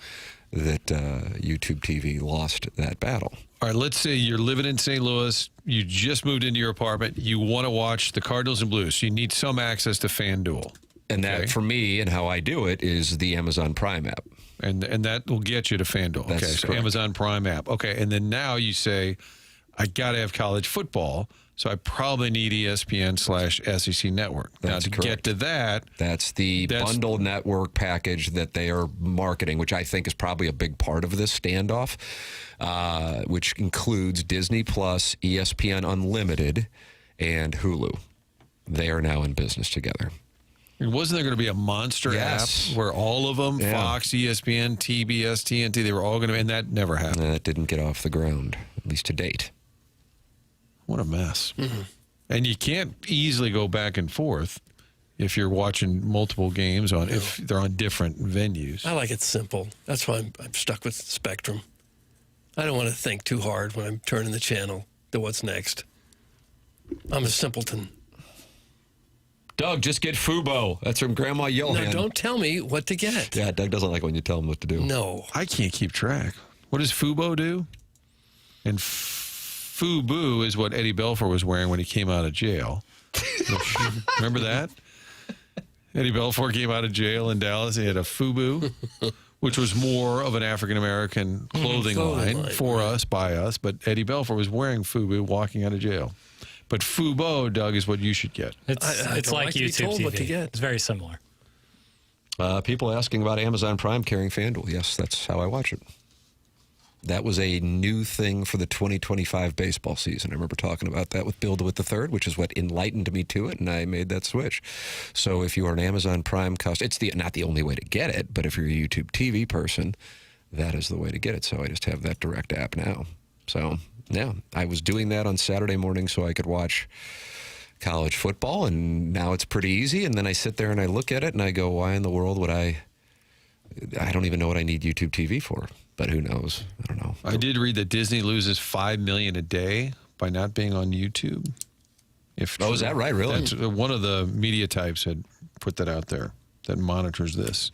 that YouTube TV lost that battle. All right, let's say you're living in St. Louis. You just moved into your apartment. You want to watch the Cardinals and Blues. So you need some access to FanDuel. And that, for me, and how I do it, is the Amazon Prime app. And that will get you to FanDuel. That's okay, so correct. Amazon Prime app. Okay, and then now you say, I got to have college football, so I probably need ESPN/SEC Network. That's now, to correct. get to that... That's the bundle network package that they are marketing, which I think is probably a big part of this standoff, which includes Disney Plus, ESPN Unlimited, and Hulu. They are now in business together. And wasn't there going to be a monster app where all of them, Fox, ESPN, TBS, TNT, they were all going to... And that never happened. That didn't get off the ground, at least to date. What a mess. Mm-hmm. And you can't easily go back and forth if you're watching multiple games if they're on different venues. I like it simple. That's why I'm stuck with Spectrum. I don't want to think too hard when I'm turning the channel to what's next. I'm a simpleton. Doug, just get Fubo. That's from Grandma Johan. No, don't tell me what to get. Yeah, Doug doesn't like when you tell him what to do. No. I can't keep track. What does Fubo do? And Fubu is what Eddie Belfour was wearing when he came out of jail. Remember that? Eddie Belfour came out of jail in Dallas. He had a Fubu, which was more of an African-American clothing line for us, by us. But Eddie Belfour was wearing Fubu walking out of jail. But Fubo, Doug, is what you should get. It's like YouTube TV. What to get. It's very similar. People asking about Amazon Prime carrying FanDuel. Yes, that's how I watch it. That was a new thing for the 2025 baseball season. I remember talking about that with Bill DeWitt III, which is what enlightened me to it, and I made that switch. So if you are an Amazon Prime customer, it's not the only way to get it, but if you're a YouTube TV person, that is the way to get it. So I just have that direct app now. So, yeah, I was doing that on Saturday morning so I could watch college football, and now it's pretty easy. And then I sit there and I look at it and I go, why in the world would I don't even know what I need YouTube TV for. But who knows? I don't know. I did read that Disney loses $5 million a day by not being on YouTube. Is that right? Really? That's, one of the media types had put that out there that monitors this.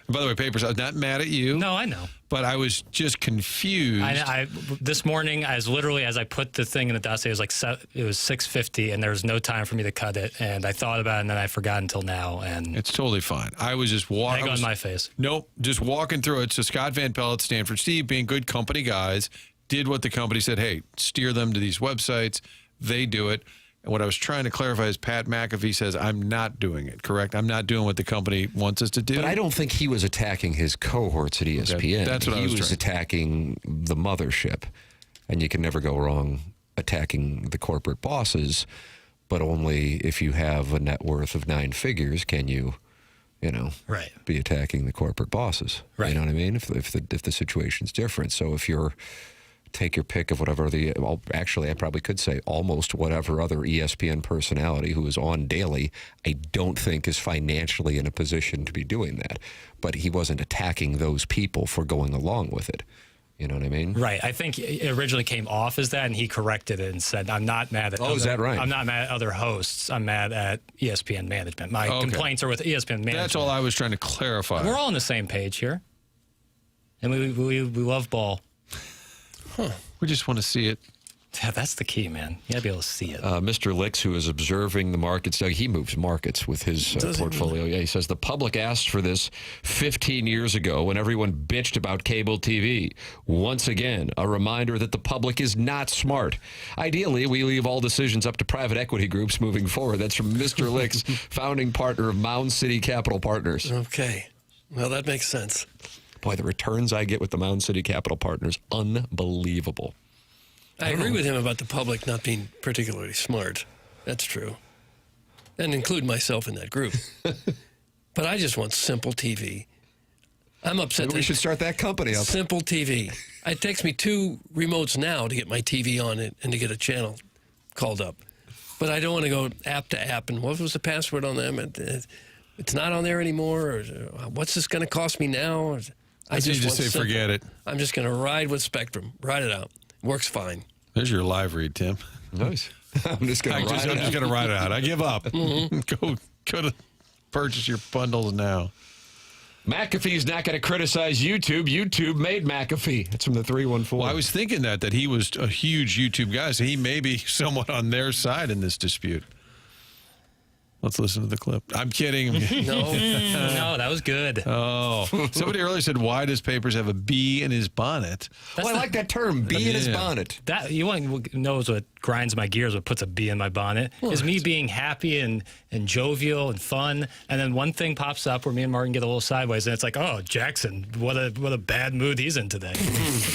And by the way, Papers, I was not mad at you. No, I know. But I was just confused. This morning, as I put the thing in the dossier, it was 6:50, and there was no time for me to cut it. And I thought about it, and then I forgot until now. And it's totally fine. I was just walking. Egg on my face. Nope, just walking through it. So Scott Van Pelt, Stanford Steve, being good company guys, did what the company said. Hey, steer them to these websites. They do it. And what I was trying to clarify is Pat McAfee says, I'm not doing it, correct? I'm not doing what the company wants us to do. But I don't think he was attacking his cohorts at ESPN. Okay, that's what he was attacking the mothership. And you can never go wrong attacking the corporate bosses, but only if you have a net worth of 9 figures can you be attacking the corporate bosses. Right. You know what I mean? If the situation's different. So if you're take your pick of whatever I probably could say almost whatever other ESPN personality who is on daily, I don't think is financially in a position to be doing that. But he wasn't attacking those people for going along with it. You know what I mean? Right. I think it originally came off as that, and he corrected it and said, I'm not mad at is that right? I'm not mad at other hosts. I'm mad at ESPN management. My complaints are with ESPN management. That's all I was trying to clarify. We're all on the same page here. And we love ball. Huh. We just want to see it. Yeah, that's the key, man. You got to be able to see it. Mr. Licks, who is observing the markets, he moves markets with his portfolio. Yeah, he says the public asked for this 15 years ago when everyone bitched about cable TV. Once again, a reminder that the public is not smart. Ideally, we leave all decisions up to private equity groups moving forward. That's from Mr. Licks, founding partner of Mound City Capital Partners. Okay. Well, that makes sense. Boy, the returns I get with the Mound City Capital Partners, unbelievable. I agree with him about the public not being particularly smart. That's true. And include myself in that group. But I just want simple TV. I'm upset. Maybe we should start that company up. Simple TV. It takes me 2 remotes now to get my TV on it and to get a channel called up. But I don't want to go app to app. And what was the password on them? It's not on there anymore. Or what's this going to cost me now? I just want say forget it. I'm just going to ride with Spectrum. Ride it out. Works fine. There's your live read, Tim. Nice. I'm just going to ride it out. I give up. Mm-hmm. Go to purchase your bundles now. McAfee's not going to criticize YouTube. YouTube made McAfee. That's from the 314. Well, I was thinking that he was a huge YouTube guy, so he may be somewhat on their side in this dispute. Let's listen to the clip. I'm kidding. No, that was good. Oh. Somebody earlier said, why does Papers have a bee in his bonnet? I like that term, bee in his bonnet. That you want knows what grinds my gears, what puts a bee in my bonnet, is me being happy and jovial and fun. And then one thing pops up where me and Martin get a little sideways, and it's like, oh, Jackson, what a bad mood he's in today.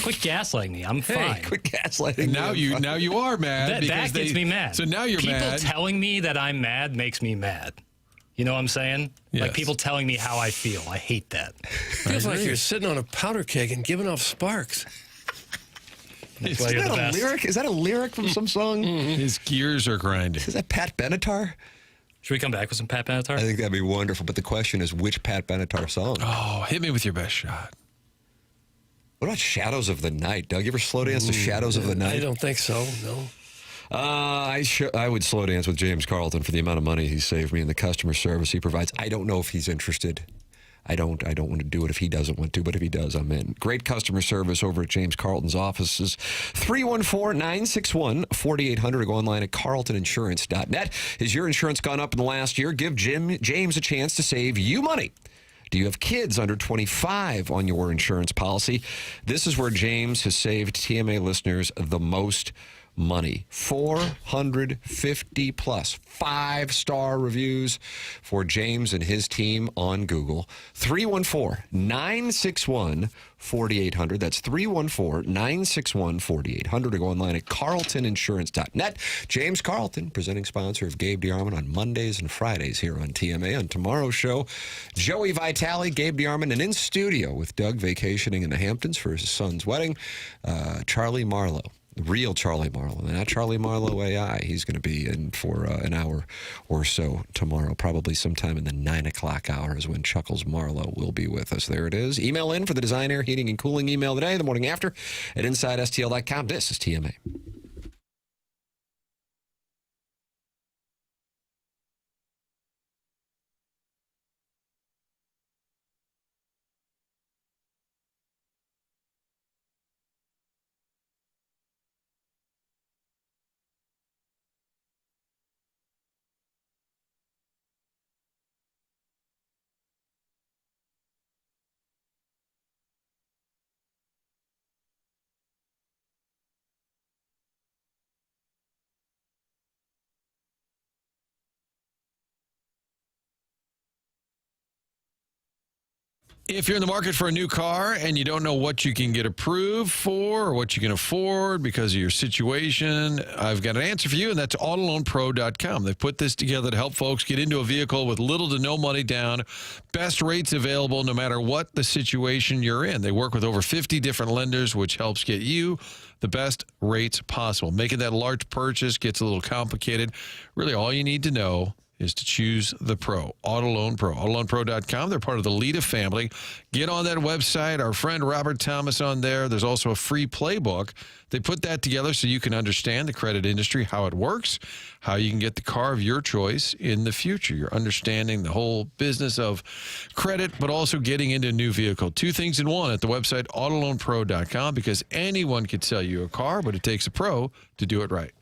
Quit gaslighting me. I'm fine. Quit gaslighting me. Now you are mad. That gets me mad. So now you're mad. People telling me that I'm mad makes me mad. You know what I'm saying? Yes. Like people telling me how I feel. I hate that. Feels like you're sitting on a powder keg and giving off sparks. Is that a lyric? Is that a lyric from some song? His gears are grinding. Is that Pat Benatar? Should we come back with some Pat Benatar? I think that'd be wonderful. But the question is, which Pat Benatar song? Oh, hit me with your best shot. What about Shadows of the Night? Doug, you ever slow dance to Shadows of the Night? I don't think so, no. I would slow dance with James Carlton for the amount of money he saved me and the customer service he provides. I don't know if he's interested. I don't want to do it if he doesn't want to, but if he does, I'm in. Great customer service over at James Carlton's offices. 314-961-4800 or go online at carltoninsurance.net. Has your insurance gone up in the last year? Give James a chance to save you money. Do you have kids under 25 on your insurance policy? This is where James has saved TMA listeners the most money. 450 plus 5-star reviews for James and his team on Google. 314-961-4800. That's 314-961-4800 or go online at carltoninsurance.net. James Carlton, presenting sponsor of Gabe DeArmond on Mondays and Fridays here on TMA. On tomorrow's show, Joey Vitale, Gabe DeArmond, and in studio with Doug vacationing in the Hamptons for his son's wedding, Charlie Marlowe. The real Charlie Marlowe, not Charlie Marlowe AI. He's going to be in for an hour or so tomorrow, probably sometime in the 9 o'clock hour is when Chuckles Marlowe will be with us. There it is. Email in for the Design, Air, Heating, and Cooling email today, the morning after, at InsideSTL.com. This is TMA. If you're in the market for a new car and you don't know what you can get approved for or what you can afford because of your situation, I've got an answer for you, and that's autoloanpro.com. They've put this together to help folks get into a vehicle with little to no money down, best rates available no matter what the situation you're in. They work with over 50 different lenders, which helps get you the best rates possible. Making that large purchase gets a little complicated. Really, all you need to know is to choose the pro, Auto Loan Pro. AutoLoanPro.com. They're part of the Lita family. Get on that website. Our friend Robert Thomas on there. There's also a free playbook. They put that together so you can understand the credit industry, how it works, how you can get the car of your choice in the future. You're understanding the whole business of credit, but also getting into a new vehicle. Two things in one at the website, AutoLoanPro.com, because anyone could sell you a car, but it takes a pro to do it right.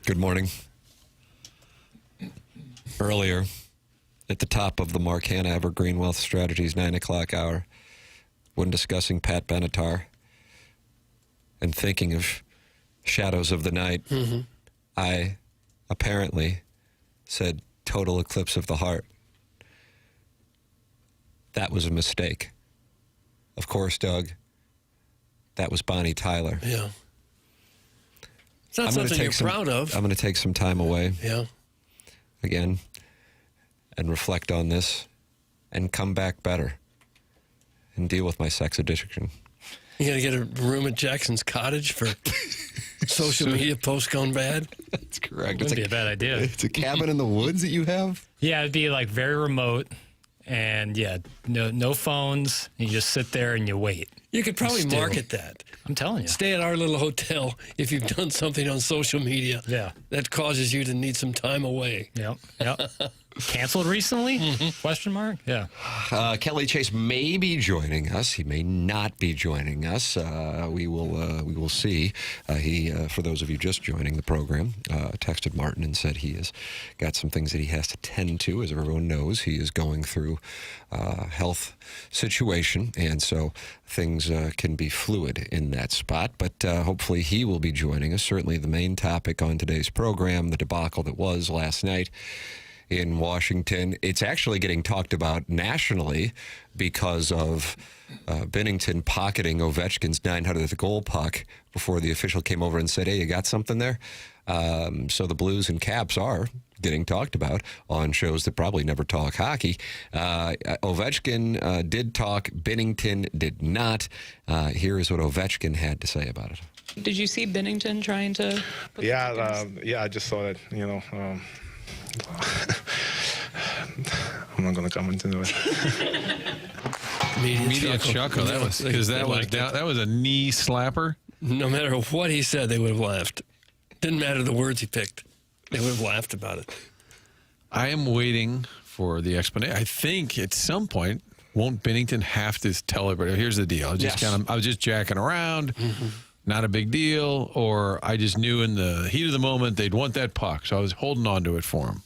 Good morning. Earlier, at the top of the Mark Hanna Evergreen Wealth Strategies 9 o'clock hour, when discussing Pat Benatar and thinking of Shadows of the Night, I apparently said Total Eclipse of the Heart. That was a mistake. Of course, Doug, that was Bonnie Tyler. Yeah. It's not something you're proud of. I'm going to take some time away. Yeah. Again, and reflect on this and come back better and deal with my sex addiction. You got to get a room at Jackson's cottage for social media posts gone bad? That's correct. Wouldn't be a bad idea. It's a cabin in the woods that you have? Yeah, it'd be like very remote. And yeah, no phones. You just sit there and you wait. You could probably market that. I'm telling you. Stay at our little hotel if you've done something on social media. Yeah. That causes you to need some time away. Yep. Canceled recently? Question mark? Yeah. Kelly Chase may be joining us. He may not be joining us. We will see. He, for those of you just joining the program, texted Martin and said he has got some things that he has to tend to. As everyone knows, he is going through health situation, and so things can be fluid in that spot. But hopefully he will be joining us. Certainly the main topic on today's program, the debacle that was last night in Washington. It's actually getting talked about nationally because of Binnington pocketing Ovechkin's 900th goal puck before the official came over and said, hey, you got something there? So the Blues and Caps are getting talked about on shows that probably never talk hockey. Ovechkin did talk. Binnington did not. Here is what Ovechkin had to say about it. Did you see Binnington trying to? Yeah, I just saw that. I'm not going to comment into it. Media chuckle. That was because that was a knee slapper. No matter what he said, they would have laughed. Didn't matter the words he picked. They would have laughed about it. I am waiting for the explanation. I think at some point, won't Binnington have to tell everybody, here's the deal. I was just jacking around. Not a big deal. Or I just knew in the heat of the moment they'd want that puck, so I was holding on to it for him.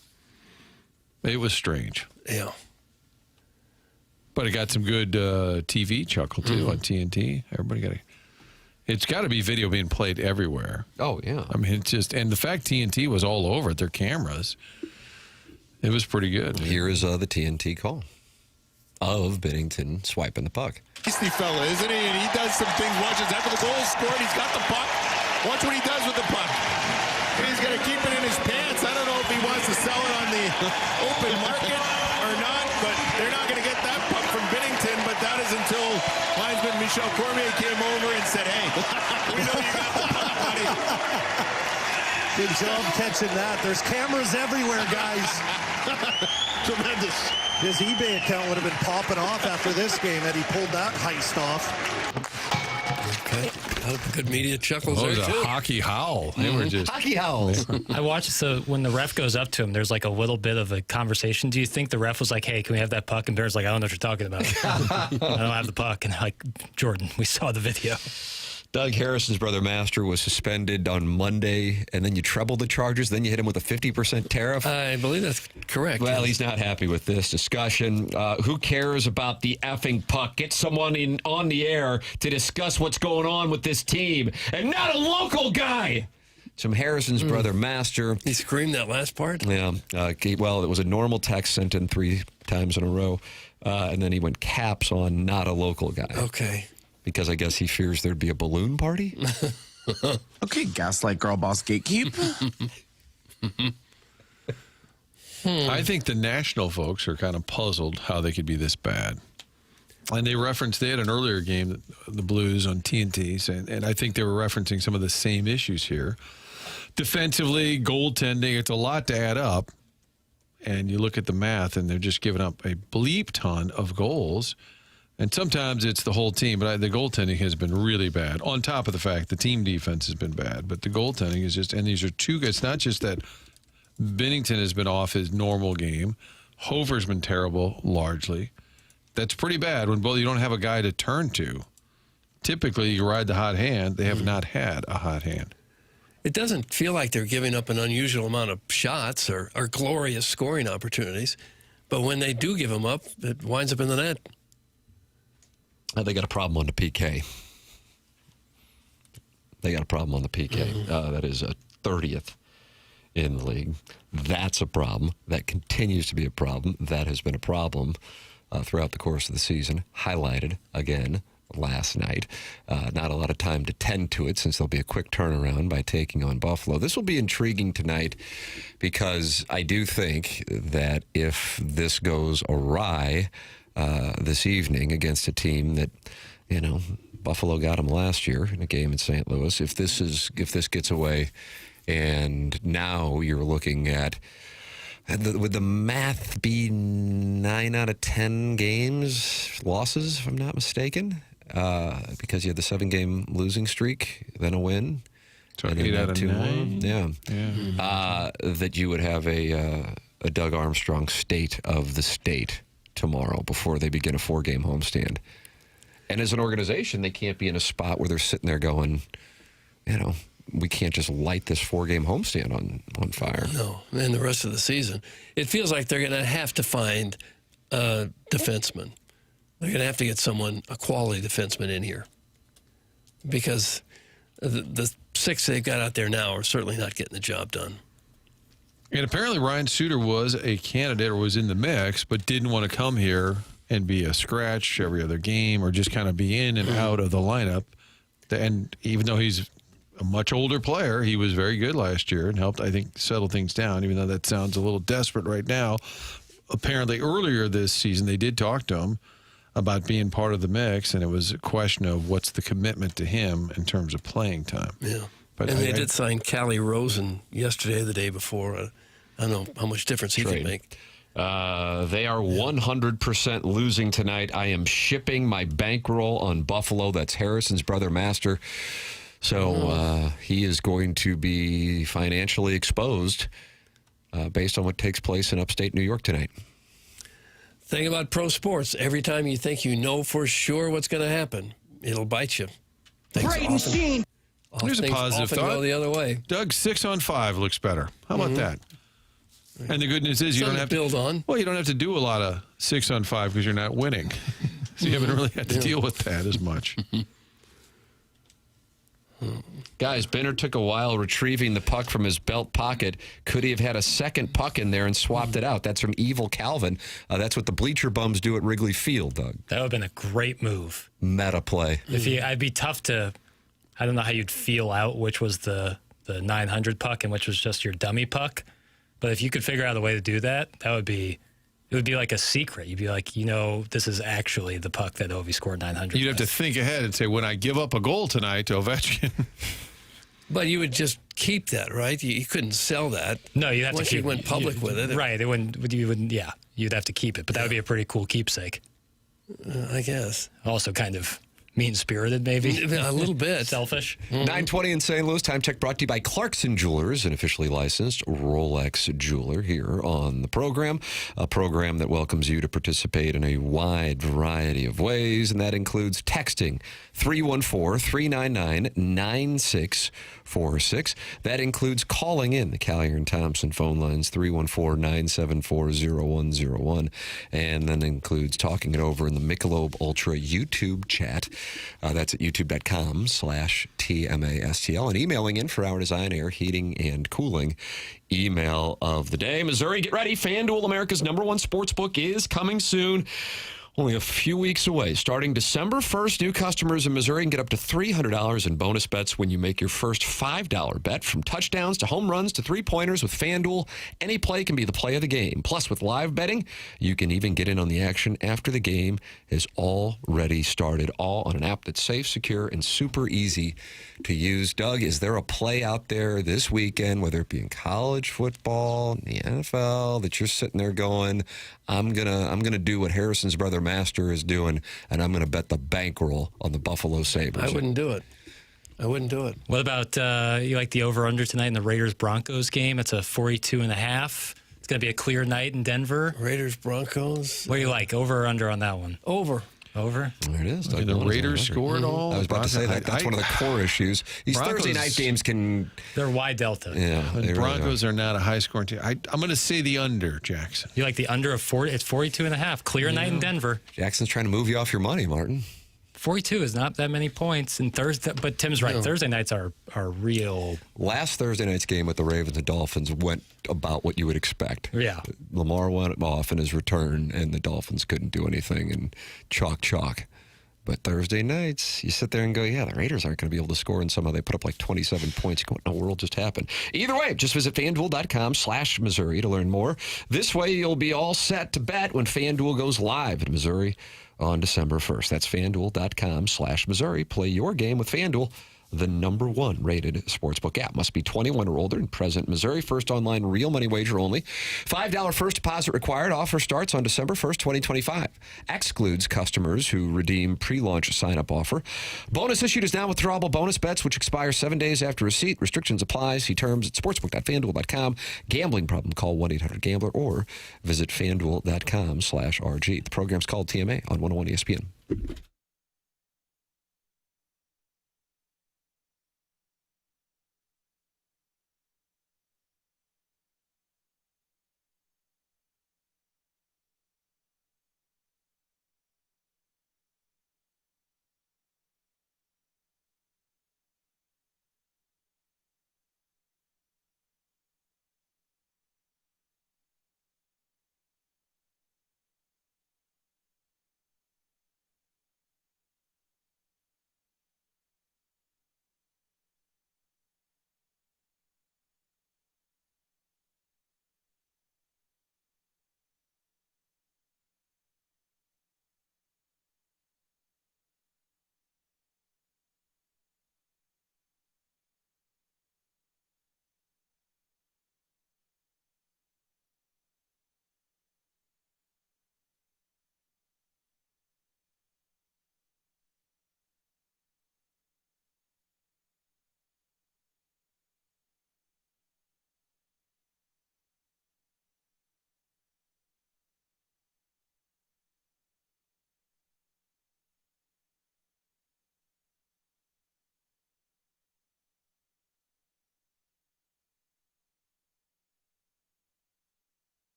It was strange. Yeah. But it got some good TV chuckle, too, on TNT. It's got to be video being played everywhere. Oh, yeah. I mean, it's just, and the fact TNT was all over it, their cameras, it was pretty good. Here is the TNT call of Binnington swiping the puck. Beastie fella, isn't he? And he does some things. Watch his after the goal is scored. He's got the puck. Watch what he does with the puck. He's going to keep it in his pants. I don't know if he wants to sell it on the open market or not, but they're not going to get that puck from Binnington. But that is until linesman Michel Cormier came over and said, hey, we know you got the puck, buddy. Good job catching that. There's cameras everywhere, guys. Tremendous. His eBay account would have been popping off after this game had he pulled that heist off. Okay. Good media chuckles there, too. It was a hockey howl. They were just hockey howls. I watched, so when the ref goes up to him, there's like a little bit of a conversation. Do you think the ref was like, hey, can we have that puck? And Bear's like, I don't know what you're talking about. I don't have the puck. And like, Jordan, we saw the video. Doug Harrison's brother Master was suspended on Monday, and then you trebled the charges. Then you hit him with a 50% tariff. I believe that's correct. Well, he's not happy with this discussion. Who cares about the effing puck? Get someone on the air to discuss what's going on with this team, and not a local guy. From Harrison's brother Master. He screamed that last part? Yeah. Well, it was a normal text sent in 3 times in a row, and then he went caps on not a local guy. Okay. Because I guess he fears there'd be a balloon party? Okay, gaslight girl boss gatekeep. I think the national folks are kind of puzzled how they could be this bad. And they had an earlier game, the Blues on TNT, and I think they were referencing some of the same issues here. Defensively, goaltending, it's a lot to add up. And you look at the math, and they're just giving up a bleep ton of goals. And sometimes it's the whole team, but the goaltending has been really bad. On top of the fact the team defense has been bad, but the goaltending is just, and these are two, it's not just that Binnington has been off his normal game. Hover's been terrible, largely. That's pretty bad when you don't have a guy to turn to. Typically, you ride the hot hand. They have not had a hot hand. It doesn't feel like they're giving up an unusual amount of shots or glorious scoring opportunities. But when they do give them up, it winds up in the net. They got a problem on the PK. They got a problem on the PK. That is a 30th in the league. That's a problem. That continues to be a problem. That has been a problem throughout the course of the season. Highlighted again last night. Not a lot of time to tend to it since there'll be a quick turnaround by taking on Buffalo. This will be intriguing tonight because I do think that if this goes awry this evening against a team that, Buffalo got them last year in a game in St. Louis. If this gets away, and now you're looking at, would the math be 9 out of 10 games losses, if I'm not mistaken? Because you had the 7-game losing streak, then a win. So and 8 out of 9? Yeah. That you would have a Doug Armstrong state of the state tomorrow before they begin a 4-game homestand. And as an organization, they can't be in a spot where they're sitting there going, we can't just light this 4-game homestand on fire. No, and the rest of the season. It feels like they're going to have to find a defenseman. They're going to have to get a quality defenseman in here. Because the 6 they've got out there now are certainly not getting the job done. And apparently Ryan Suter was a candidate or was in the mix, but didn't want to come here and be a scratch every other game or just kind of be in and out of the lineup. And even though he's a much older player, he was very good last year and helped, I think, settle things down, even though that sounds a little desperate right now. Apparently earlier this season, they did talk to him about being part of the mix, and it was a question of what's the commitment to him in terms of playing time. Yeah. But they did sign Callie Rosen yesterday or the day before. I don't know how much difference he can make. They are 100% losing tonight. I am shipping my bankroll on Buffalo. That's Harrison's brother, Master. So he is going to be financially exposed based on what takes place in upstate New York tonight. Thing about pro sports, every time you think you know for sure what's going to happen, it'll bite you. Great machine. Here's a positive thought. Go the other way. Doug, 6 on 5 looks better. How about that? And the good news is you don't have to build on. Well, you don't have to do a lot of 6 on 5 because you're not winning. So you haven't really had to deal with that as much. Guys, Benner took a while retrieving the puck from his belt pocket. Could he have had a second puck in there and swapped it out? That's from Evil Calvin. That's what the bleacher bums do at Wrigley Field, Doug. That would have been a great move. Meta play. I'd be tough to, I don't know how you'd feel out which was the 900 puck and which was just your dummy puck. But if you could figure out a way to do that, it would be like a secret. You'd be like, this is actually the puck that Ovi scored 900. You'd have to think ahead and say, when I give up a goal tonight to Ovechkin. But you would just keep that, right? You couldn't sell that. No, you'd have Once to keep you went public with it. Right. You'd have to keep it. But that would be a pretty cool keepsake. I guess. Also kind of mean-spirited, maybe. A little bit. Selfish. 9:20 in St. Louis. Time check brought to you by Clarkson Jewelers, an officially licensed Rolex jeweler here on the program. A program that welcomes you to participate in a wide variety of ways, and that includes texting 314-399-9646. That includes calling in the Callier and Thompson phone lines, 314-974-0101. And then includes talking it over in the Michelob Ultra YouTube chat. That's at youtube.com/TMASTL. And emailing in for our design, air, heating, and cooling email of the day. Missouri, get ready. FanDuel, America's #1 sportsbook, is coming soon. Only a few weeks away. Starting December 1st, new customers in Missouri can get up to $300 in bonus bets when you make your first $5 bet. From touchdowns to home runs to three-pointers with FanDuel, any play can be the play of the game. Plus, with live betting, you can even get in on the action after the game has already started. All on an app that's safe, secure, and super easy to use. Doug, is there a play out there this weekend, whether it be in college football, in the NFL, that you're sitting there going, I'm gonna do what Harrison's brother Master is doing, and I'm going to bet the bankroll on the Buffalo Sabres? I wouldn't do it. What about you like the over-under tonight in the Raiders-Broncos game? It's a 42.5. It's going to be a clear night in Denver. Raiders-Broncos. What do you like, over or under on that one? Over. There it is. Did the Raiders score at all? I was about to say that's one of the core issues. These Thursday night games they're wide delta. Yeah, the Broncos are not a high scoring team. I'm going to say the under, Jackson. You like the under of 40? It's 42.5. Clear night in Denver. Jackson's trying to move you off your money, Martin. 42 is not that many points in Thursday, but Tim's right. No. Thursday nights are real. Last Thursday night's game with the Ravens and Dolphins went about what you would expect. Yeah. Lamar went off in his return, and the Dolphins couldn't do anything, and chalk. But Thursday nights, you sit there and go, yeah, the Raiders aren't going to be able to score, and somehow they put up like 27 points. What in the world just happened? Either way, just visit FanDuel.com/Missouri to learn more. This way, you'll be all set to bet when FanDuel goes live in Missouri on December 1st. That's FanDuel.com/Missouri. Play your game with FanDuel, the #1 rated sportsbook app. Must be 21 or older and present in Missouri. First online real money wager only. $5 first deposit required. Offer starts on December 1st, 2025. Excludes customers who redeem pre-launch sign-up offer. Bonus issued is non-withdrawable bonus bets, which expire 7 days after receipt. Restrictions apply. See terms at sportsbook.fanduel.com. Gambling problem? Call 1-800-GAMBLER or visit fanduel.com/RG. The program's called TMA on 101 ESPN.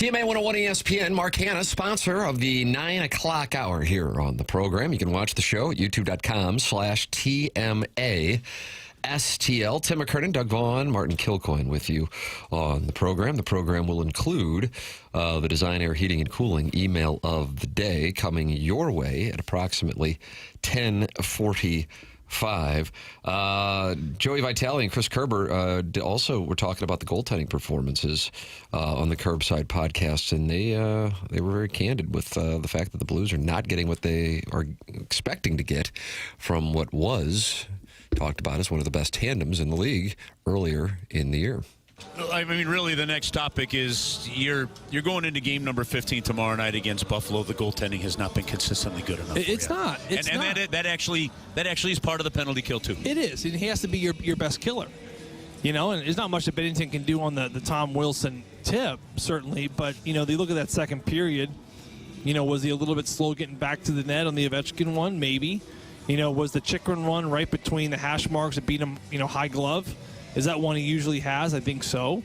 TMA 101 ESPN, Mark Hanna, sponsor of the 9 o'clock hour here on the program. You can watch the show at youtube.com/TMA. STL. Tim McKernan, Doug Vaughn, Martin Kilcoyne with you on the program. The program will include the Design Air Heating and Cooling email of the day coming your way at approximately 10:45. Joey Vitale and Chris Kerber also were talking about the goaltending performances on the Curbside podcast, and they were very candid with the fact that the Blues are not getting what they are expecting to get from what was talked about as one of the best tandems in the league earlier in the year. I mean, really, the next topic is you're going into game number 15 tomorrow night against Buffalo. The goaltending has not been consistently good enough. It's not. It's not. That actually is part of the penalty kill too. It is, and he has to be your best killer. You know, and there's not much that Binnington can do on the Tom Wilson tip, certainly. But you know, they look at that second period. You know, was he a little bit slow getting back to the net on the Ovechkin one? Maybe. You know, was the Chikrin run right between the hash marks that beat him, you know, high glove? Is that one he usually has? I think so.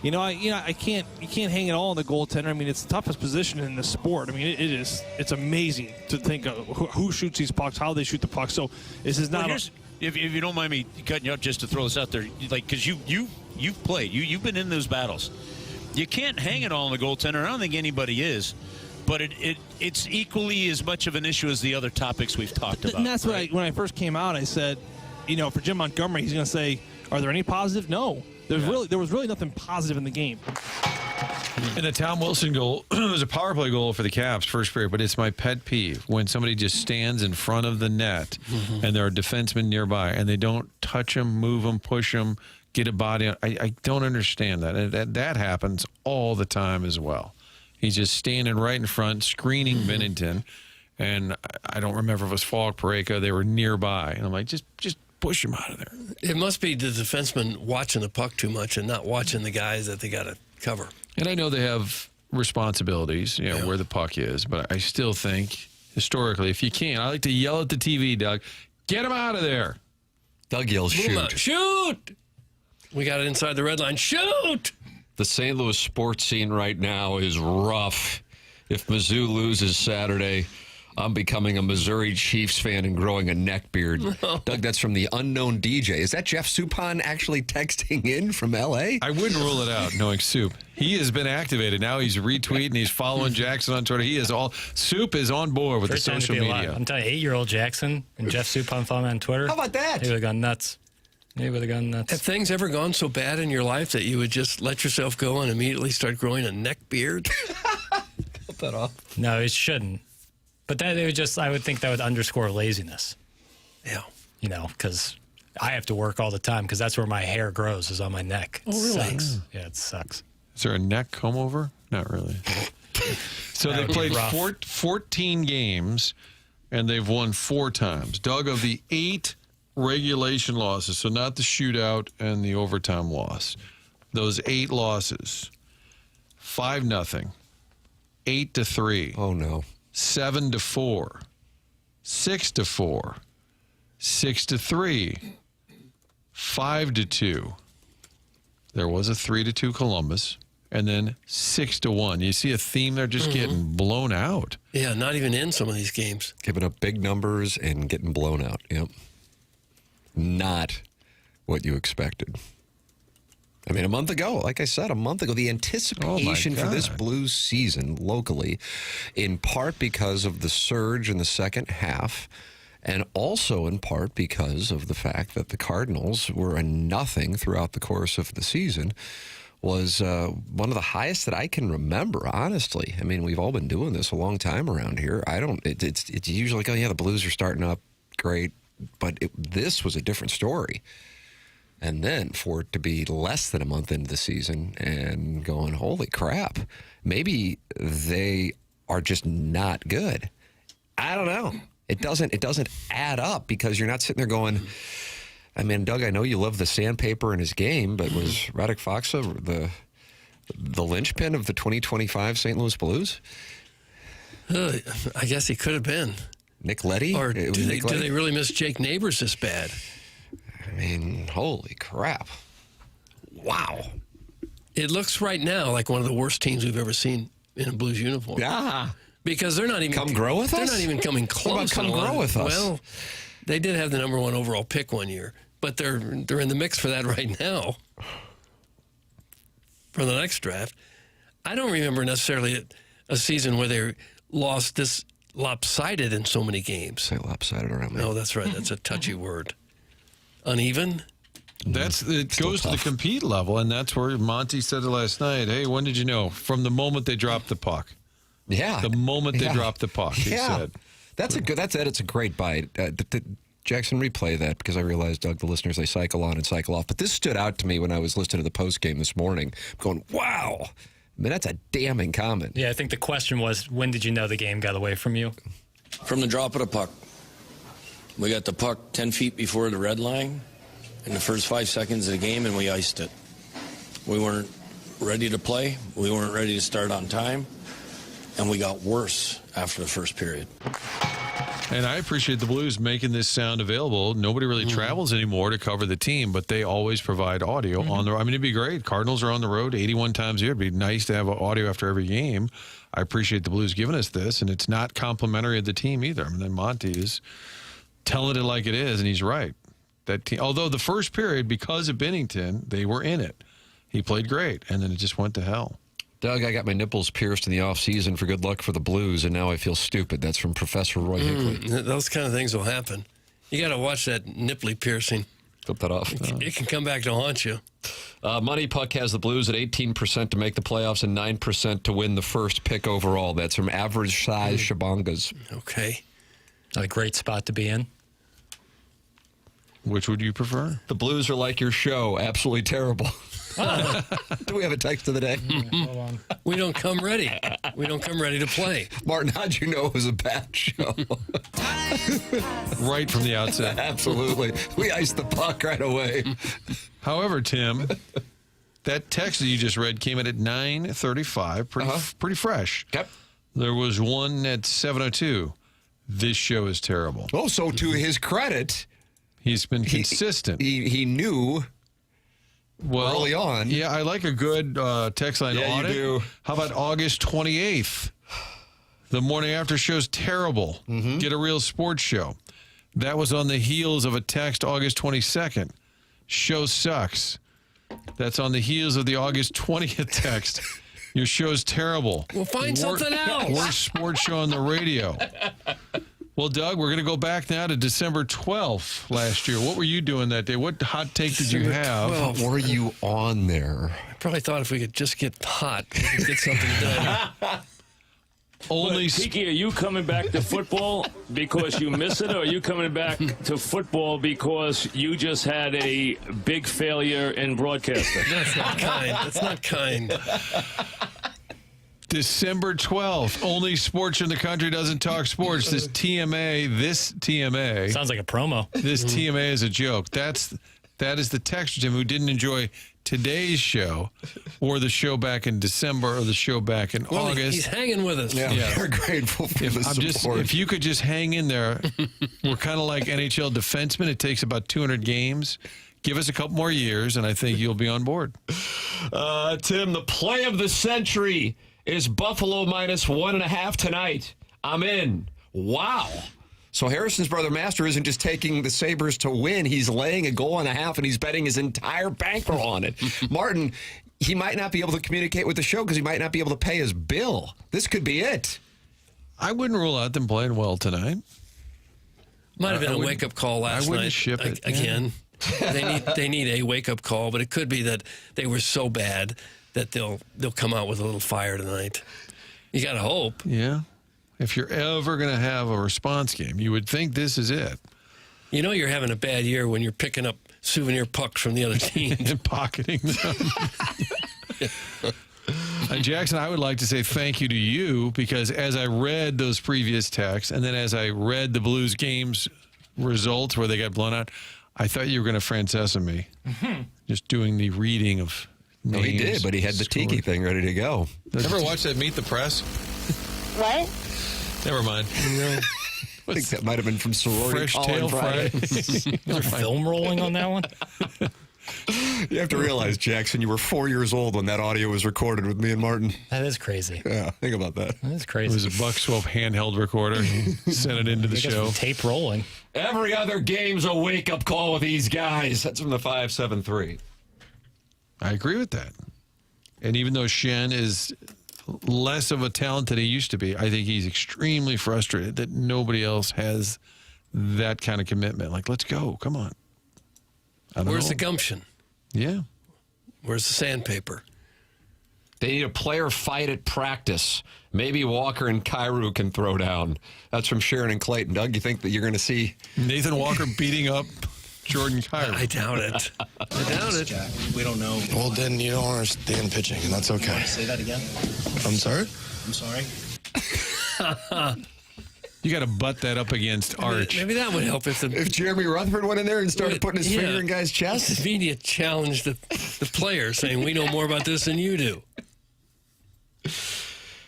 You can't hang it all on the goaltender. I mean, it's the toughest position in the sport. I mean, it's amazing to think of who shoots these pucks, how they shoot the pucks. So this is not. If you don't mind me cutting you up, just to throw this out there, like, because you've played, you've been in those battles. You can't hang it all on the goaltender. I don't think anybody is. But it's equally as much of an issue as the other topics we've talked about. And that's right? When I first came out, I said, you know, for Jim Montgomery, he's going to say, are there any positive? No. There was really nothing positive in the game. And the Tom Wilson goal was a power play goal for the Caps first period, but it's my pet peeve when somebody just stands in front of the net and there are defensemen nearby and they don't touch them, move them, push them, get a body on. I don't understand that. And that happens all the time as well. He's just standing right in front, screening Binnington, and I don't remember if it was Falk, Pareka. They were nearby, and I'm like, just push him out of there. It must be the defenseman watching the puck too much and not watching the guys that they got to cover. And I know they have responsibilities, you know, where the puck is, but I still think, historically, if you can, I like to yell at the TV, Doug, get him out of there. Doug yells, shoot. Shoot! We got it inside the red line. Shoot! The St. Louis sports scene right now is rough. If Mizzou loses Saturday, I'm becoming a Missouri Chiefs fan and growing a neck beard. No. Doug, that's from the unknown DJ. Is that Jeff Suppan actually texting in from L.A.? I wouldn't rule it out, knowing Soup. He has been activated. Now he's retweeting. He's following Jackson on Twitter. Soup is on board with First the social media. I'm telling you, 8-year-old Jackson and Jeff Suppan following me on Twitter. How about that? He would have gone nuts. Have things ever gone so bad in your life that you would just let yourself go and immediately start growing a neck beard? Cut that off. No, it shouldn't. But that it would I would think that would underscore laziness. Yeah. You know, because I have to work all the time because that's where my hair grows, is on my neck. Oh, really? Sucks. Yeah, it sucks. Is there a neck comb over? Not really. So they played 14 games, and they've won 4 times. Doug, of the 8 regulation losses, so not the shootout and the overtime loss, those 8 losses, 5-0, 8-3. Oh no. 7-4, 6-4, 6-3, 5-2. There was a 3-2 Columbus, and then 6-1. You see a theme there, just getting blown out. Yeah, not even in some of these games. Giving up big numbers and getting blown out. Yep. Not what you expected. I mean, a month ago, like I said, the anticipation for this Blues season locally, in part because of the surge in the second half, and also in part because of the fact that the Cardinals were a nothing throughout the course of the season, was one of the highest that I can remember, honestly. I mean, we've all been doing this a long time around here. It's usually like, oh, yeah, the Blues are starting up, great. But this was a different story. And then for it to be less than a month into the season and going, holy crap, maybe they are just not good. I don't know. It doesn't add up because you're not sitting there going, I mean, Doug, I know you love the sandpaper in his game, but was Radek Faksa the linchpin of the 2025 St. Louis Blues? I guess he could have been. Nick Leddy? Or do they really miss Jake Neighbors this bad? I mean, holy crap. Wow. It looks right now like one of the worst teams we've ever seen in a Blues uniform. Yeah. Because they're not even Come grow with us? They're not even coming close. What about come grow with us? Well, they did have the number 1 overall pick one year, but they're in the mix for that right now. For the next draft. I don't remember necessarily a season where they lost this lopsided in so many games. Say lopsided around me. No, that's right. That's a touchy word. Uneven? It goes to the compete level, and that's where Monty said it last night. Hey, when did you know? From the moment they dropped the puck. Yeah. The moment they dropped the puck, he said. That's a great bite. Jackson, replay that because I realized, Doug, the listeners, they cycle on and cycle off. But this stood out to me when I was listening to the post game this morning. I'm going, wow. I mean, that's a damning comment. Yeah, I think the question was, when did you know the game got away from you? From the drop of the puck. We got the puck 10 feet before the red line in the first 5 seconds of the game, and we iced it. We weren't ready to play. We weren't ready to start on time. And we got worse after the first period. And I appreciate the Blues making this sound available. Nobody really travels anymore to cover the team, but they always provide audio on the road. I mean, it'd be great. Cardinals are on the road 81 times a year. It'd be nice to have audio after every game. I appreciate the Blues giving us this, and it's not complimentary of the team either. I mean, then Monty is telling it like it is, and he's right. That team, although the first period, because of Binnington, they were in it. He played great, and then it just went to hell. Doug, I got my nipples pierced in the offseason for good luck for the Blues, and now I feel stupid. That's from Professor Roy Higley. Those kind of things will happen. You got to watch that nipply piercing. Flip that off. It can come back to haunt you. Money Puck has the Blues at 18% to make the playoffs and 9% to win the first pick overall. That's from Average Size Shabangas. Okay. A great spot to be in. Which would you prefer? The Blues are like your show. Absolutely terrible. Do we have a text of the day? Hold on. We don't come ready. We don't come ready to play. Martin, how'd you know it was a bad show? Right from the outset. Absolutely. We iced the puck right away. However, Tim, that text that you just read came in at 9:35, pretty fresh. Yep. There was one at 7:02. This show is terrible. Oh, so to his credit, he's been consistent. He knew early on. Yeah, I like a good text line audit. You do. How about August 28th? The Morning After show's terrible. Get a real sports show. That was on the heels of a text August 22nd. Show sucks. That's on the heels of the August 20th text. Your show's terrible. Well, find something else. Worst sports show on the radio. Well, Doug, we're going to go back now to December 12th last year. What were you doing that day? What hot take did you have? What were you on there? I probably thought if we could just get hot, we could get something done. Only Kiki, are you coming back to football because you miss it, or are you coming back to football because you just had a big failure in broadcasting? That's not kind. That's not kind. December 12th. Only sports in the country doesn't talk sports. This TMA. Sounds like a promo. This TMA is a joke. That is the texter, Jim, who didn't enjoy today's show or the show back in December or the show back in August. He's hanging with us. Yeah. We're grateful for the support. If you could just hang in there, we're kind of like NHL defensemen. It takes about 200 games. Give us a couple more years, and I think you'll be on board. Tim, the play of the century is Buffalo minus 1.5 tonight. I'm in. Wow. So Harrison's brother Master isn't just taking the Sabres to win. He's laying 1.5 goals, and he's betting his entire bankroll on it. Martin, he might not be able to communicate with the show because he might not be able to pay his bill. This could be it. I wouldn't rule out them playing well tonight. Might have been a wake-up call last night. I wouldn't ship it. Again, they need a wake-up call, but it could be that they were so bad that they'll come out with a little fire tonight. You got to hope. Yeah. If you're ever going to have a response game, you would think this is it. You know you're having a bad year when you're picking up souvenir pucks from the other team. And pocketing them. And Jackson, I would like to say thank you to you because as I read those previous texts and then as I read the Blues games results where they got blown out, I thought you were going to Francesa me. Just doing the reading of names. No, he did, but he had the tiki thing ready to go. Ever watch that Meet the Press? What? Never mind. I think that might have been from Sorority Fresh Call Tail Friday. Is there film rolling on that one? You have to realize, Jackson, you were 4 years old when that audio was recorded with me and Martin. That is crazy. Yeah, think about that. That is crazy. It was a Buck Swope handheld recorder. He sent it into the show. Tape rolling. Every other game's a wake-up call with these guys. That's from the 573. I agree with that. And even though Shen is less of a talent than he used to be, I think he's extremely frustrated that nobody else has that kind of commitment. Like, let's go. Come on. Where's the gumption? Yeah. Where's the sandpaper? They need a player fight at practice. Maybe Walker and Kyrou can throw down. That's from Sharon and Clayton. Doug, you think that you're going to see Nathan Walker beating up Jordan Kyrou? I doubt it. I doubt it. Jack, we don't know. Well, then you don't understand pitching, and that's okay. Say that again. I'm sorry? I'm sorry. You got to butt that up against Arch. Maybe that would help if Jeremy Rutherford went in there and started putting his finger in guys' chests. If media challenged the player, saying, we know more about this than you do.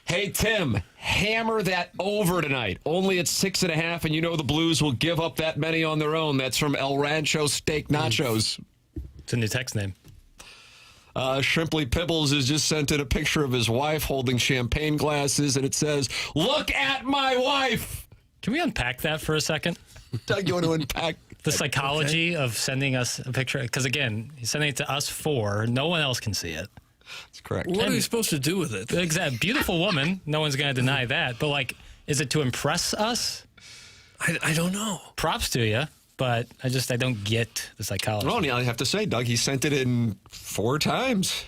Hey, Tim, hammer that over tonight. Only at 6.5, and you know the Blues will give up that many on their own. That's from El Rancho Steak Nachos. It's a new text name. Shrimply Pibbles has just sent in a picture of his wife holding champagne glasses, and it says, "Look at my wife." Can we unpack that for a second? Doug, you want to unpack the psychology of sending us a picture? Because, again, he's sending it to us four. No one else can see it. That's correct. What are we supposed to do with it? Exactly. Beautiful woman. No one's going to deny that. But, like, is it to impress us? I don't know. Props to you, but I don't get the psychology. Well, I have to say, Doug, he sent it in 4 times.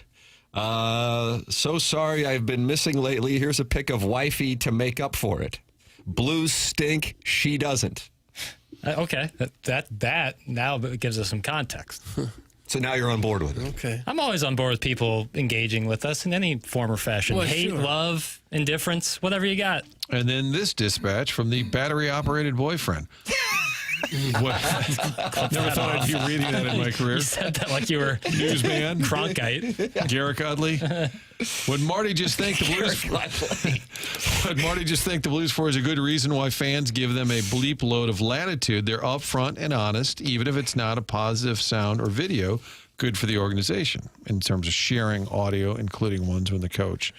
So sorry I've been missing lately. Here's a pic of wifey to make up for it. Blues stink. She doesn't. Okay. That now gives us some context. So now you're on board with it. Okay. I'm always on board with people engaging with us in any form or fashion. Well, Hate, sure. love, indifference, whatever you got. And then this dispatch from the battery-operated boyfriend. What? Never thought I'd be reading that in my career. You said that like you were newsman. Cronkite. Garrick Uddley. Would Marty just thank the Blues? Would Marty just thank the Blues for is a good reason why fans give them a bleep load of latitude. They're upfront and honest, even if it's not a positive sound or video. Good for the organization in terms of sharing audio, including ones when the coach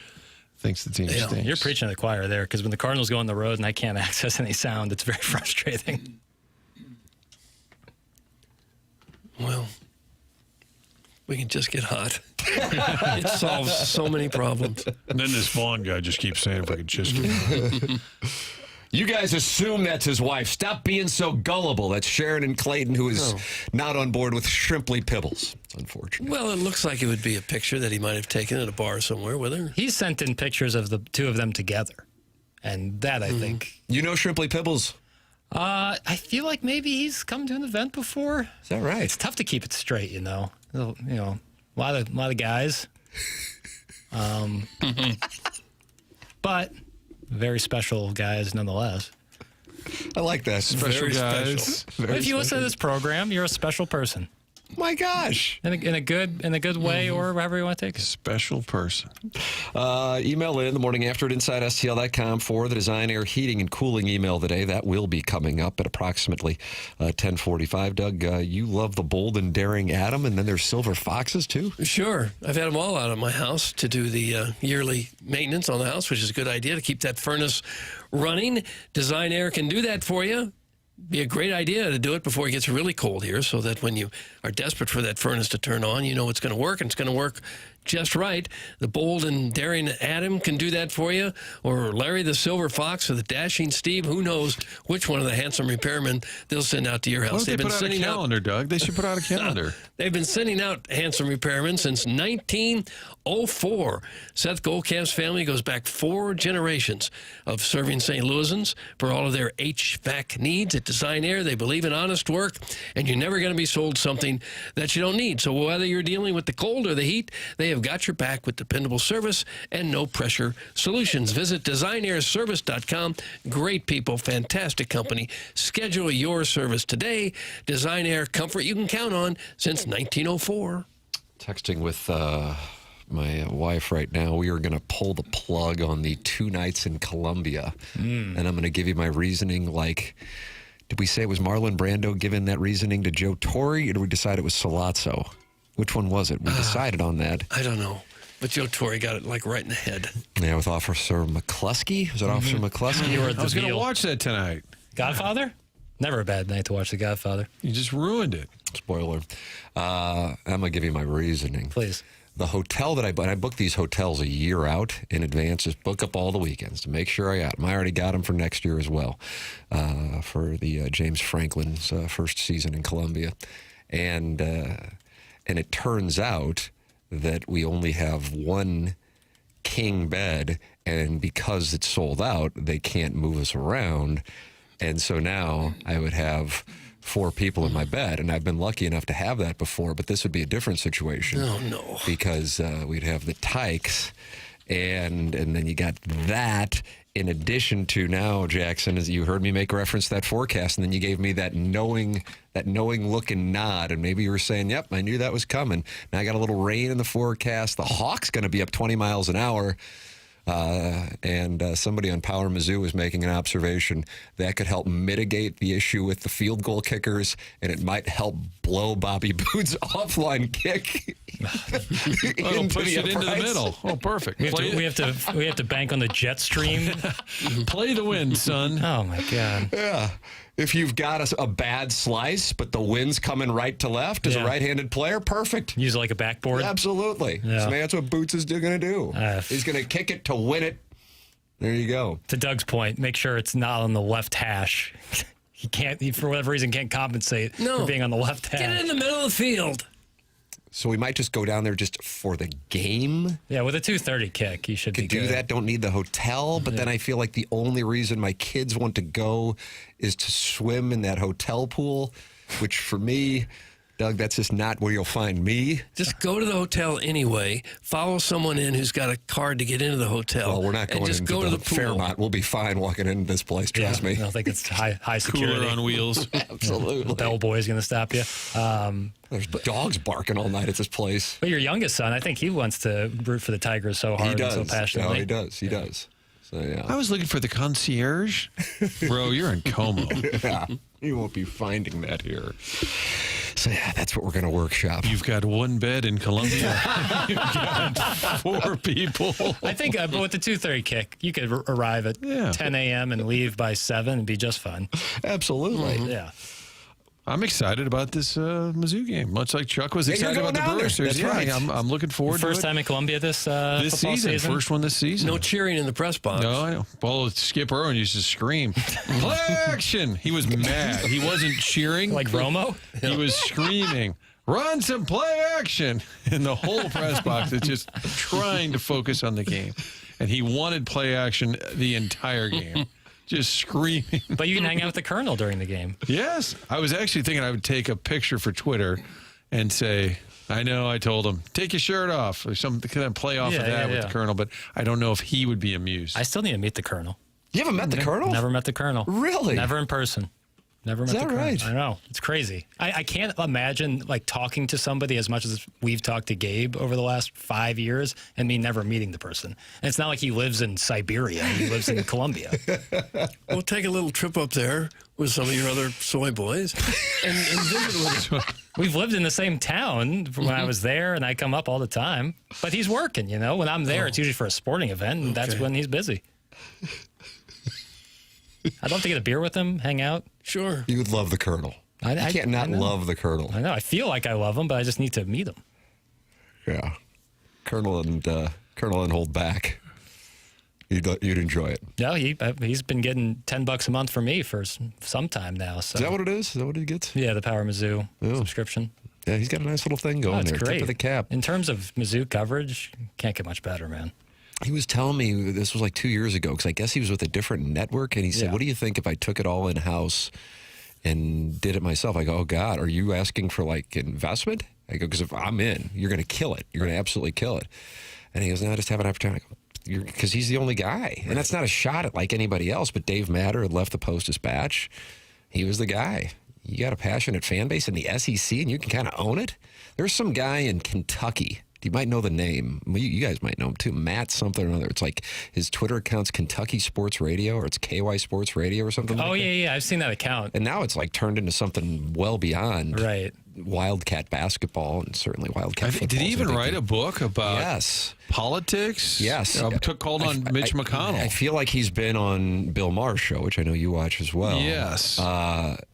thinks the team stinks. You're preaching to the choir there, because when the Cardinals go on the road and I can't access any sound, it's very frustrating. Well, we can just get hot. It solves so many problems. And then this Vaughn guy just keeps saying if we could just get hot. You guys assume that's his wife. Stop being so gullible. That's Sharon and Clayton, who is not on board with Shrimply Pibbles. It's unfortunate. Well, it looks like it would be a picture that he might have taken at a bar somewhere with her. He sent in pictures of the two of them together. And that, I think. You know Shrimply Pibbles? I feel like maybe he's come to an event before. Is that right? It's tough to keep it straight, you know. A lot of guys. But very special guys nonetheless. I like that. Special guys. Special. If you listen to this program, you're a special person. My gosh. In a good way, or however you want to take it. Special person. Email in the morning after at InsideSTL.com for the Design Air Heating and Cooling email today. That will be coming up at approximately 10:45. Doug, you love the bold and daring Adam, and then there's Silver Foxes, too? Sure. I've had them all out of my house to do the yearly maintenance on the house, which is a good idea to keep that furnace running. Design Air can do that for you. Be a great idea to do it before it gets really cold here, so that when you are desperate for that furnace to turn on, you know it's going to work, and it's going to work just right. The bold and daring Adam can do that for you, or Larry the Silver Fox, or the dashing Steve. Who knows which one of the handsome repairmen they'll send out to your house. Why don't they put out a calendar, Doug? They should put out a calendar. They've been sending out handsome repairmen since 1904. Seth Goldcamp's family goes back 4 generations of serving St. Louisans for all of their HVAC needs. At Design Air, they believe in honest work, and you're never going to be sold something that you don't need. So whether you're dealing with the cold or the heat, they have got your back with dependable service and no-pressure solutions. Visit designairservice.com. Great people, fantastic company. Schedule your service today. Design Air, comfort you can count on since 1904. Texting with my wife right now. We are going to pull the plug on the 2 nights in Colombia. And I'm going to give you my reasoning like, did we say it was Marlon Brando giving that reasoning to Joe Torre, or did we decide it was Sollozzo? Which one was it? We decided on that. I don't know. But Joe Torre got it like right in the head. Yeah, with Officer McCluskey. Was it Officer McCluskey? I was going to watch that tonight. Godfather? Never a bad night to watch The Godfather. You just ruined it. Spoiler. I'm going to give you my reasoning. Please. The hotel that I booked these hotels a year out in advance. Just book up all the weekends to make sure I got them. I already got them for next year as well, for the James Franklin's first season in Columbia. And it turns out that we only have one king bed, and because it's sold out, they can't move us around. And so now I would have 4 people in my bed, and I've been lucky enough to have that before, but this would be a different situation. Oh, no. Because we'd have the Tykes, and then you got that in addition to now, Jackson, as you heard me make reference to that forecast, and then you gave me that knowing look and nod, and maybe you were saying, yep, I knew that was coming. Now I got a little rain in the forecast. The Hawks going to be up 20 miles an hour. And somebody on Power Mizzou was making an observation that could help mitigate the issue with the field goal kickers, and it might help blow Bobby Boone's offline kick push it into the middle. Oh, perfect. We have to bank on the jet stream. Play the wind, son. Oh my God. Yeah. If you've got a bad slice, but the wind's coming right to left as a right-handed player, perfect. Use it like a backboard. Absolutely. Yeah. So that's what Boots is going to do. He's going to kick it to win it. There you go. To Doug's point, make sure it's not on the left hash. He for whatever reason, can't compensate for being on the left hash. Get it in the middle of the field. So we might just go down there just for the game. Yeah, with a 2:30 kick, you should Could do that. Don't need the hotel. But then I feel like the only reason my kids want to go is to swim in that hotel pool, which for me, Doug, that's just not where you'll find me. Just go to the hotel anyway. Follow someone in who's got a card to get into the hotel. Well, we're not going just into go to the pool. Fairmont. We'll be fine walking into this place. Trust me. I don't think it's high security. Cooler on wheels. Absolutely. The bellboy's going to stop you. There's dogs barking all night at this place. But your youngest son, I think he wants to root for the Tigers so hard and so passionately. No, he does. He does. So, yeah. I was looking for the concierge. Bro, you're in Como. Yeah, you won't be finding that here. So, yeah, that's what we're going to workshop. You've got one bed in Columbia. You've got 4 people. I think with the 2:30 kick, you could arrive at 10 a.m. and leave by 7 and be just fine. Absolutely. Yeah. I'm excited about this Mizzou game, much like Chuck was excited about the Brewers. That's right. I'm looking forward to it. First time in Columbia this season. First one this season. No cheering in the press box. No, I know. Well, Skip Irwin used to scream, play action. He was mad. He wasn't cheering. Like Romo? He was screaming, run some play action. And the whole press box is just trying to focus on the game. And he wanted play action the entire game. Just screaming. But you can hang out with the Colonel during the game. Yes. I was actually thinking I would take a picture for Twitter and say, I know, I told him, take your shirt off or something, kind of play off of that with the Colonel, but I don't know if he would be amused. I still need to meet the Colonel. You haven't met the Colonel? Never met the Colonel. Really? Never in person. Never met the Colonel. Is that right? I know. It's crazy. I can't imagine like talking to somebody as much as we've talked to Gabe over the last 5 years and me never meeting the person. And it's not like he lives in Siberia. He lives in Colombia. We'll take a little trip up there with some of your other soy boys and visit with him. We've lived in the same town when I was there, and I come up all the time. But he's working, you know. When I'm there, it's usually for a sporting event, and that's when he's busy. I'd love to get a beer with him, hang out. Sure. You would love the Colonel. I can't not love the Colonel. I know. I feel like I love him, but I just need to meet him. Yeah. Colonel and hold back. You'd enjoy it. No, he's been getting $10 a month from me for some time now. So. Is that what it is? Is that what he gets? Yeah, the Power Mizzou subscription. Yeah, he's got a nice little thing going there. Great. Tip of the cap. In terms of Mizzou coverage, can't get much better, man. He was telling me, this was like 2 years ago, because I guess he was with a different network, and he said, what do you think if I took it all in-house and did it myself? I go, oh, God, are you asking for, like, investment? I go, because if I'm in, you're going to kill it. You're going to absolutely kill it. And he goes, no, I just have an opportunity. I go, because he's the only guy. And that's not a shot at, like, anybody else, but Dave Matter had left the Post-Dispatch. He was the guy. You got a passionate fan base in the SEC, and you can kind of own it. There's some guy in Kentucky You might know the name. Well, you guys might know him too. Matt something or other. It's like his Twitter account's Kentucky Sports Radio, or it's KY Sports Radio or something. Oh, like that. yeah. I've seen that account. And now it's like turned into something well beyond Wildcat basketball and certainly Wildcat football. Did he even write a book about politics? Yes. Called on Mitch McConnell. I feel like he's been on Bill Maher's show, which I know you watch as well. Yes.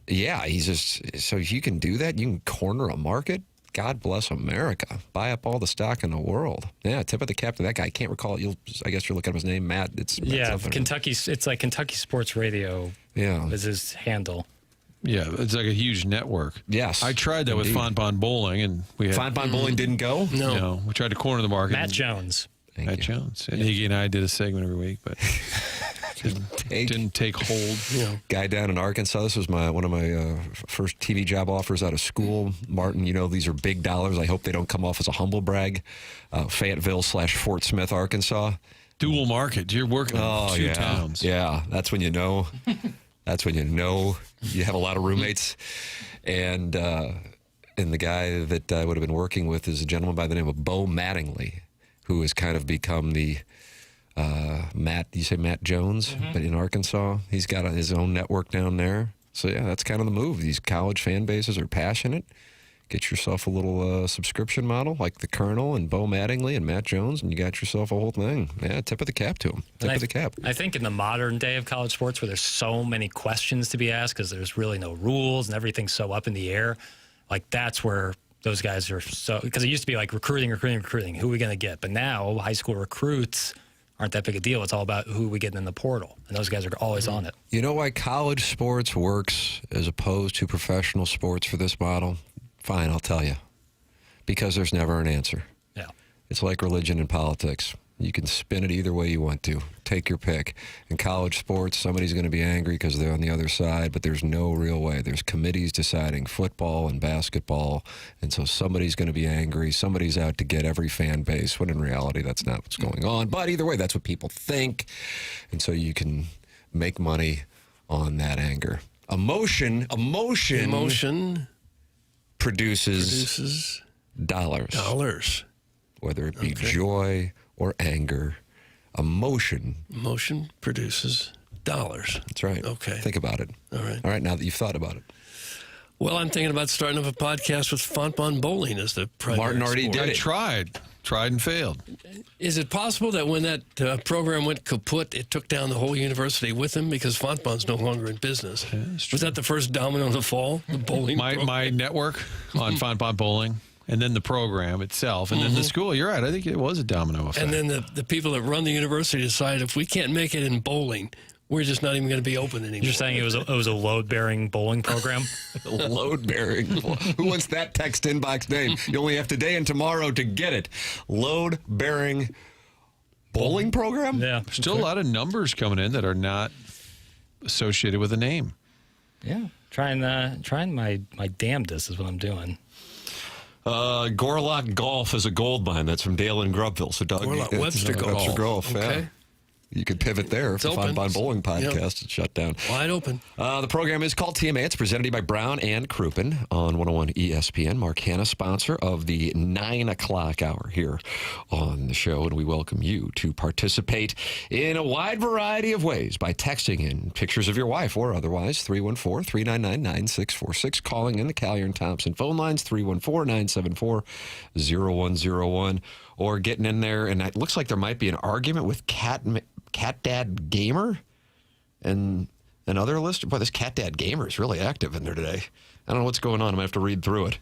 Yeah, he's just, so if you can do that, you can corner a market. God bless America. Buy up all the stock in the world. Yeah, tip of the cap to that guy. I can't recall it. I guess you're looking up his name, Matt. It's Kentucky. It's like Kentucky Sports Radio. Yeah, is his handle. Yeah, it's like a huge network. Yes, I tried that with Fonbon Bowling, and we had Fonbon Bowling didn't go. No, we tried to corner the market. Matt Jones. Matt Jones. And Iggy and I did a segment every week, but didn't take hold. Guy down in Arkansas. This was one of my first TV job offers out of school. Martin, these are big dollars. I hope they don't come off as a humble brag. Fayetteville/Fort Smith, Arkansas. Dual market. You're working on two towns. Yeah, that's when you know. That's when you know you have a lot of roommates. And the guy that I would have been working with is a gentleman by the name of Bo Mattingly, who has kind of become the you say Matt Jones, but in Arkansas. He's got his own network down there. So, yeah, that's kind of the move. These college fan bases are passionate. Get yourself a little subscription model like the Colonel and Bo Mattingly and Matt Jones, and you got yourself a whole thing. Yeah, tip of the cap to him. Tip of the cap. I think in the modern day of college sports where there's so many questions to be asked because there's really no rules and everything's so up in the air, like that's where those guys are so, because it used to be like recruiting. Who are we going to get? But now high school recruits aren't that big a deal. It's all about who we get in the portal. And those guys are always on it. You know why college sports works as opposed to professional sports for this model? Fine, I'll tell you. Because there's never an answer. Yeah. It's like religion and politics. You can spin it either way you want to. Take your pick. In college sports, somebody's going to be angry because they're on the other side, but there's no real way. There's committees deciding football and basketball, and so somebody's going to be angry. Somebody's out to get every fan base, when in reality, that's not what's going on. But either way, that's what people think, and so you can make money on that anger. Emotion produces dollars. Whether it be joy or anger, emotion produces dollars. That's right. Okay. Think about it. All right, now that you've thought about it. Well, I'm thinking about starting up a podcast with Fonbon Bowling as the primary Martin already sport. did it. Tried and failed. Is it possible that when that program went kaput, it took down the whole university with him because Fonbon's no longer in business? Was that the first domino to fall? The bowling my network on Fonbon Bowling, and then the program itself, and then the school. You're right. I think it was a domino effect. And then the people that run the university decide if we can't make it in bowling, we're just not even going to be open anymore. You're saying it was a load-bearing bowling program? Load-bearing. Who wants that text inbox name? You only have today and tomorrow to get it. Load-bearing bowling program? Yeah. Still a lot of numbers coming in that are not associated with a name. Yeah. Trying my damnedest is what I'm doing. Gorlock Golf is a gold mine. That's from Dale and Grubville. So, Doug, Webster Golf. Okay. Yeah. You could pivot there if the Fonbon Bowling podcast is shut down. Wide open. The program is called TMA. It's presented to you by Brown and Crouppen on 101 ESPN. Mark Hanna, sponsor of the 9 o'clock hour here on the show. And we welcome you to participate in a wide variety of ways by texting in pictures of your wife or otherwise. 314-399-9646. Calling in the Callier and Thompson phone lines. 314-974-0101. Or getting in there, and it looks like there might be an argument with Cat Dad Gamer and other list. Boy, this Cat Dad Gamer is really active in there today. I don't know what's going on. I'm going to have to read through it.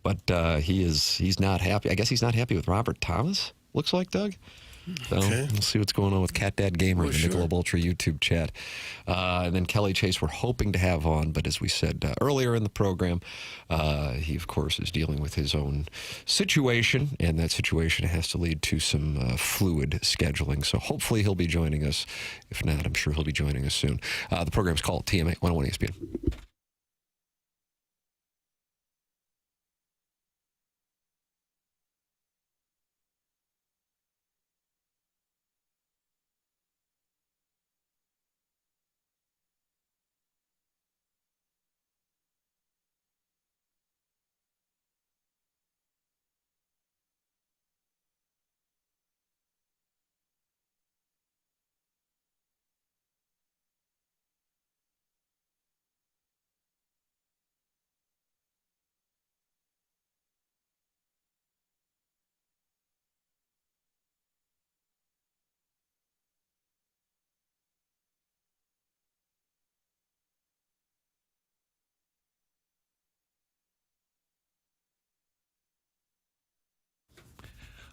But he's not happy. I guess he's not happy with Robert Thomas, looks like, Doug. So we'll see what's going on with Cat Dad Gamer in the Michelob Ultra YouTube chat. And then Kelly Chase we're hoping to have on, but as we said earlier in the program, he, of course, is dealing with his own situation, and that situation has to lead to some fluid scheduling. So hopefully he'll be joining us. If not, I'm sure he'll be joining us soon. The program's called TMA 101 ESPN.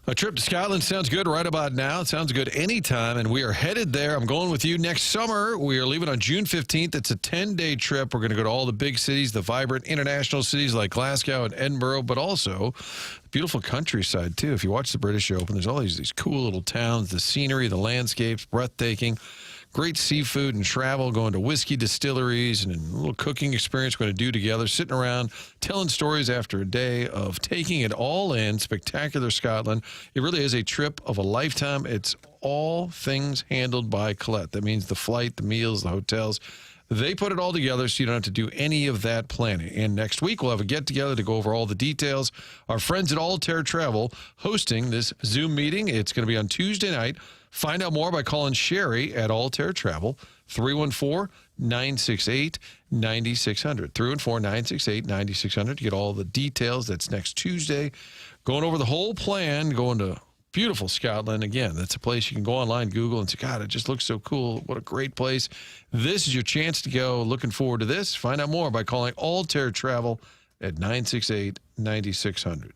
A trip to Scotland sounds good right about now. It sounds good anytime, and we are headed there. I'm going with you next summer. We are leaving on June 15th. It's a 10-day trip. We're going to go to all the big cities, the vibrant international cities like Glasgow and Edinburgh, but also beautiful countryside, too. If you watch the British Open, there's all these cool little towns, the scenery, the landscapes, breathtaking. Great seafood and travel, going to whiskey distilleries and a little cooking experience we're going to do together, sitting around, telling stories after a day of taking it all in. Spectacular Scotland. It really is a trip of a lifetime. It's all things handled by Colette. That means the flight, the meals, the hotels. They put it all together so you don't have to do any of that planning. And next week, we'll have a get-together to go over all the details. Our friends at Altair Travel hosting this Zoom meeting. It's going to be on Tuesday night. Find out more by calling Sherry at Altair Travel, 314-968-9600. 314-968-9600 to get all the details. That's next Tuesday. Going over the whole plan, going to beautiful Scotland. Again, that's a place you can go online, Google, and say, God, it just looks so cool. What a great place. This is your chance to go. Looking forward to this. Find out more by calling Altair Travel at 968-9600.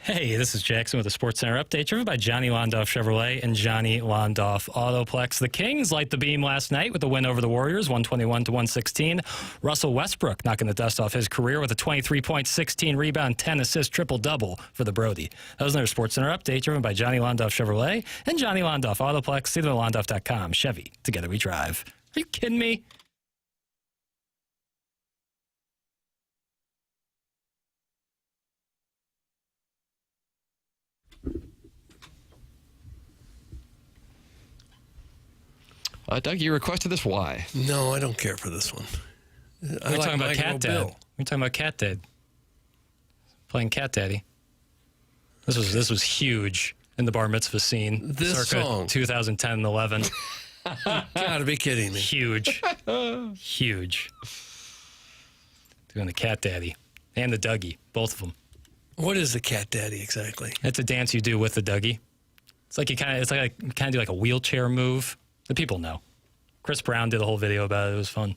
Hey, this is Jackson with a Sports Center update driven by Johnny Londoff Chevrolet and Johnny Londoff Autoplex. The Kings light the beam last night with a win over the Warriors, 121-116. Russell Westbrook knocking the dust off his career with a 23-point, 16 rebound, 10 assist triple-double for the Brody. That was another Sports Center update driven by Johnny Londoff Chevrolet and Johnny Londoff Autoplex. See them at Londoff.com. Chevy, together we drive. Are you kidding me? Doug, you requested this. Why? No, I don't care for this one. We're talking about Cat Dad. We're talking about Cat Dad. Playing Cat Daddy. This was huge in the bar mitzvah scene. This circa song. 2010-11. Gotta be kidding me. Huge. Huge. Doing the Cat Daddy. And the Dougie. Both of them. What is the Cat Daddy exactly? It's a dance you do with the Dougie. It's like you kind of do like a wheelchair move. The people know. Chris Brown did a whole video about it. It was fun.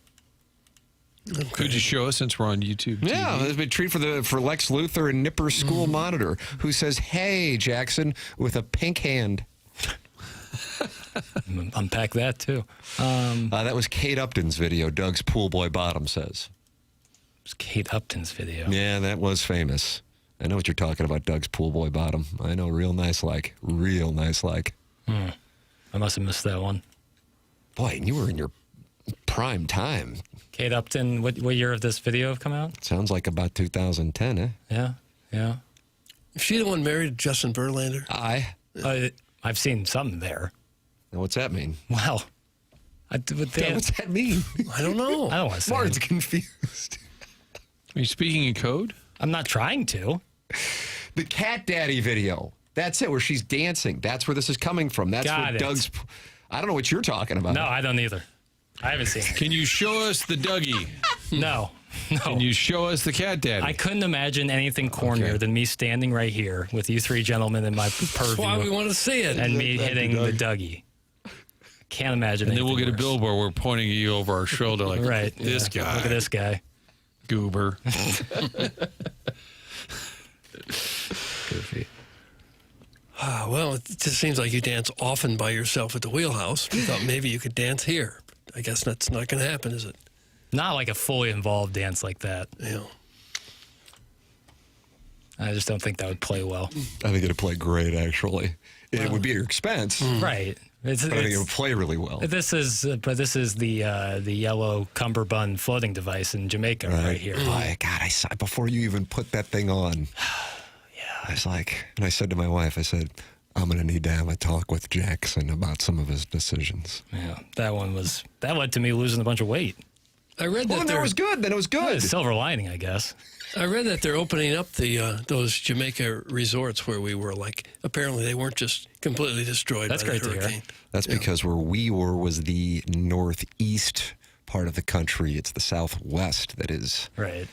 Okay. Could you show us since we're on YouTube? Yeah, there's been a treat for Lex Luthor and Nipper School Monitor, who says, "Hey, Jackson," with a pink hand. Unpack that too. That was Kate Upton's video. Doug's pool boy bottom says. It was Kate Upton's video. Yeah, that was famous. I know what you're talking about, Doug's pool boy bottom. I know, real nice like. I must have missed that one. Boy, and you were in your prime time. Kate Upton, what year of this video have come out? Sounds like about 2010, eh? Yeah. Is she the one married to Justin Verlander? I've seen something there. Now, what's that mean? Well, what's that mean? I don't know. I don't want to say. Martin's confused. Are you speaking in code? I'm not trying to. The Cat Daddy video. That's it, where she's dancing. That's where this is coming from. That's Got where it. Doug's... I don't know what you're talking about. No, I don't either. I haven't seen it. Can you show us the Dougie? No. Can you show us the Cat Daddy? I couldn't imagine anything cornier than me standing right here with you three gentlemen in my purview. That's why we want to see it. And me hitting the Dougie. Can't imagine. And then we'll get a worse. billboard. We're pointing at you over our shoulder like, right. This guy. Look at this guy. Goober. Goofy. Well, it just seems like you dance often by yourself at the wheelhouse. We thought maybe you could dance here. I guess that's not going to happen, is it? Not like a fully involved dance like that. Yeah. I just don't think that would play well. I think it'd play great, actually. It would be at your expense. Right. But I think it would play really well. This is the yellow cummerbund floating device in Jamaica right here. Oh, God, I saw before you even put that thing on. I was like, and I said to my wife, I said, I'm going to need to have a talk with Jackson about some of his decisions. Yeah, that led to me losing a bunch of weight. I read that it was good. Then it was good. Silver lining, I guess. I read that they're opening up those Jamaica resorts where we were. Like, apparently they weren't just completely destroyed. That's by great the to hear. hurricane. That's because where we were was the northeast part of the country. It's the southwest that is. Right.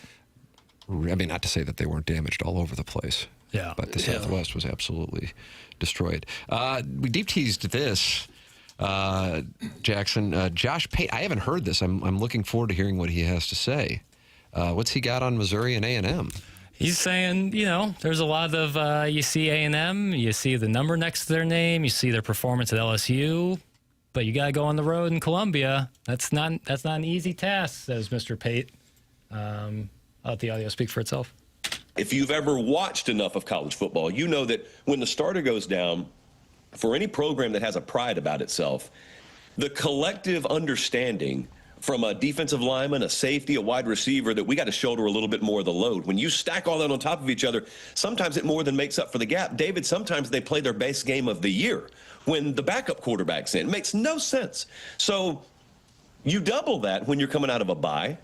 I mean, not to say that they weren't damaged all over the place. Yeah. But the Southwest was absolutely destroyed. We deep teased this, Jackson. Josh Pate, I haven't heard this. I'm looking forward to hearing what he has to say. What's he got on Missouri and A&M? He's saying, there's a lot of, you see A&M, you see the number next to their name, you see their performance at LSU, but you got to go on the road in Columbia. That's not an easy task, says Mr. Pate. I'll let the audio speak for itself. If you've ever watched enough of college football, you know that when the starter goes down, for any program that has a pride about itself, the collective understanding from a defensive lineman, a safety, a wide receiver, that we got to shoulder a little bit more of the load. When you stack all that on top of each other, sometimes it more than makes up for the gap. David, sometimes they play their best game of the year when the backup quarterback's in. It makes no sense. So you double that when you're coming out of a bye.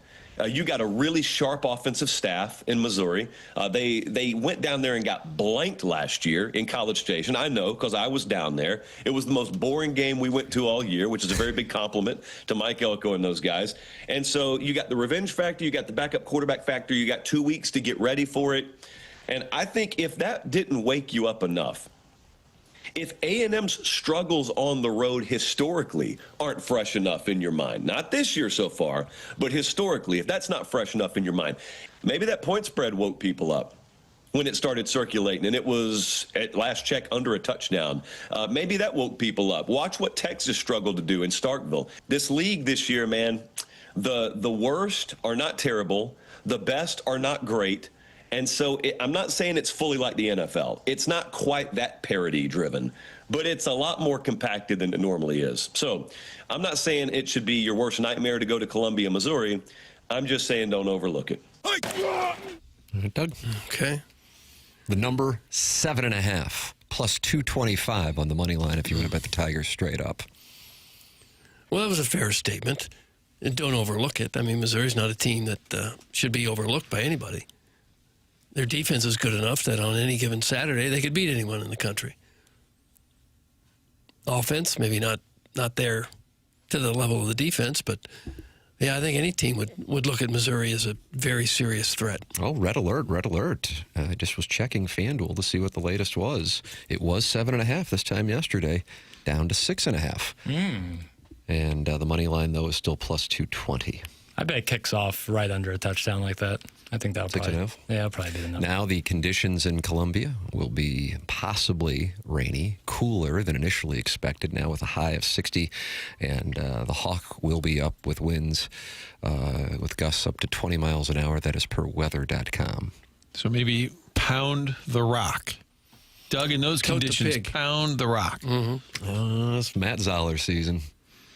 You got a really sharp offensive staff in Missouri. They went down there and got blanked last year in College Station. I know, because I was down there. It was the most boring game we went to all year, which is a very big compliment to Mike Elko and those guys. And so you got the revenge factor, you got the backup quarterback factor, you got 2 weeks to get ready for it. And I think if that didn't wake you up enough, if A&M's struggles on the road historically aren't fresh enough in your mind, not this year so far, but historically, if that's not fresh enough in your mind, maybe that point spread woke people up. when it started circulating, and it was, at last check, under a touchdown. Maybe that woke people up. Watch what Texas struggled to do in Starkville. This league this year, man, the worst are not terrible. The best are not great. And so I'm not saying it's fully like the NFL. It's not quite that parity-driven, but it's a lot more compacted than it normally is. So I'm not saying it should be your worst nightmare to go to Columbia, Missouri. I'm just saying don't overlook it. Doug? Okay. The number 7.5 plus 225 on the money line if you want to bet the Tigers straight up. Well, that was a fair statement. And don't overlook it. I mean, Missouri's not a team that should be overlooked by anybody. Their defense is good enough that on any given Saturday they could beat anyone in the country. Offense, maybe not there to the level of the defense, but yeah, I think any team would look at Missouri as a very serious threat. Oh, red alert, red alert. I just was checking FanDuel to see what the latest was. It was 7.5 this time yesterday, down to 6.5. And the money line, though, is still plus 220. I bet it kicks off right under a touchdown like that. I think that'll probably 6.5? Yeah, that'll probably be the number. Now the conditions in Columbia will be possibly rainy, cooler than initially expected, now with a high of 60. And the Hawk will be up with winds with gusts up to 20 miles an hour. That is per weather.com. So maybe pound the rock. Doug, in those Coat the conditions, pig. pound the rock. It's Matt Zoller season.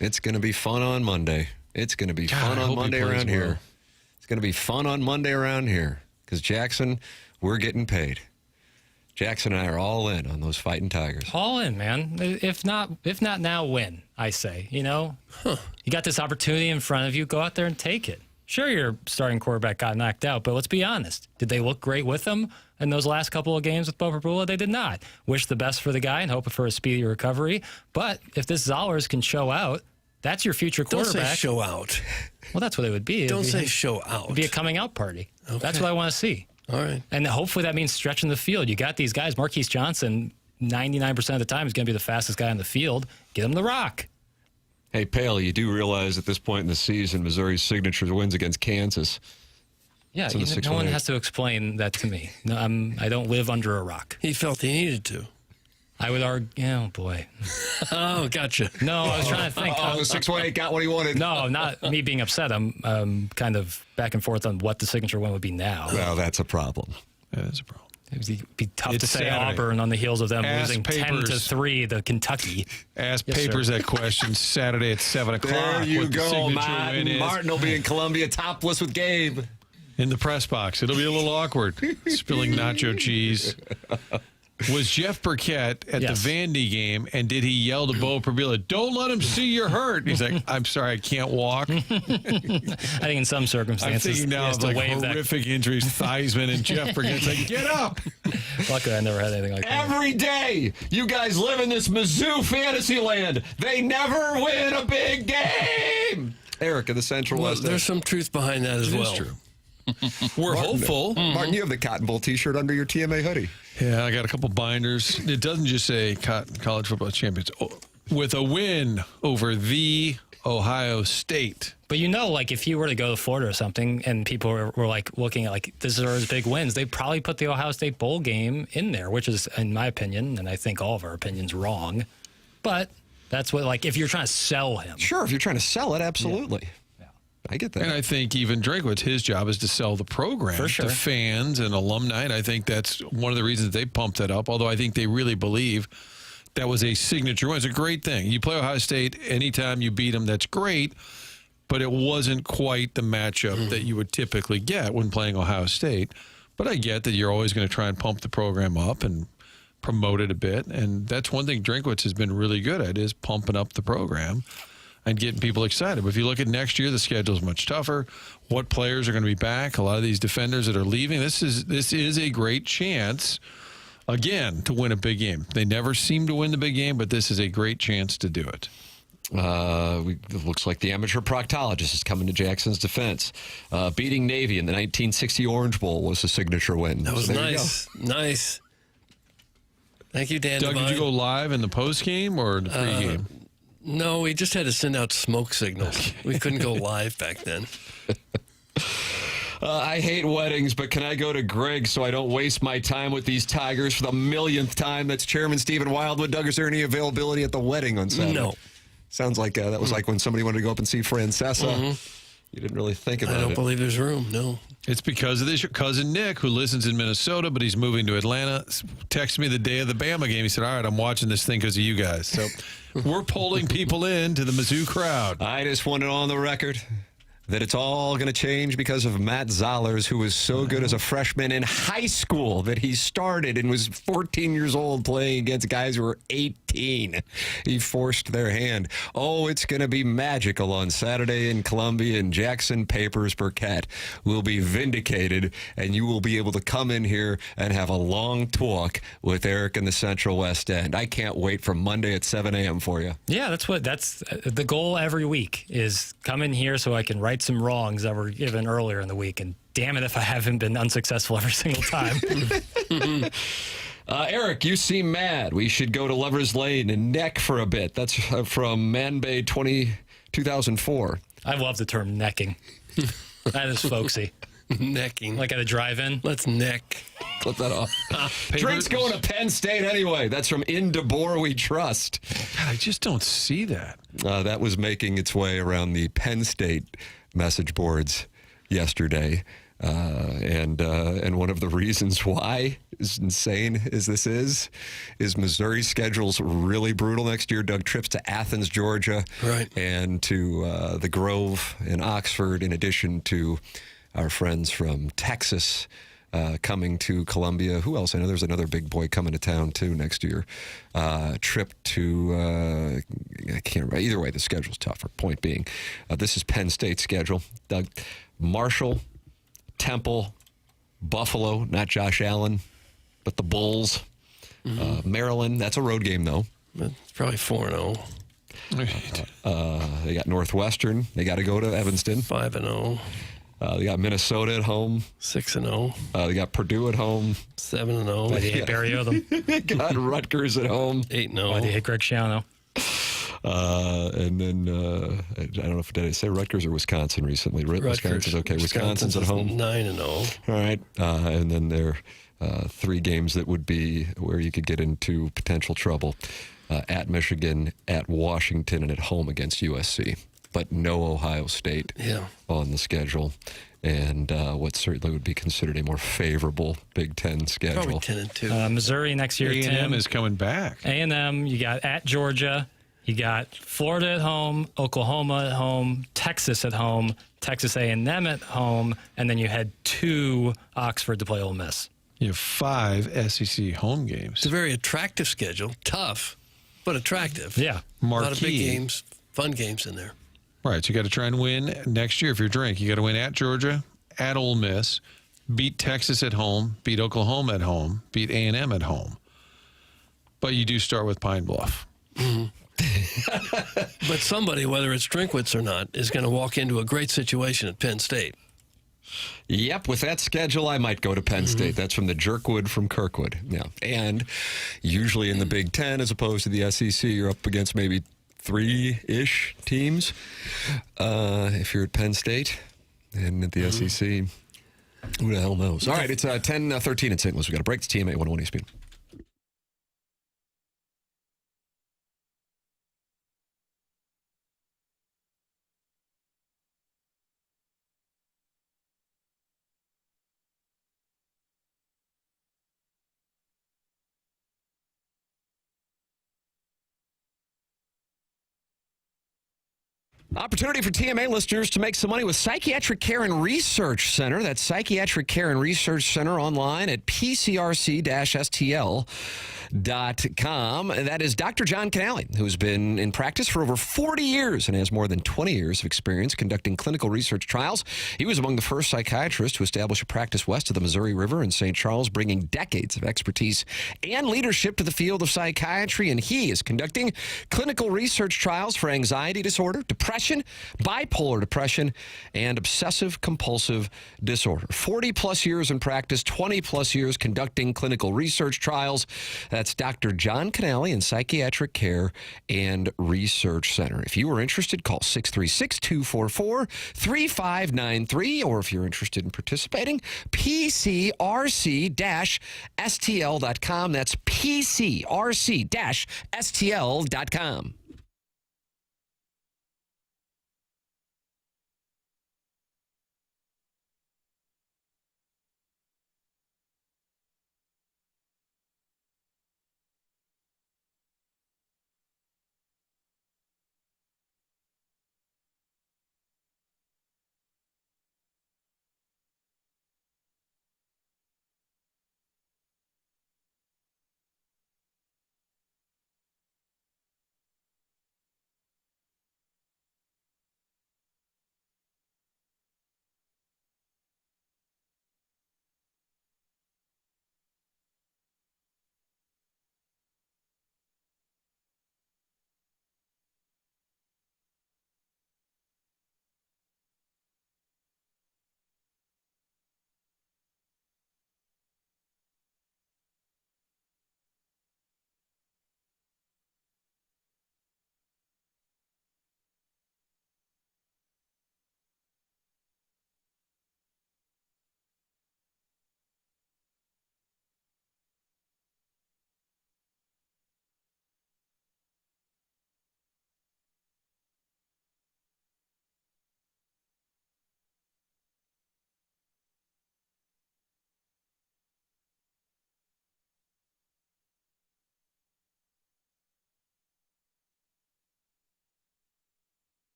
It's going to be fun on Monday. It's going to be fun I on hope he Monday plays around well. here. It's going to be fun on Monday around here because Jackson, we're getting paid. Jackson and I are all in on those fighting Tigers. All in, man. If not now, win, I say. You know? You got this opportunity in front of you. Go out there and take it. Sure, your starting quarterback got knocked out, but let's be honest. Did they look great with him in those last couple of games with Bo Prabula? They did not. Wish the best for the guy and hope for a speedy recovery. But if this Zollers can show out, that's your future quarterback. Don't say show out. Well, that's what it would be. Don't say show out. It'd be a coming out party. Okay. That's what I want to see. All right. And hopefully that means stretching the field. You got these guys. Marquise Johnson, 99% of the time, is going to be the fastest guy on the field. Get him the rock. Hey, Pale, you do realize at this point in the season, Missouri's signature wins against Kansas. Yeah, It's in the no one 6-1-8. has to explain that to me. No, I don't live under a rock. He felt he needed to. I would argue, oh boy. Oh, gotcha. No, I was trying to think. Oh, the 6-1-8 got what he wanted. No, not me being upset. I'm kind of back and forth on what the signature win would be now. Well, that's a problem. That is a problem. It would be tough It's to say Saturday. Auburn on the heels of them Ask losing Papers. 10-3 to Kentucky. Ask Yes, Papers sir. that question Saturday at 7 o'clock. There you what the go, signature win is. Martin will be in Columbia topless with Gabe. In the press box. It'll be a little awkward. Spilling nacho cheese. Was Jeff Burkett at Yes. the Vandy game, and did he yell to Bo Prabula, "Don't let him see you're hurt"? He's like, "I'm sorry, I can't walk." I think in some I'm circumstances, thinking he now has of to like waive that. horrific injuries, Theismann and Jeff Burkett's like, "Get up!" Luckily, I never had anything like that. Every day, you guys live in this Mizzou fantasy land. They never win a big game. Eric in the Central Well, West. there's some truth behind that as It is well. true. We're hopeful. Martin, you have the Cotton Bowl T-shirt under your TMA hoodie. Yeah, I got a couple binders. It doesn't just say college football champions. With a win over the Ohio State. But you know, like if you were to go to Florida or something and people were like looking at like this is big wins, they'd probably put the Ohio State bowl game in there, which is, in my opinion, and I think all of our opinions, wrong. But that's what, like, if you're trying to sell him. Sure, if you're trying to sell it, absolutely. Yeah. I get that. And I think even Drakewitz, his job is to sell the program For sure. to fans and alumni. And I think that's one of the reasons they pumped that up, although I think they really believe that was a signature win. It's a great thing. You play Ohio State, anytime you beat them, that's great. But it wasn't quite the matchup that you would typically get when playing Ohio State. But I get that you're always going to try and pump the program up and promote it a bit. And that's one thing Drakewitz has been really good at, is pumping up the program and getting people excited. But if you look at next year, the schedule is much tougher. What players are going to be back? A lot of these defenders that are leaving. This is a great chance, again, to win a big game. They never seem to win the big game, but this is a great chance to do it. It looks like the amateur proctologist is coming to Jackson's defense. Beating Navy in the 1960 Orange Bowl was a signature win. That was So there you nice. Nice. Thank you, Dan. Doug, did you go live in the post game or the pregame? No, we just had to send out smoke signals. We couldn't go live back then. I hate weddings, but can I go to Greg so I don't waste my time with these Tigers for the millionth time? That's Chairman Stephen Wildwood. Doug, is there any availability at the wedding on Saturday? No. Sounds like that was like when somebody wanted to go up and see Francesa. You didn't really think about it. I don't believe there's room, no. It's because of this. Your cousin Nick, who listens in Minnesota, but he's moving to Atlanta, texted me the day of the Bama game. He said, all right, I'm watching this thing because of you guys. So we're pulling people into the Mizzou crowd. I just want it on the record that it's all going to change because of Matt Zollers, who was so good as a freshman in high school that he started and was 14 years old playing against guys who were 18. He forced their hand. Oh, it's going to be magical on Saturday in Columbia, and Jackson Burkett will be vindicated, and you will be able to come in here and have a long talk with Eric in the Central West End. I can't wait for Monday at 7 a.m. for you. Yeah, that's the goal every week is come in here so I can right some wrongs that were given earlier in the week, and damn it if I haven't been unsuccessful every single time. Eric, you seem mad. We should go to Lover's Lane and neck for a bit. That's from Man Bay 2004. I love the term necking. That is folksy. Necking. Like at a drive-in? Let's neck. Clip that off. Drake's going to Penn State anyway. That's from In DeBoer We Trust. God, I just don't see that. That was making its way around the Penn State message boards yesterday. And one of the reasons why, as insane as this is Missouri's schedule's really brutal next year. Doug, trips to Athens, Georgia, and to the Grove in Oxford, in addition to our friends from Texas coming to Columbia. Who else? I know there's another big boy coming to town, too, next year. Trip to, I can't remember. Either way, the schedule's tougher. Point being, this is Penn State's schedule. Doug, Marshall, Temple, Buffalo, not Josh Allen, but the Bulls. Maryland, that's a road game, though. It's probably 4-0. They got Northwestern. They got to go to Evanston. 5-0. They got Minnesota at home. 6-0. They got Purdue at home. 7-0. Why do you hate Barry Odom? Got Rutgers at home. 8-0. Why do you hate Greg Schiano? And then, I don't know if did I say Rutgers or Wisconsin recently. Wisconsin's okay. Wisconsin's at home. 9-0. All right. And then there are 3 games that would be where you could get into potential trouble. At Michigan, at Washington, and at home against USC. But no Ohio State on the schedule, and what certainly would be considered a more favorable Big Ten schedule. Probably 10-2. Missouri next year. A&M is coming back. A&M, you got at Georgia, you got Florida at home, Oklahoma at home, Texas at home, Texas A&M at home, and then you had 2 Oxford to play Ole Miss. You have 5 SEC home games. It's a very attractive schedule. Tough, but attractive. Yeah. Marquee. A lot of big games, fun games in there. Right, so you got to try and win next year if you're Drink. You got to win at Georgia, at Ole Miss, beat Texas at home, beat Oklahoma at home, beat A&M at home. But you do start with Pine Bluff. But somebody, whether it's Drinkwitz or not, is going to walk into a great situation at Penn State. Yep, with that schedule, I might go to Penn State. That's from the Jerkwood from Kirkwood. Yeah, and usually in the Big Ten, as opposed to the SEC, you're up against maybe 3-ish teams. If you're at Penn State and at the SEC, who the hell knows? All right, it's 10-13 in St. Louis. We got a break. It's TMA 101 ESPN. Opportunity for TMA listeners to make some money with Psychiatric Care and Research Center. That's Psychiatric Care and Research Center online at pcrc-stl.com. That is Dr. John Canale, who's been in practice for over 40 years and has more than 20 years of experience conducting clinical research trials. He was among the first psychiatrists to establish a practice west of the Missouri River in St. Charles, bringing decades of expertise and leadership to the field of psychiatry. And he is conducting clinical research trials for anxiety disorder, depression, depression, bipolar depression, and obsessive-compulsive disorder. 40-plus years in practice, 20-plus years conducting clinical research trials. That's Dr. John Canale in Psychiatric Care and Research Center. If you are interested, call 636-244-3593, or if you're interested in participating, PCRC-STL.com. That's PCRC-STL.com.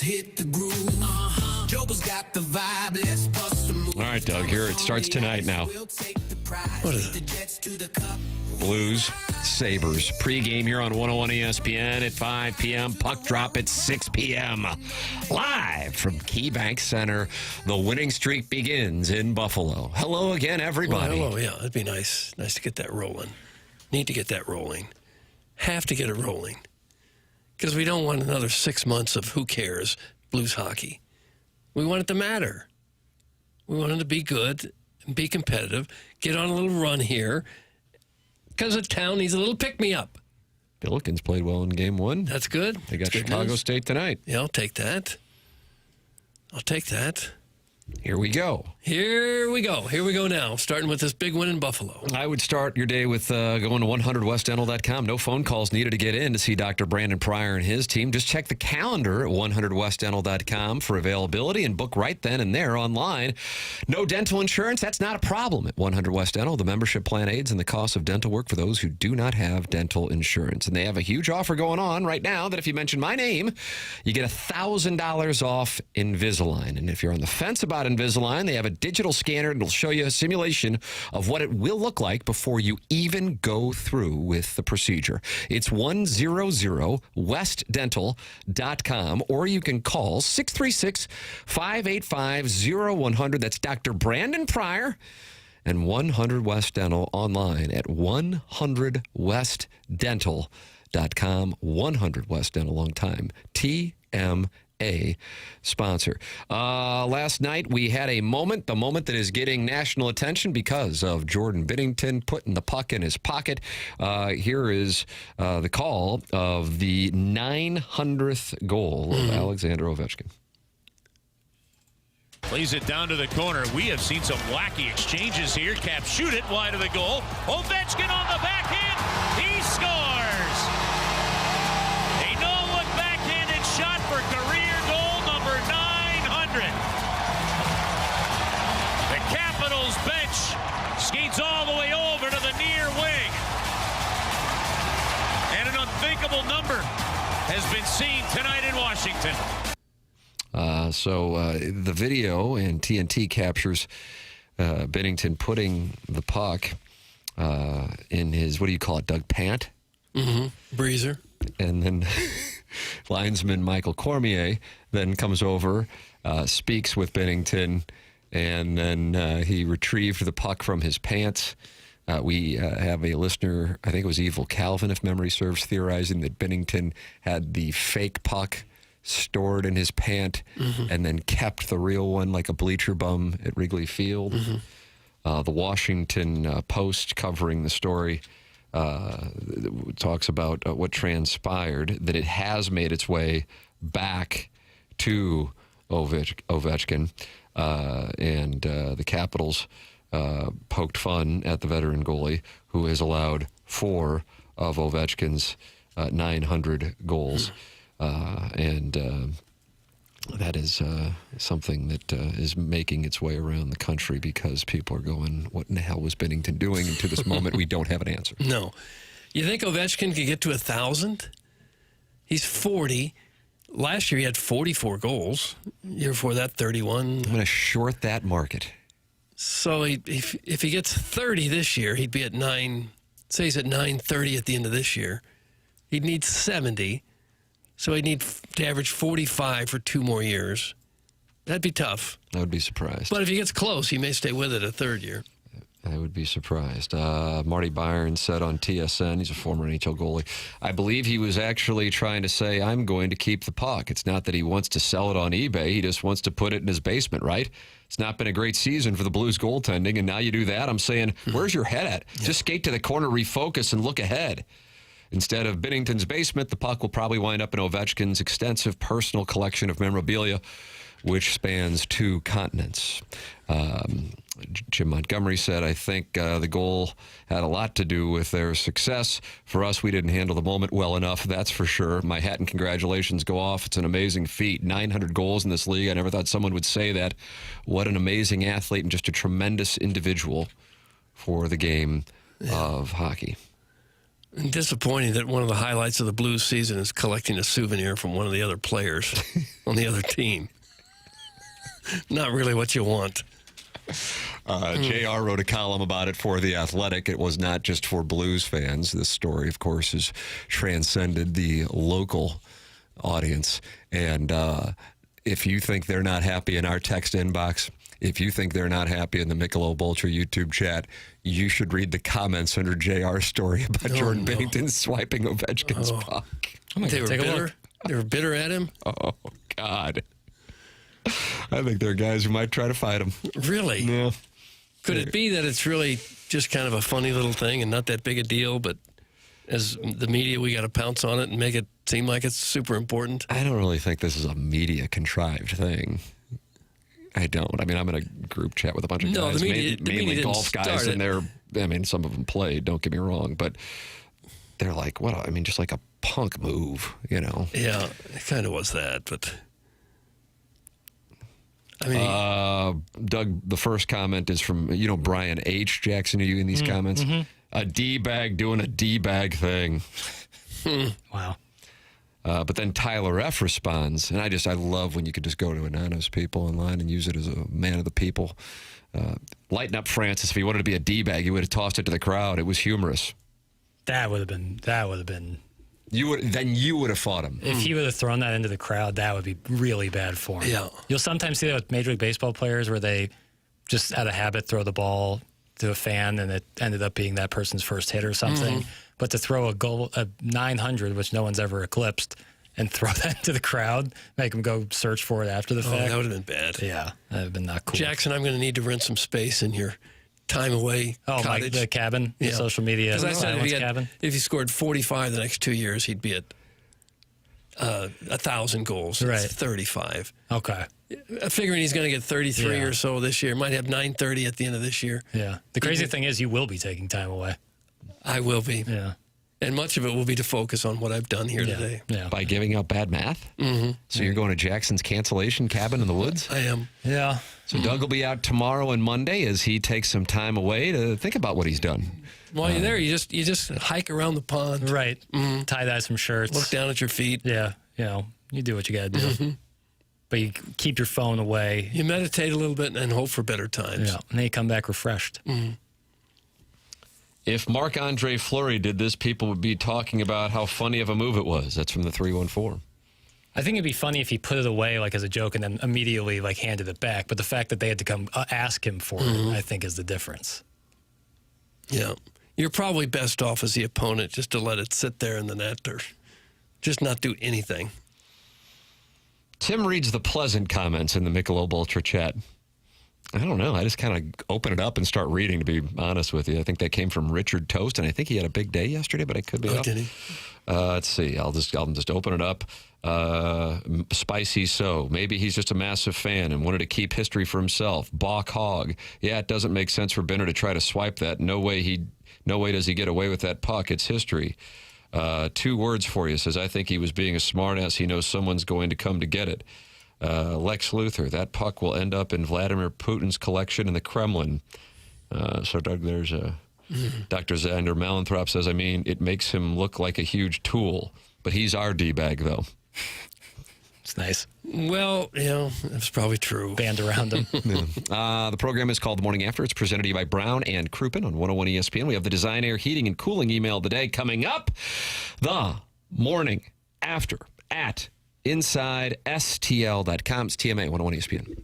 Hit the groove. Joker's got the vibe. Let's bust a move. All right, Doug, here it starts tonight now. What is it? Blues, Sabres. Pre-game here on 101 ESPN at 5 p.m. Puck drop at 6 p.m. Live from KeyBank Center. The winning streak begins in Buffalo. Hello again, everybody. Well, hello, yeah. That'd be nice. Nice to get that rolling. Need to get that rolling. Have to get it rolling. Because we don't want another 6 months of who cares Blues hockey. We want it to matter. We want it to be good and be competitive. Get on a little run here. Because the town needs a little pick-me-up. Billikens played well in game one. That's good. They got That's Chicago State tonight. Yeah, I'll take that. I'll take that. Here we go. Here we go. Here we go now, starting with this big win in Buffalo. I would start your day with going to 100westdental.com. No phone calls needed to get in to see Dr. Brandon Pryor and his team. Just check the calendar at 100westdental.com for availability and book right then and there online. No dental insurance? That's not a problem at 100 West Dental. The membership plan aids in the cost of dental work for those who do not have dental insurance. And they have a huge offer going on right now that if you mention my name, you get $1,000 off Invisalign. And if you're on the fence about Invisalign, they have a a digital scanner, and it'll show you a simulation of what it will look like before you even go through with the procedure. It's 100westdental.com, or you can call 636-585-0100. That's Dr. Brandon Pryor and 100 West Dental online at 100westdental.com. 100 West Dental, long time TMA sponsor. Last night we had a moment, the moment that is getting national attention because of Jordan Binnington putting the puck in his pocket. Here is the call of the 900th goal of Alexander Ovechkin. Plays it down to the corner. We have seen some wacky exchanges here. Cap shoot it wide of the goal. Ovechkin on the backhand. He scores. A no-look backhanded shot for career goal number 900. The Capitals bench skates all the way over to the near wing. And an unthinkable number has been seen tonight in Washington. So the video and TNT captures Binnington putting the puck in his, what do you call it, Doug, pant? Mm-hmm. Breezer. And then linesman Michael Cormier then comes over, speaks with Binnington, and then he retrieved the puck from his pants. We have a listener, I think it was Evil Calvin, if memory serves, theorizing that Binnington had the fake puck stored in his pant and then kept the real one like a bleacher bum at Wrigley Field. The Washington Post, covering the story, talks about what transpired, that it has made its way back to Ovechkin, and the Capitals poked fun at the veteran goalie, who has allowed 4 of Ovechkin's 900 goals. That is something that is making its way around the country because people are going, what in the hell was Binnington doing? And to this moment, we don't have an answer. No. You think Ovechkin could get to 1,000? He's 40. Last year, he had 44 goals. Year before that, 31. I'm going to short that market. So if he gets 30 this year, he'd be at 9. Say he's at 930 at the end of this year. He'd need 70. So he'd need to average 45 for 2 more years. That'd be tough. I would be surprised. But if he gets close, he may stay with it a third year. I would be surprised. Marty Byron said on TSN, he's a former NHL goalie, I believe he was actually trying to say, I'm going to keep the puck. It's not that he wants to sell it on eBay. He just wants to put it in his basement, right? It's not been a great season for the Blues goaltending, and now you do that. I'm saying, where's your head at? Yeah. Just skate to the corner, refocus, and look ahead. Instead of Binnington's basement, the puck will probably wind up in Ovechkin's extensive personal collection of memorabilia, which spans 2 continents. Jim Montgomery said, I think the goal had a lot to do with their success. For us, we didn't handle the moment well enough, that's for sure. My hat and congratulations go off. It's an amazing feat. 900 goals in this league. I never thought someone would say that. What an amazing athlete and just a tremendous individual for the game of hockey. And disappointing that one of the highlights of the Blues season is collecting a souvenir from one of the other players on the other team. Not really what you want. JR wrote a column about it for The Athletic. It was not just for Blues fans. This story, of course, has transcended the local audience. And if you think they're not happy in our text inbox, if you think they're not happy in the Michelob Ultra YouTube chat, you should read the comments under JR's story about Jordan Binnington swiping Ovechkin's puck. They were bitter. They were bitter at him. Oh, God. I think there are guys who might try to fight him. Really? Yeah. Could it be that it's really just kind of a funny little thing and not that big a deal, but as the media, we got to pounce on it and make it seem like it's super important? I don't really think this is a media contrived thing. I don't. I mean, I'm in a group chat with a bunch of guys, mainly golf guys, and I mean, some of them played, don't get me wrong, but they're like, what? I mean, just like a punk move, you know? Yeah, it kind of was that, but I mean, Doug, the first comment is from, Brian H. Jackson, are you in these comments? Mm-hmm. A D-bag doing a D-bag thing. Wow. But then Tyler F. responds, and I love when you can just go to anonymous people online and use it as a man of the people. Lighten up Francis. If he wanted to be a D-bag, he would have tossed it to the crowd. It was humorous. That would have been. You would have fought him. If he would have thrown that into the crowd, that would be really bad for him. Yeah. You'll sometimes see that with Major League Baseball players where they just out of habit throw the ball to a fan and it ended up being that person's first hit or something. But to throw a 900, which no one's ever eclipsed, and throw that into the crowd, make them go search for it after the fact. That would have been bad. Yeah, that would have been not cool. Jackson, I'm going to need to rent some space in your time away cottage. The cabin, the social media. Because I said cabin. if he scored 45 the next 2 years, he'd be at 1,000 goals. Right. It's 35. Okay. Figuring he's going to get 33 or so this year. Might have 930 at the end of this year. Yeah. The crazy thing is you will be taking time away. I will be. Yeah. And much of it will be to focus on what I've done here today. Yeah. By giving out bad math? Mm-hmm. So you're going to Jackson's cancellation cabin in the woods? I am. Yeah. So Doug will be out tomorrow and Monday as he takes some time away to think about what he's done. While you're there, you just hike around the pond. Right. Mm-hmm. Tie-dye some shirts. Look down at your feet. Yeah. You do what you got to do. Mm-hmm. But you keep your phone away. You meditate a little bit and hope for better times. Yeah. And then you come back refreshed. Mm-hmm. If Marc-Andre Fleury did this, people would be talking about how funny of a move it was. That's from the 314. I think it'd be funny if he put it away like as a joke and then immediately like handed it back. But the fact that they had to come ask him for it, I think, is the difference. Yeah. You're probably best off as the opponent just to let it sit there in the net or just not do anything. Tim reads the pleasant comments in the Michelob Ultra chat. I don't know. I just kind of open it up and start reading, to be honest with you. I think that came from Richard Toast, and I think he had a big day yesterday, but I could be off. Did he? Let's see. I'll just open it up. Spicy So. Maybe he's just a massive fan and wanted to keep history for himself. Bach Hog. Yeah, it doesn't make sense for Benner to try to swipe that. No way does he get away with that puck. It's history. 2 words for you. Says, I think he was being a smartass. He knows someone's going to come to get it. Lex Luthor, that puck will end up in Vladimir Putin's collection in the Kremlin. So, Doug, there's a... Dr. Xander Malanthrop says, it makes him look like a huge tool. But he's our D-bag, though. It's nice. Well, that's probably true. Band around him. The program is called The Morning After. It's presented to you by Brown and Crouppen on 101 ESPN. We have the Design, Air, Heating, and Cooling email of the day coming up. The Morning After at InsideSTL.com. It's TMA 101 ESPN.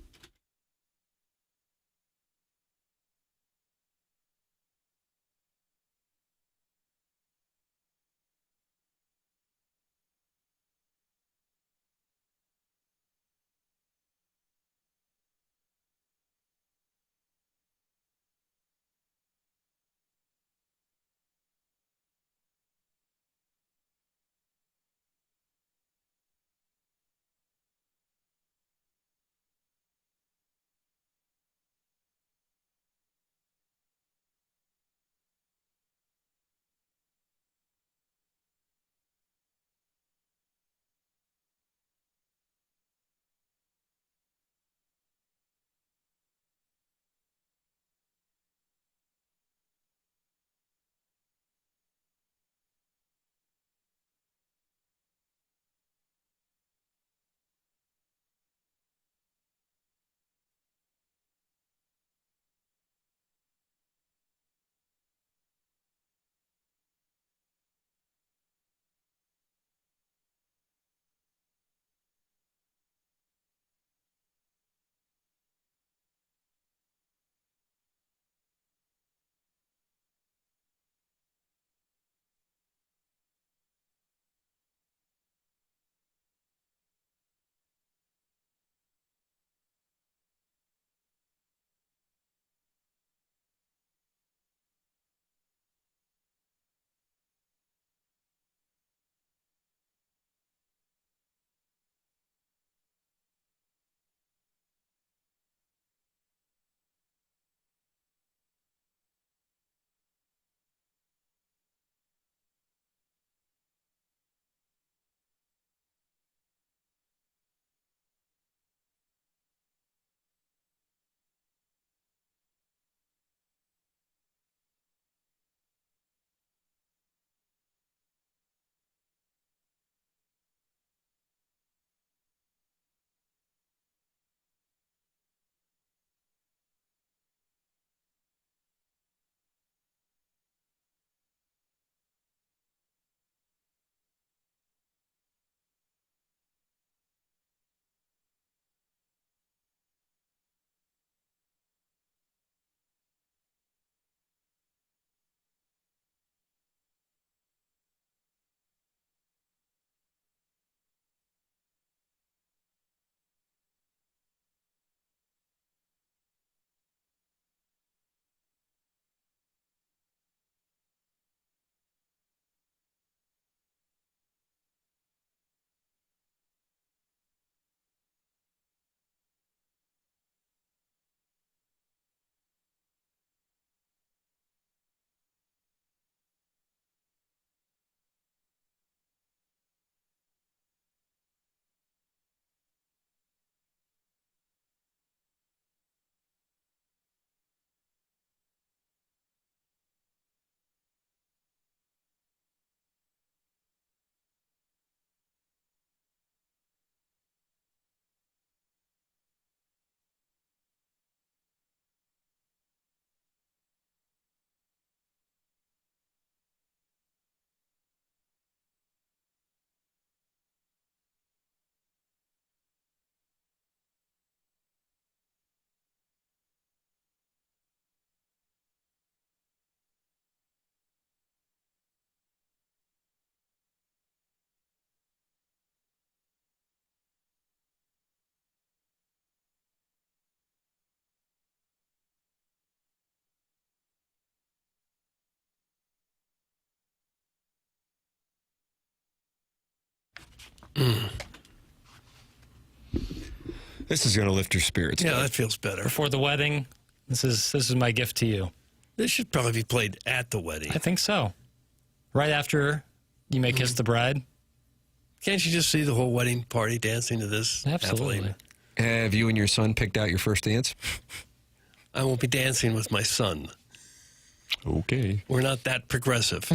This is going to lift your spirits. Yeah, that feels better. Before the wedding, this is my gift to you. This should probably be played at the wedding. I think so. Right after you may kiss the bride. Can't you just see the whole wedding party dancing to this? Absolutely. Have you and your son picked out your first dance? I won't be dancing with my son. Okay. We're not that progressive.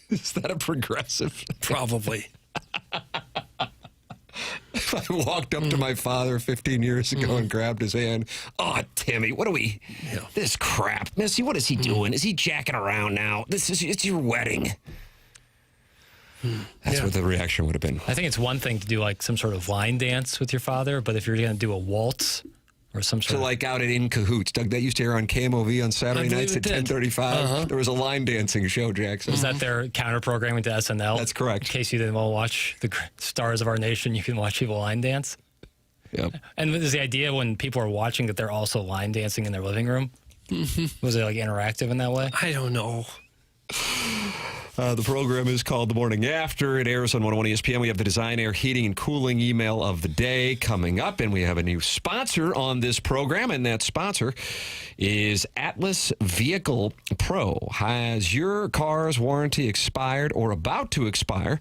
Is that a progressive? Probably. If I walked up to my father 15 years ago and grabbed his hand, "Oh, Timmy, what are we? This crap. Missy, what is he doing? Is he jacking around now? It's your wedding." That's what the reaction would have been. I think it's one thing to do like some sort of line dance with your father, but if you're going to do a waltz or some sort So like out at In Cahoots, Doug, that used to air on KMOV on Saturday nights at 10:35. There was a line dancing show, Jackson. Was that their counter programming to SNL? That's correct. In case you didn't want to watch the stars of our nation, you can watch people line dance. Yep. And is the idea when people are watching that they're also line dancing in their living room? Was it like interactive in that way? I don't know. The program is called The Morning After. It airs on 101 ESPN. We have the Design, Air, Heating, and Cooling email of the day coming up, and we have a new sponsor on this program, and that sponsor is Atlas Vehicle Pro. Has your car's warranty expired or about to expire?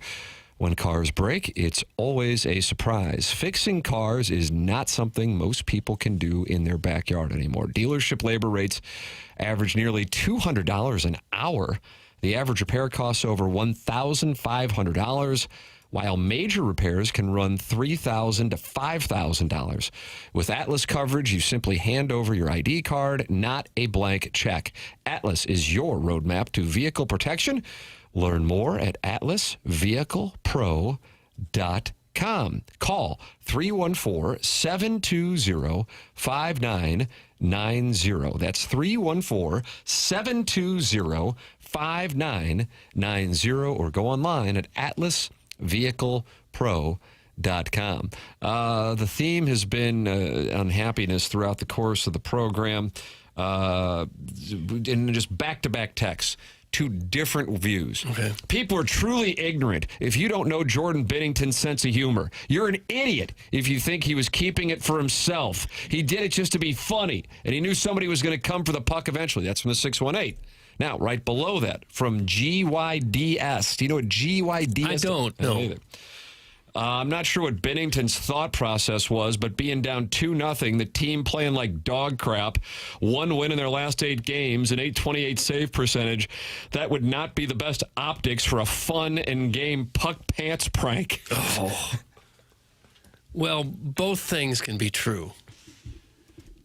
When cars break, it's always a surprise. Fixing cars is not something most people can do in their backyard anymore. Dealership labor rates average nearly $200 an hour. The average repair costs over $1,500, while major repairs can run $3,000 to $5,000. With Atlas coverage, you simply hand over your ID card, not a blank check. Atlas is your roadmap to vehicle protection. Learn more at atlasvehiclepro.com. Call 314-720-5990. That's 314-720-5990, or go online at atlasvehiclepro.com. The theme has been unhappiness throughout the course of the program, and just back-to-back texts. Two different views. Okay. People are truly ignorant if you don't know Jordan Binnington's sense of humor. You're an idiot if you think he was keeping it for himself. He did it just to be funny, and he knew somebody was going to come for the puck eventually. That's from the 618. Now, right below that, from GYDS. Do you know what GYDS is? I don't know. Either. I'm not sure what Binnington's thought process was, but being down 2-0, the team playing like dog crap, 1 win in their last 8 games, an .828 save percentage, that would not be the best optics for a fun and game puck pants prank. Oh. Well, both things can be true.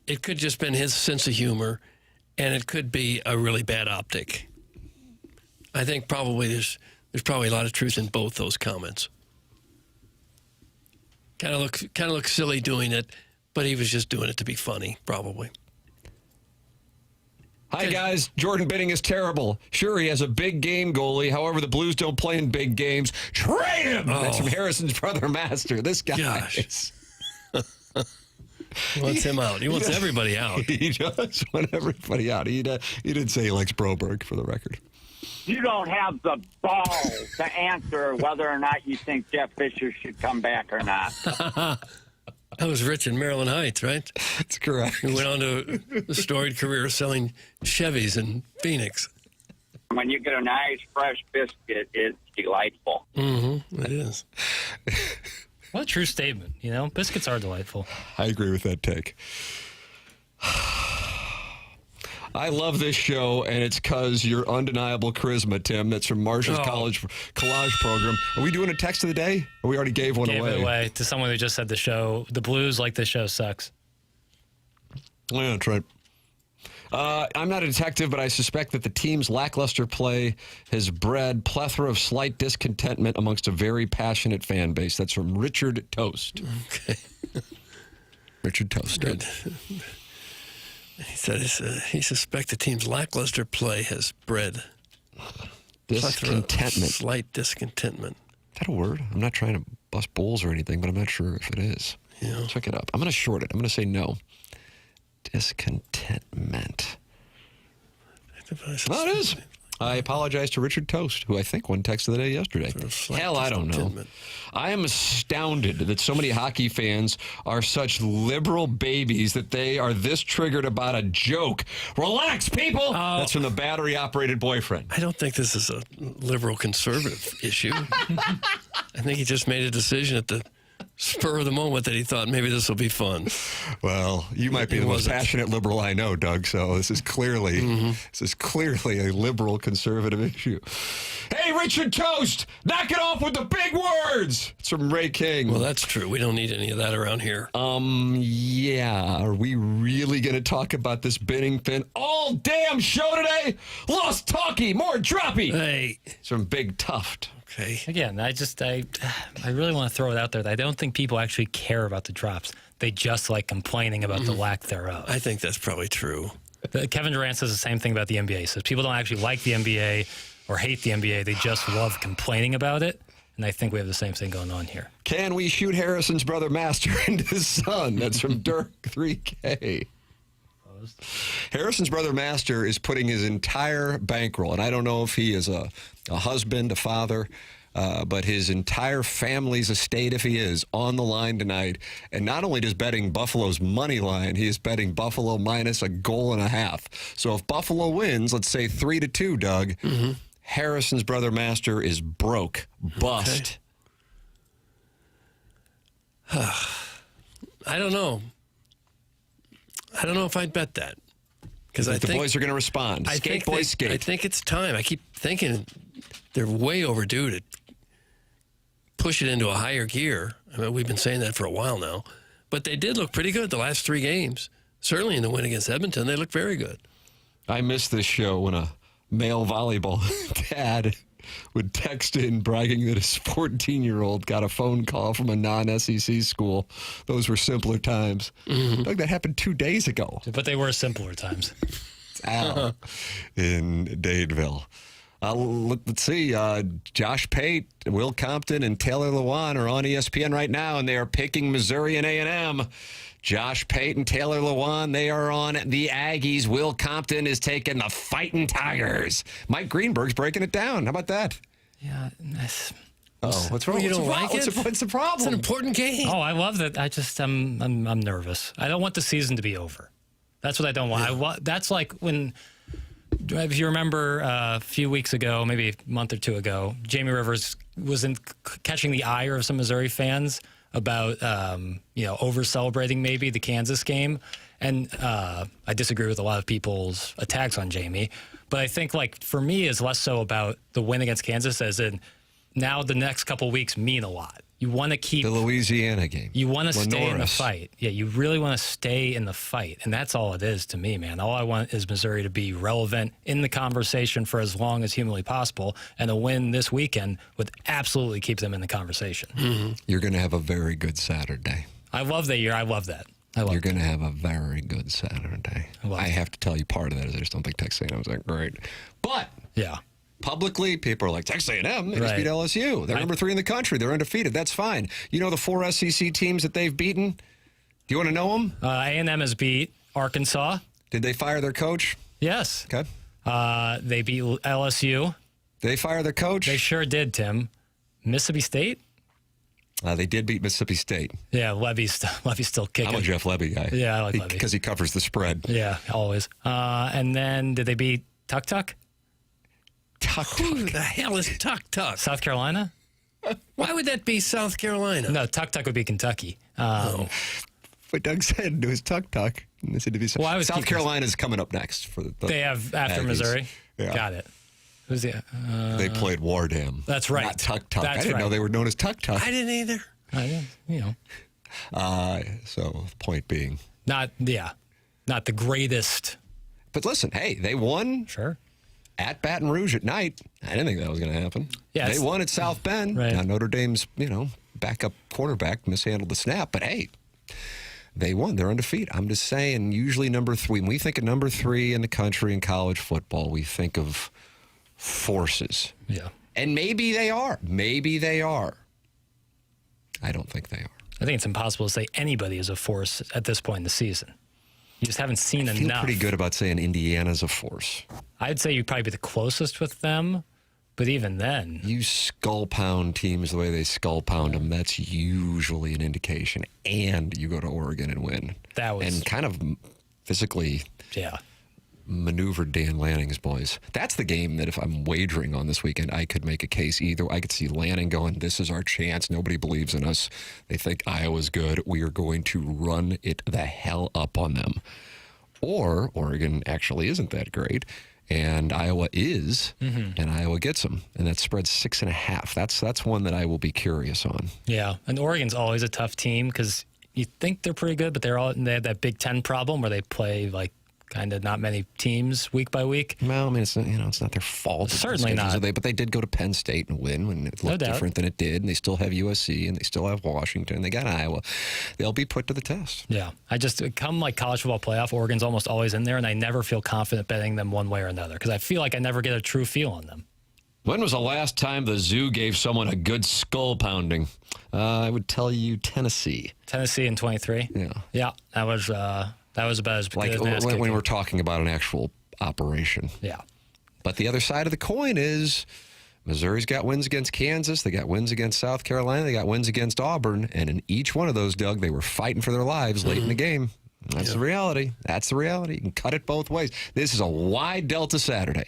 It could just been his sense of humor, and it could be a really bad optic. I think probably there's probably a lot of truth in both those comments. Kind of looks silly doing it, but he was just doing it to be funny, probably. Hi, guys. Jordan Binnington is terrible. Sure, he has a big game goalie. However, the Blues don't play in big games. Trade him! Oh. That's from Harrison's brother, Master. This guy. Gosh. He wants him out. He wants everybody out. He does want everybody out. He didn't say he likes Broberg, for the record. You don't have the balls to answer whether or not you think Jeff Fisher should come back or not. That was Rich in Maryland Heights, right? That's correct. He went on to a storied career selling Chevys in Phoenix. When you get a nice fresh biscuit, it's delightful. Mm-hmm. It is. What a true statement. You know, biscuits are delightful. I agree with that take. I love this show, and it's because your undeniable charisma, Tim. That's from Marshall's college collage program. Are we doing a text of the day? Or we already gave one away? Gave it away to someone who just said the Blues like this show sucks. Yeah, that's right. I'm not a detective, but I suspect that the team's lackluster play has bred plethora of slight discontentment amongst a very passionate fan base. That's from Richard Toast. Okay. Richard Toast. Good. He said he suspects the team's lackluster play has bred discontentment. Slight discontentment. Is that a word? I'm not trying to bust balls or anything, but I'm not sure if it is. Yeah. Check it up. I'm going to short it. I'm going to say no. Discontentment. No, it is. I apologize to Richard Toast, who I think won text of the day yesterday. Hell, I don't know. I am astounded that so many hockey fans are such liberal babies that they are this triggered about a joke. Relax, people! That's from the battery-operated boyfriend. I don't think this is a liberal-conservative issue. I think he just made a decision at the spur of the moment that he thought maybe this will be fun. Well, you might be the most passionate liberal I know, Doug, so this is clearly a liberal conservative issue. Hey, Richard Toast, knock it off with the big words. It's from Ray King. Well, that's true. We don't need any of that around here. Yeah. Are we really going to talk about this Binnington all damn show today? Less talky, more droppy. Hey. It's from Big Tuft. Okay. Again, I really want to throw it out there that I don't think people actually care about the drops. They just like complaining about the lack thereof. I think that's probably true. Kevin Durant says the same thing about the NBA. He says people don't actually like the NBA or hate the NBA. They just love complaining about it. And I think we have the same thing going on here. Can we shoot Harrison's brother Master into his son? That's from Dirk 3K. Harrison's brother Master is putting his entire bankroll, and I don't know if he is a husband, a father, but his entire family's estate, if he is, on the line tonight. And not only does betting Buffalo's money line, he is betting Buffalo minus a goal and a half. So if Buffalo wins, let's say 3-2, Doug, Harrison's brother Master is broke, bust. Okay. I don't know. I don't know if I'd bet that. Because I think the boys are going to respond. Skate, boys, skate. I think it's time. I keep thinking they're way overdue to push it into a higher gear. I mean, we've been saying that for a while now. But they did look pretty good the last 3 games. Certainly in the win against Edmonton, they looked very good. I missed this show when a male volleyball dad would text in bragging that his 14-year-old got a phone call from a non-SEC school. Those were simpler times. Doug, that happened 2 days ago. But they were simpler times. Al in Dadeville. Let's see. Josh Pate, Will Compton, and Taylor Lewan are on ESPN right now, and they are picking Missouri and A&M. Josh Pate and Taylor Lewan, they are on the Aggies. Will Compton is taking the Fighting Tigers. Mike Greenberg's breaking it down. How about that? Yeah. What's wrong? You don't like it? What's the problem? It's an important game. Oh, I love that. I'm nervous. I don't want the season to be over. That's what I don't want. That's like when, if you remember a few weeks ago, maybe a month or 2 ago, Jamie Rivers was catching the ire of some Missouri fans about, over celebrating maybe the Kansas game. And I disagree with a lot of people's attacks on Jamie. But I think, for me, it's less so about the win against Kansas, as in now the next couple weeks mean a lot. You want to keep the Louisiana game. You want to stay in the fight. Yeah, you really want to stay in the fight. And that's all it is to me, man. All I want is Missouri to be relevant in the conversation for as long as humanly possible. And a win this weekend would absolutely keep them in the conversation. You're going to have a very good Saturday. I love that year. I love that. You're going to have a very good Saturday. I have to tell you, part of that is I just don't think Texas A&M was that great. But yeah, publicly, people are like, Texas A&M, they just beat LSU. They're number 3 in the country. They're undefeated. That's fine. You know the 4 SEC teams that they've beaten? Do you want to know them? A&M has beat Arkansas. Did they fire their coach? Yes. Okay. They beat LSU. They fire their coach? They sure did, Tim. Mississippi State? They did beat Mississippi State. Yeah, Levy's still kicking. I'm a Jeff Levy guy. Yeah, I like Levy. Because he covers the spread. Yeah, always. And then did they beat Tuk-Tuk? Who the hell is Tuk-Tuk? South Carolina? Why would that be South Carolina? No, Tuk-Tuk would be Kentucky. But Doug said it was Tuk-Tuk. And they said to be South Carolina's coming up next. For the they have after Aggies. Missouri? Yeah. Got it. Who's the, they played Wardam. That's right. Not Tuk-Tuk. I That's didn't know right. they were known as Tuk-Tuk. I didn't either. So the point being. Not the greatest. But listen, hey, they won. Sure. At Baton Rouge at night. I didn't think that was going to happen. Yeah, they won at South Bend. Right. Now, Notre Dame's, backup quarterback mishandled the snap. But, hey, they won. They're undefeated. I'm just saying, usually number 3. When we think of number 3 in the country in college football, we think of forces. Yeah. And maybe they are. Maybe they are. I don't think they are. I think it's impossible to say anybody is a force at this point in the season. You just haven't seen I feel enough. pretty good about saying Indiana's a force. I'd say you'd probably be the closest with them, but even then. You skull pound teams the way they skull pound them, that's usually an indication. And you go to Oregon and win. And kind of physically maneuvered Dan Lanning's boys. That's the game that if I'm wagering on this weekend, I could make a case either. I could see Lanning going, this is our chance. Nobody believes in us. They think Iowa's good. We are going to run it the hell up on them. Or Oregon actually isn't that great, and Iowa is, and Iowa gets them. And that spread's 6.5. That's one that I will be curious on. Yeah, and Oregon's always a tough team because you think they're pretty good, but they have that Big Ten problem where they play like kind of not many teams week by week. Well, I mean, it's not their fault. Certainly not. But they did go to Penn State and win when it looked different than it did, and they still have USC, and they still have Washington. They got Iowa. They'll be put to the test. Yeah. I just, come like college football playoff, Oregon's almost always in there, and I never feel confident betting them one way or another because I feel like I never get a true feel on them. When was the last time the Zoo gave someone a good skull pounding? I would tell you Tennessee. Tennessee in 23? Yeah. Yeah, that was about as good as when we're talking about an actual operation. Yeah. But the other side of the coin is Missouri's got wins against Kansas. They got wins against South Carolina. They got wins against Auburn. And in each one of those, Doug, they were fighting for their lives late in the game. That's the reality. That's the reality. You can cut it both ways. This is a wide Delta Saturday.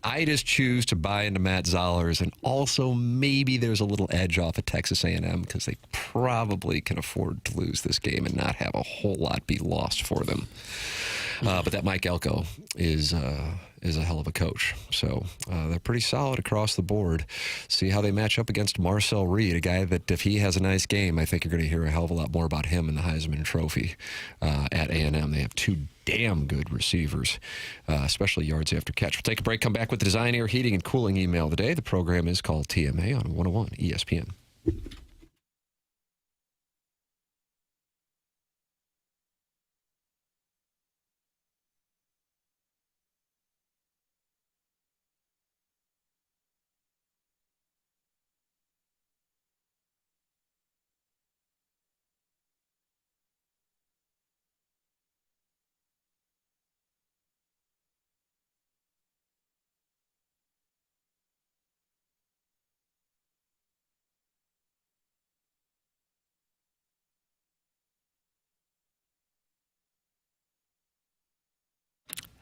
I just choose to buy into Matt Zollers, and also maybe there's a little edge off of Texas A&M because they probably can afford to lose this game and not have a whole lot be lost for them. But that Mike Elko is a hell of a coach. So they're pretty solid across the board. See how they match up against Marcel Reed, a guy that if he has a nice game, I think you're going to hear a hell of a lot more about him in the Heisman Trophy at A&M. They have two damn good receivers, especially yards after catch. We'll take a break, come back with the Design Air Heating and Cooling email today. The program is called TMA on 101 ESPN.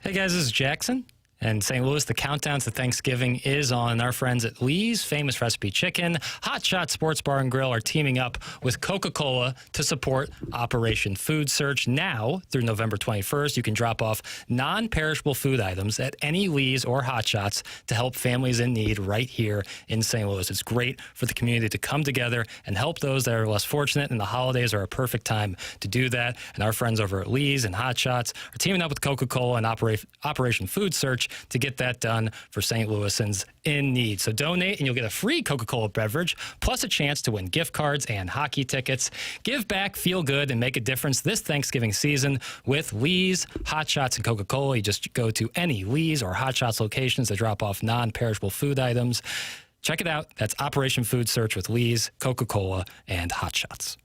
Hey guys, this is Jackson. And St. Louis, the countdown to Thanksgiving is on. Our friends at Lee's Famous Recipe Chicken, Hot Shot Sports Bar and Grill are teaming up with Coca-Cola to support Operation Food Search. Now, through November 21st, you can drop off non-perishable food items at any Lee's or Hot Shots to help families in need right here in St. Louis. It's great for the community to come together and help those that are less fortunate, and the holidays are a perfect time to do that. And our friends over at Lee's and Hot Shots are teaming up with Coca-Cola and Operation Food Search to get that done for St. Louisans in need. So donate and you'll get a free Coca-Cola beverage, plus a chance to win gift cards and hockey tickets. Give back, feel good, and make a difference this Thanksgiving season with Lee's, Hot Shots, and Coca-Cola. You just go to any Lee's or Hot Shots locations that drop off non-perishable food items. Check it out. That's Operation Food Search with Lee's, Coca-Cola, and Hot Shots.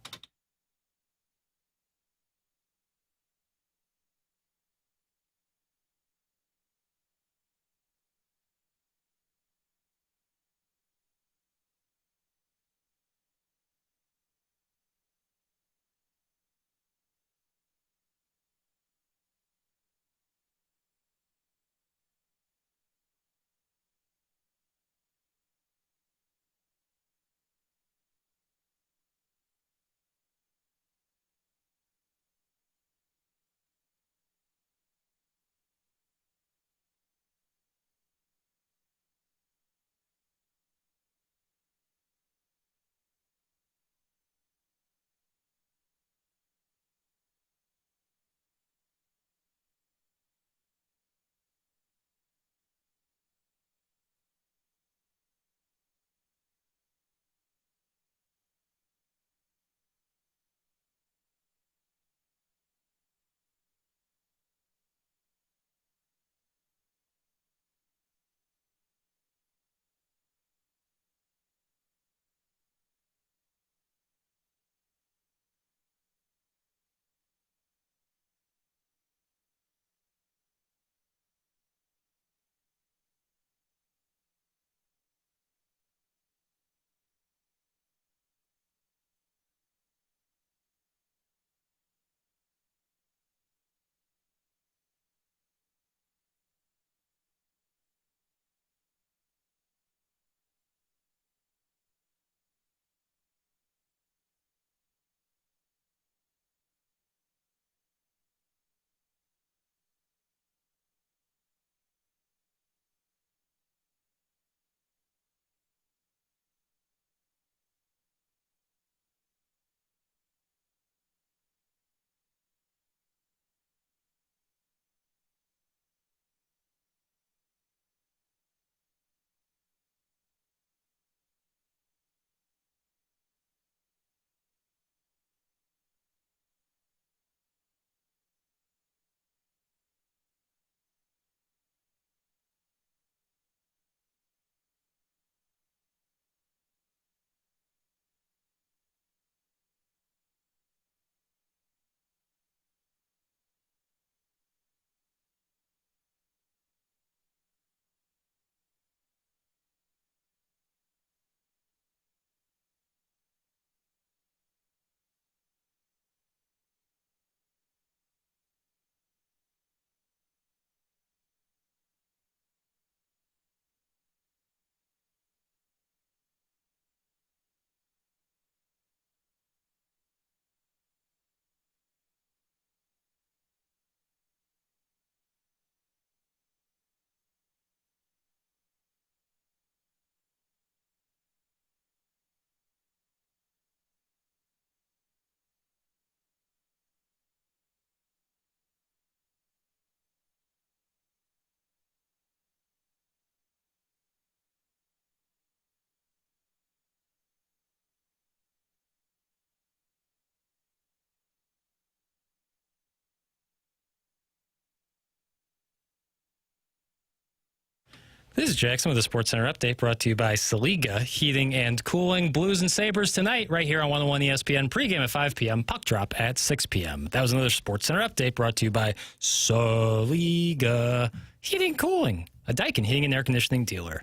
This is Jackson with the SportsCenter update brought to you by Saliga Heating and Cooling. Blues and Sabres tonight right here on 101 ESPN. Pregame at 5 p.m. Puck drop at 6 p.m. That was another SportsCenter update brought to you by Saliga Heating and Cooling, a Daikin heating and air conditioning dealer.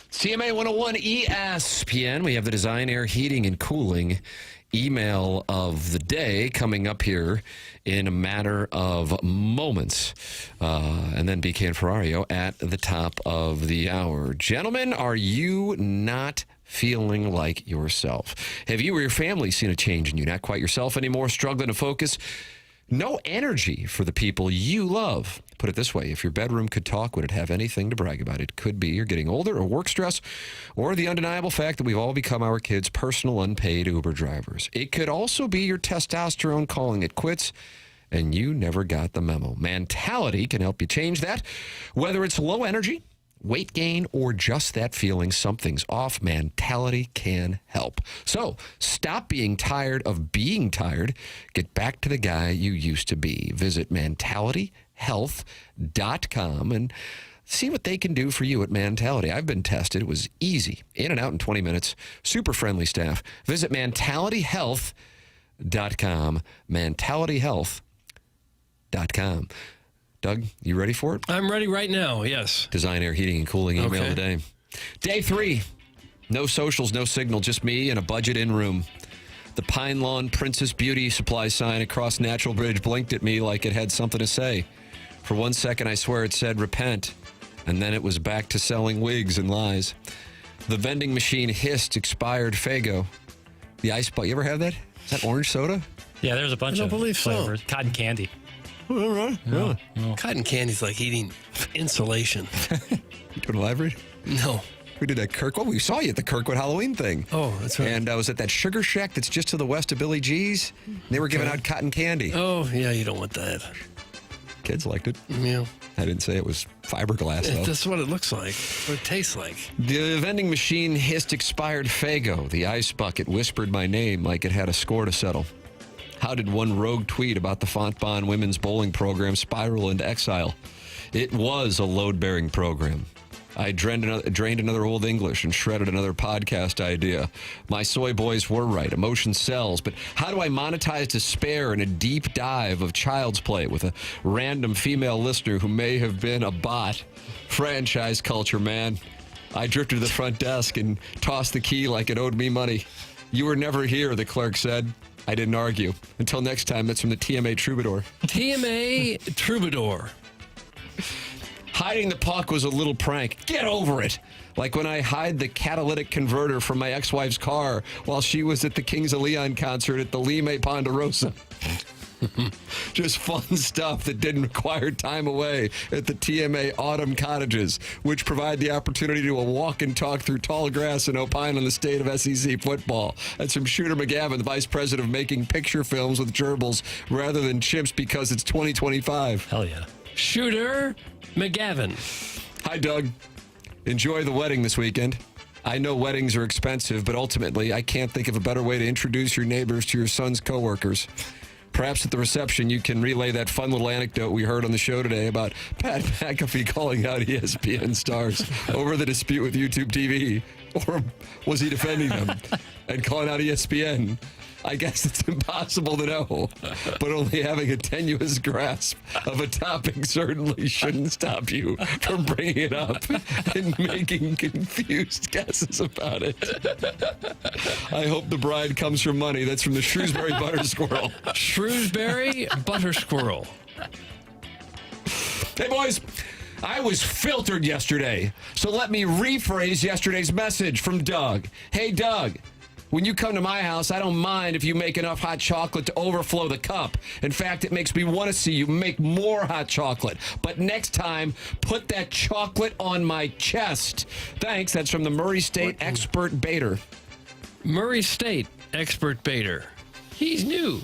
CMA 101 ESPN. We have the Design, Air, Heating, and Cooling email of the day coming up here in a matter of moments. And then BK and Ferrario at the top of the hour. Gentlemen, are you not feeling like yourself? Have you or your family seen a change in you? Not quite yourself anymore, struggling to focus? No energy for the people you love. Put it this way, if your bedroom could talk, would it have anything to brag about? It could be you're getting older, or work stress, or the undeniable fact that we've all become our kids' personal unpaid Uber drivers. It could also be your testosterone calling it quits, and you never got the memo. Mentality can help you change that. Whether it's low energy, weight gain, or just that feeling something's off, Mentality can help. So stop being tired of being tired. Get back to the guy you used to be. Visit mentalityhealth.com and see what they can do for you at Mentality. I've been tested. It was easy. In and out in 20 minutes. Super friendly staff. Visit mentalityhealth.com. mentalityhealth.com. Doug, you ready for it? I'm ready right now, yes. Design, Air, Heating, and Cooling email today. Day 3. No socials, no signal, just me and a budget in-room. The Pine Lawn Princess Beauty Supply sign across Natural Bridge blinked at me like it had something to say. For 1 second, I swear it said repent, and then it was back to selling wigs and lies. The vending machine hissed expired Faygo. The ice bucket, you ever have that? Is that orange soda? Yeah, there's a bunch of flavors. Cotton candy. All right. Yeah. Cotton candy's like eating insulation. You doing a live read? No. We did at Kirkwood. We saw you at the Kirkwood Halloween thing. Oh, that's right. And I was at that Sugar Shack that's just to the west of Billy G's. They were giving out cotton candy. Oh, yeah, you don't want that. Kids liked it. Yeah. I didn't say it was fiberglass, though. That's what it looks like, what it tastes like. The vending machine hissed expired Faygo. The ice bucket whispered my name like it had a score to settle. How did one rogue tweet about the Fontbonne women's bowling program spiral into exile? It was a load-bearing program. I drained another Old English and shredded another podcast idea. My soy boys were right. Emotion sells. But how do I monetize despair in a deep dive of child's play with a random female listener who may have been a bot? Franchise culture, man. I drifted to the front desk and tossed the key like it owed me money. You were never here, the clerk said. I didn't argue. Until next time, that's from the TMA Troubadour. TMA Troubadour. Hiding the puck was a little prank. Get over it. Like when I hide the catalytic converter from my ex-wife's car while she was at the Kings of Leon concert at the Lime Ponderosa. Just fun stuff that didn't require time away at the TMA Autumn Cottages, which provide the opportunity to walk and talk through tall grass and opine on the state of SEC football. That's from Shooter McGavin, the vice president of making picture films with gerbils rather than chimps because it's 2025. Hell yeah. Shooter McGavin. Hi, Doug. Enjoy the wedding this weekend. I know weddings are expensive, but ultimately, I can't think of a better way to introduce your neighbors to your son's coworkers. Perhaps at the reception, you can relay that fun little anecdote we heard on the show today about Pat McAfee calling out ESPN stars over the dispute with YouTube TV. Or was he defending them and calling out ESPN? I guess it's impossible to know, but only having a tenuous grasp of a topic certainly shouldn't stop you from bringing it up and making confused guesses about it. I hope the bride comes from money. That's from the Shrewsbury Butter Squirrel. Shrewsbury Butter Squirrel. Hey, boys. I was filtered yesterday, so let me rephrase yesterday's message from Doug. Hey, Doug. When you come to my house, I don't mind if you make enough hot chocolate to overflow the cup. In fact, it makes me want to see you make more hot chocolate. But next time, put that chocolate on my chest. Thanks. That's from the Murray State Expert Baiter. Murray State Expert Baiter. He's new.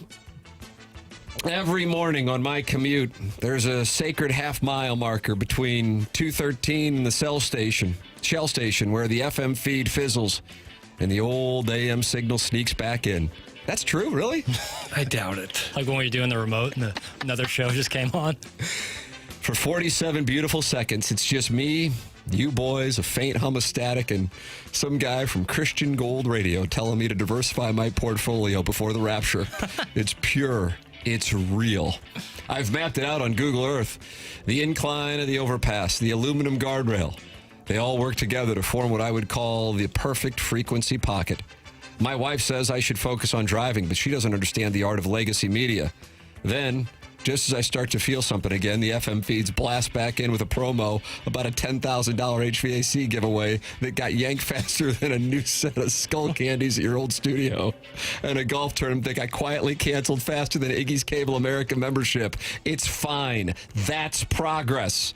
Every morning on my commute, there's a sacred half-mile marker between 213 and the Shell station, where the FM feed fizzles and the old AM signal sneaks back in. That's true, really? I doubt it. Like when we were doing the remote and another show just came on. For 47 beautiful seconds, it's just me, you boys, a faint hum of static, and some guy from Christian Gold Radio telling me to diversify my portfolio before the rapture. It's pure. It's real. I've mapped it out on Google Earth. The incline of the overpass, the aluminum guardrail. They all work together to form what I would call the perfect frequency pocket. My wife says I should focus on driving, but she doesn't understand the art of legacy media. Then, just as I start to feel something again, the FM feeds blast back in with a promo about a $10,000 HVAC giveaway that got yanked faster than a new set of skull candies at your old studio, and a golf tournament that got quietly canceled faster than Iggy's Cable America membership. It's fine. That's progress.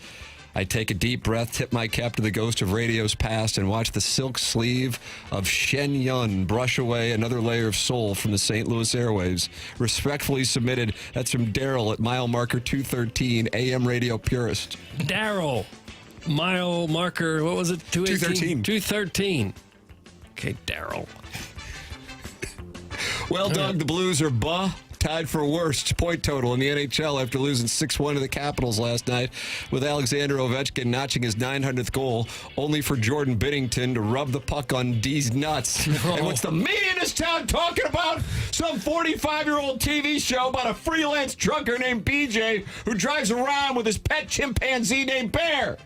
I take a deep breath, tip my cap to the ghost of radio's past, and watch the silk sleeve of Shen Yun brush away another layer of soul from the St. Louis airwaves. Respectfully submitted, that's from Daryl at mile marker 213, AM radio purist. Daryl, mile marker, what was it? 218? 213. Okay, Daryl. Well, Doug, the Blues are tied for worst point total in the NHL after losing 6-1 to the Capitals last night, with Alexander Ovechkin notching his 900th goal, only for Jordan Binnington to rub the puck on D's nuts. And what's the media in this town talking about? Some 45-year-old TV show about a freelance trucker named BJ who drives around with his pet chimpanzee named Bear.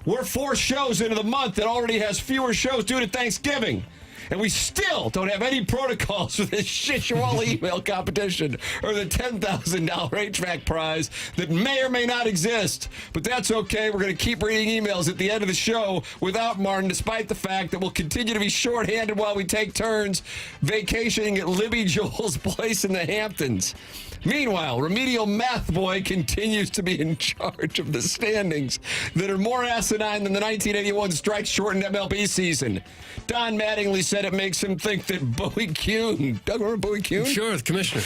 We're 4 shows into the month that already has fewer shows due to Thanksgiving. And we still don't have any protocols for this shit-show email competition or the $10,000 HVAC prize that may or may not exist. But that's okay. We're going to keep reading emails at the end of the show without Martin, despite the fact that we'll continue to be shorthanded while we take turns vacationing at Libby Joel's place in the Hamptons. Meanwhile, Remedial Math Boy continues to be in charge of the standings that are more asinine than the 1981 strike-shortened MLB season. Don Mattingly said it makes him think that Bowie Kuhn, Doug, remember Bowie Kuhn? Sure, the commissioner.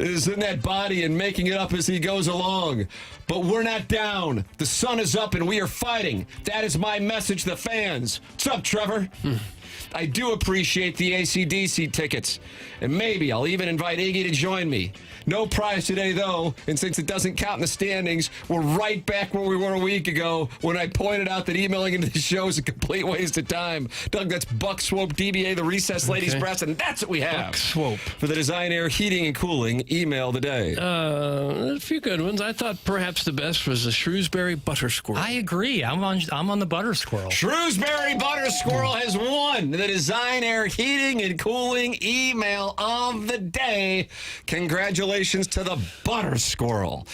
Is in that body and making it up as he goes along. But we're not down. The sun is up and we are fighting. That is my message to the fans. What's up, Trevor? I do appreciate the AC/DC tickets, and maybe I'll even invite Iggy to join me. No prize today, though, and since it doesn't count in the standings, we're right back where we were a week ago when I pointed out that emailing into the show is a complete waste of time. Doug, that's Buck Swope, DBA, the Recessed Ladies Breast, and that's what we have. Buck Swope. For the Design Air Heating and Cooling email of the day. A few good ones. I thought perhaps the best was the Shrewsbury Butter Squirrel. I agree. I'm on the Butter Squirrel. Shrewsbury Butter Squirrel has won the Design Air Heating and Cooling email of the day. Congratulations to the Butter Squirrel.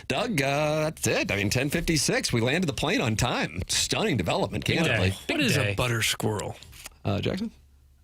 Doug, that's it. I mean, 10:56. We landed the plane on time. Stunning development, candidly. What is a butter squirrel? Jackson?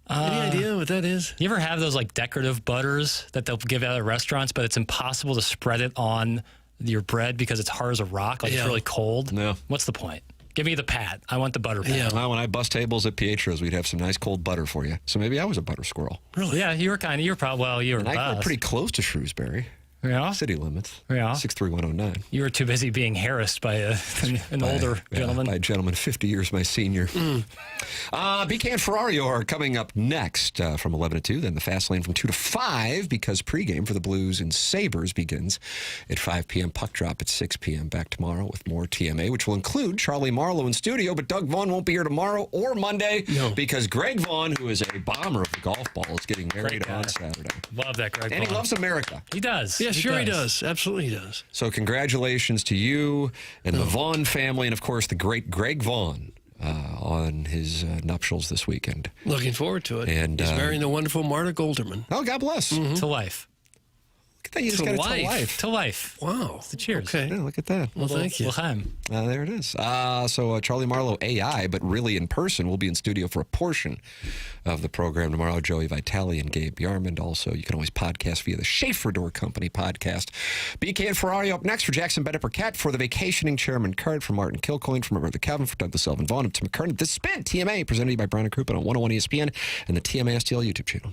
Any idea what that is? You ever have those like decorative butters that they'll give out at restaurants, but it's impossible to spread it on your bread because it's hard as a rock, like it's really cold? No. What's the point? Give me the pat. I want the butter pat. Yeah. Well, when I bust tables at Pietro's, we'd have some nice cold butter for you. So maybe I was a butter squirrel. Really? Yeah, you were probably, well, you were and I grew pretty close to Shrewsbury. Yeah. City limits. Yeah. 63109. You were too busy being harassed by an older gentleman. By a gentleman 50 years my senior. BK and Ferrario are coming up next from 11 to 2. Then the Fast Lane from 2 to 5 because pregame for the Blues and Sabres begins at 5 p.m. Puck drop at 6 p.m. Back tomorrow with more TMA, which will include Charlie Marlowe in studio. But Doug Vaughn won't be here tomorrow or Monday because Greg Vaughn, who is a bomber of the golf ball, is getting married on Saturday. Love that Greg Vaughn. And he loves America. He does. Yeah, sure he does. Absolutely he does. So congratulations to you and the Vaughn family and, of course, the great Greg Vaughn on his nuptials this weekend. Looking forward to it. And he's marrying the wonderful Marta Golderman. Oh, God bless. To life. Look at that. You just got to life. To life. Wow. Cheers. Okay. Yeah, look at that. Well, thank you. There it is. So Charlie Marlowe AI, but really in person, will be in studio for a portion of the program tomorrow. Joey Vitale and Gabe Yarmond. Also, you can always podcast via the Schaefer Door Company podcast. BK and Ferrari up next for Jackson Burkett, for the vacationing chairman card, for Martin Kilcoyne, for my brother Kevin, for Doug the Selvin Vaughn, and to McKernan. This has been TMA, presented to you by Brown and Crouppen on 101 ESPN and the TMA STL YouTube channel.